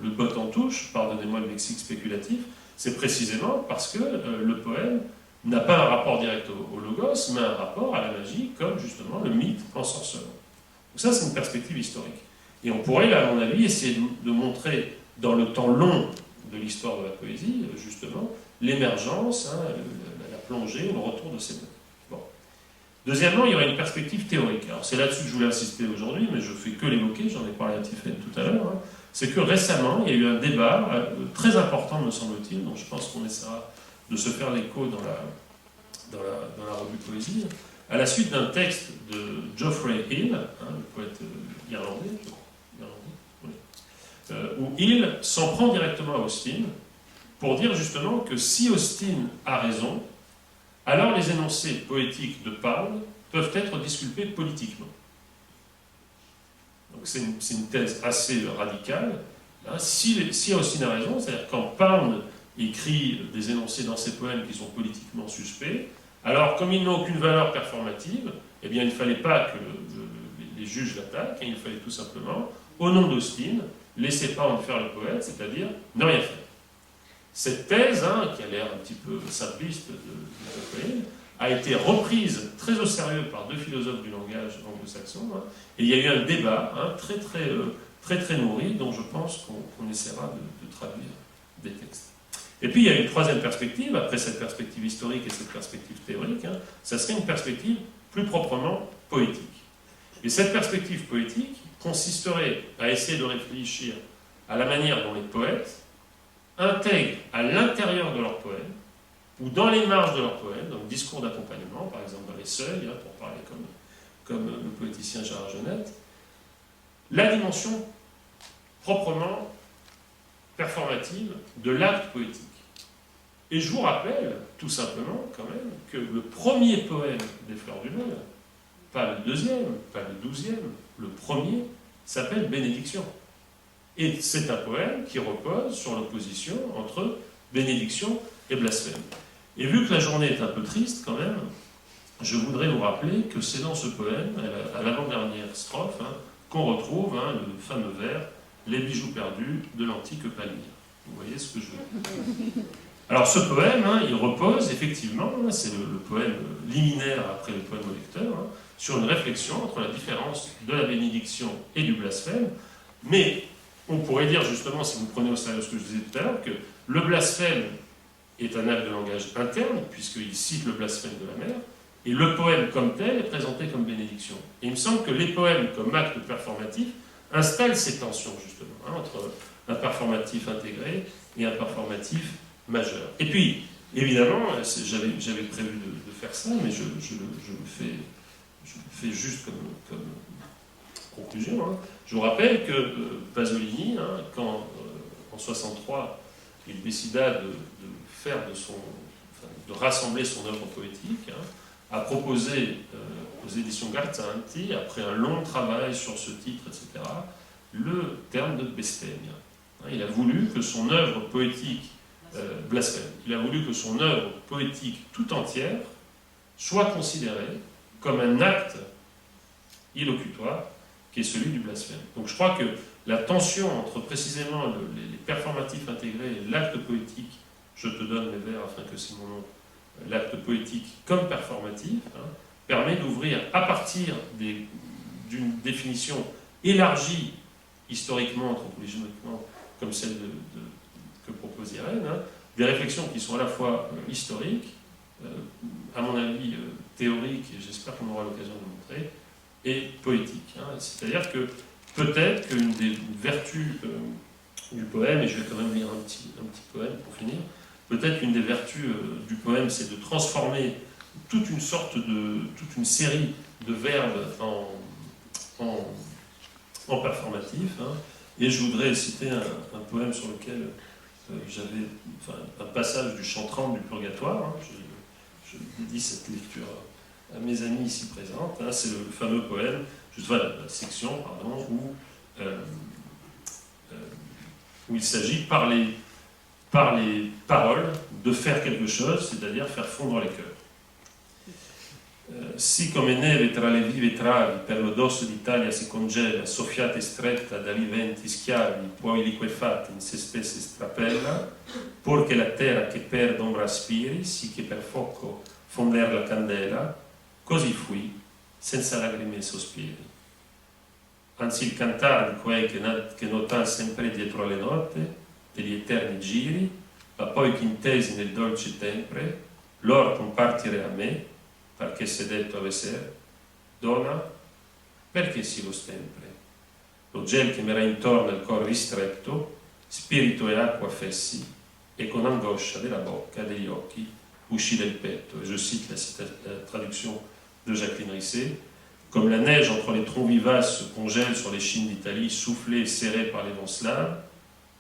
le botte en touche, pardonnez-moi le lexique spéculatif, c'est précisément parce que le poème n'a pas un rapport direct au logos, mais un rapport à la magie, comme justement le mythe ensorcelant. Donc ça, c'est une perspective historique. Et on pourrait, là, à mon avis, essayer de montrer, dans le temps long de l'histoire de la poésie, justement, l'émergence, la plongée, le retour de ces mots. Bon. Deuxièmement, il y aurait une perspective théorique. Alors c'est là-dessus que je voulais insister aujourd'hui, mais je ne fais que l'évoquer, j'en ai parlé à Tiffaine tout à l'heure. C'est que récemment, il y a eu un débat très important, me semble-t-il, dont je pense qu'on essaiera de se faire l'écho dans la revue Poésie, à la suite d'un texte de Geoffrey Hill, le poète irlandais, oui, où Hill s'en prend directement à Austin pour dire justement que si Austin a raison, alors les énoncés poétiques de Pound peuvent être disculpés politiquement. Donc c'est une thèse assez radicale. Si Austin a raison, c'est-à-dire quand Pound écrit des énoncés dans ses poèmes qui sont politiquement suspects, alors comme ils n'ont aucune valeur performative, eh bien il ne fallait pas que les juges l'attaquent, et il fallait tout simplement, au nom d'Austin, laisser Pound faire le poète, c'est-à-dire ne rien faire. Cette thèse, qui a l'air un petit peu simpliste de Pound, a été reprise très au sérieux par deux philosophes du langage anglo-saxon, et il y a eu un débat très nourri, dont je pense qu'on essaiera de traduire des textes. Et puis il y a une troisième perspective, après cette perspective historique et cette perspective théorique, ça serait une perspective plus proprement poétique. Et cette perspective poétique consisterait à essayer de réfléchir à la manière dont les poètes intègrent à l'intérieur de leurs poèmes, ou dans les marges de leurs poèmes, dans le discours d'accompagnement, par exemple dans les seuils, pour parler comme le poéticien Gérard Genette, la dimension proprement performative de l'acte poétique. Et je vous rappelle, tout simplement, quand même, que le premier poème des Fleurs du Mal, pas le deuxième, pas le 12e, le premier, s'appelle Bénédiction. Et c'est un poème qui repose sur l'opposition entre bénédiction et blasphème. Et vu que la journée est un peu triste, quand même, je voudrais vous rappeler que c'est dans ce poème, à l'avant-dernière strophe, qu'on retrouve le fameux vers « Les bijoux perdus de l'antique Palmyre ». Vous voyez ce que je veux dire. Alors ce poème, il repose effectivement, c'est le poème liminaire après le poème au lecteur, sur une réflexion entre la différence de la bénédiction et du blasphème, mais on pourrait dire justement, si vous prenez au sérieux ce que je disais tout à l'heure, que le blasphème est un acte de langage interne, puisqu'il cite le blasphème de la mer, et le poème comme tel est présenté comme bénédiction. Et il me semble que les poèmes comme acte performatif installent ces tensions justement, entre un performatif intégré et un performatif majeur. Et puis, évidemment, j'avais prévu de faire ça, mais je le fais juste comme conclusion. Je vous rappelle que Pasolini, quand en 1963, il décida de rassembler son œuvre poétique, a proposé aux éditions Garzanti, après un long travail sur ce titre, etc., le terme de bestemmia. Il a voulu que son œuvre poétique blasphème. Il a voulu que son œuvre poétique tout entière soit considérée comme un acte illocutoire qui est celui du blasphème. Donc je crois que la tension entre précisément les performatifs intégrés et l'acte poétique, je te donne mes vers afin que c'est mon nom, l'acte poétique comme performatif, permet d'ouvrir à partir d'une définition élargie historiquement, anthropologiquement, comme celle que propose Irène, des réflexions qui sont à la fois historiques, à mon avis théoriques, et j'espère qu'on aura l'occasion de montrer, et poétiques. C'est-à-dire que peut-être qu'une des vertus du poème, et je vais quand même lire un petit poème pour finir, peut-être qu'une des vertus du poème, c'est de transformer toute une série de verbes en performatif. Et je voudrais citer un poème sur lequel j'avais un passage du chant 30 du Purgatoire. Je dédie cette lecture à mes amis ici présents. C'est le fameux poème, la section, où il s'agit par les paroles de faire quelque chose, c'est-à-dire faire fondre les cœurs. Sì come neve tra le vive travi per lo dosso d'Italia si congela, soffiata e stretta dagli venti schiavi, poi liquefatta in se stessa strapella, purché la terra che per d'ombra aspiri, sì che per fuoco fonder la candela, così fui, senza lacrime e sospiri. Anzi il cantare di quei che notan sempre dietro le note, degli eterni giri, ma poi che intesi nel dolce tempre, l'or compartire a me, perché se detto avesser, donna, perché si lo stempre? Lo gel che m'era intorno al cor ristretto, spirito e acqua fessi, e con angoscia della bocca, degli occhi, uscì del petto. Et je cite la traduction de Jacqueline Risset. Comme la neige entre les troncs vivaces se congèle sur les chines d'Italie, soufflée et serrée par les vents slaves,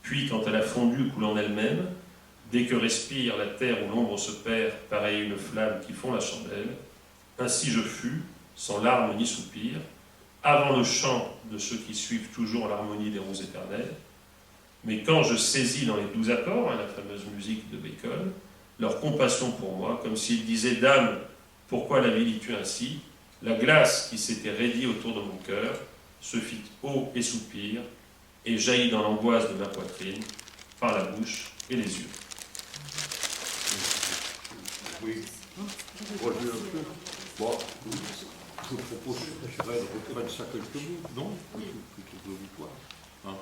puis quand elle a fondu coule en elle-même, dès que respire la terre où l'ombre se perd, pareille à une flamme qui fond la chandelle, ainsi je fus, sans larmes ni soupirs, avant le chant de ceux qui suivent toujours l'harmonie des roses éternelles, mais quand je saisis dans les 12 accords, la fameuse musique de Bacon, leur compassion pour moi, comme s'ils disaient « Dame, pourquoi la vis-tu ainsi ?» La glace qui s'était raidie autour de mon cœur se fit eau et soupir, et jaillit dans l'angoisse de ma poitrine, par la bouche et les yeux. Oui. Relever un peu. Bon, je vous propose que je reprenne ça quelques mots, non? Plutôt de vous voir. Hein.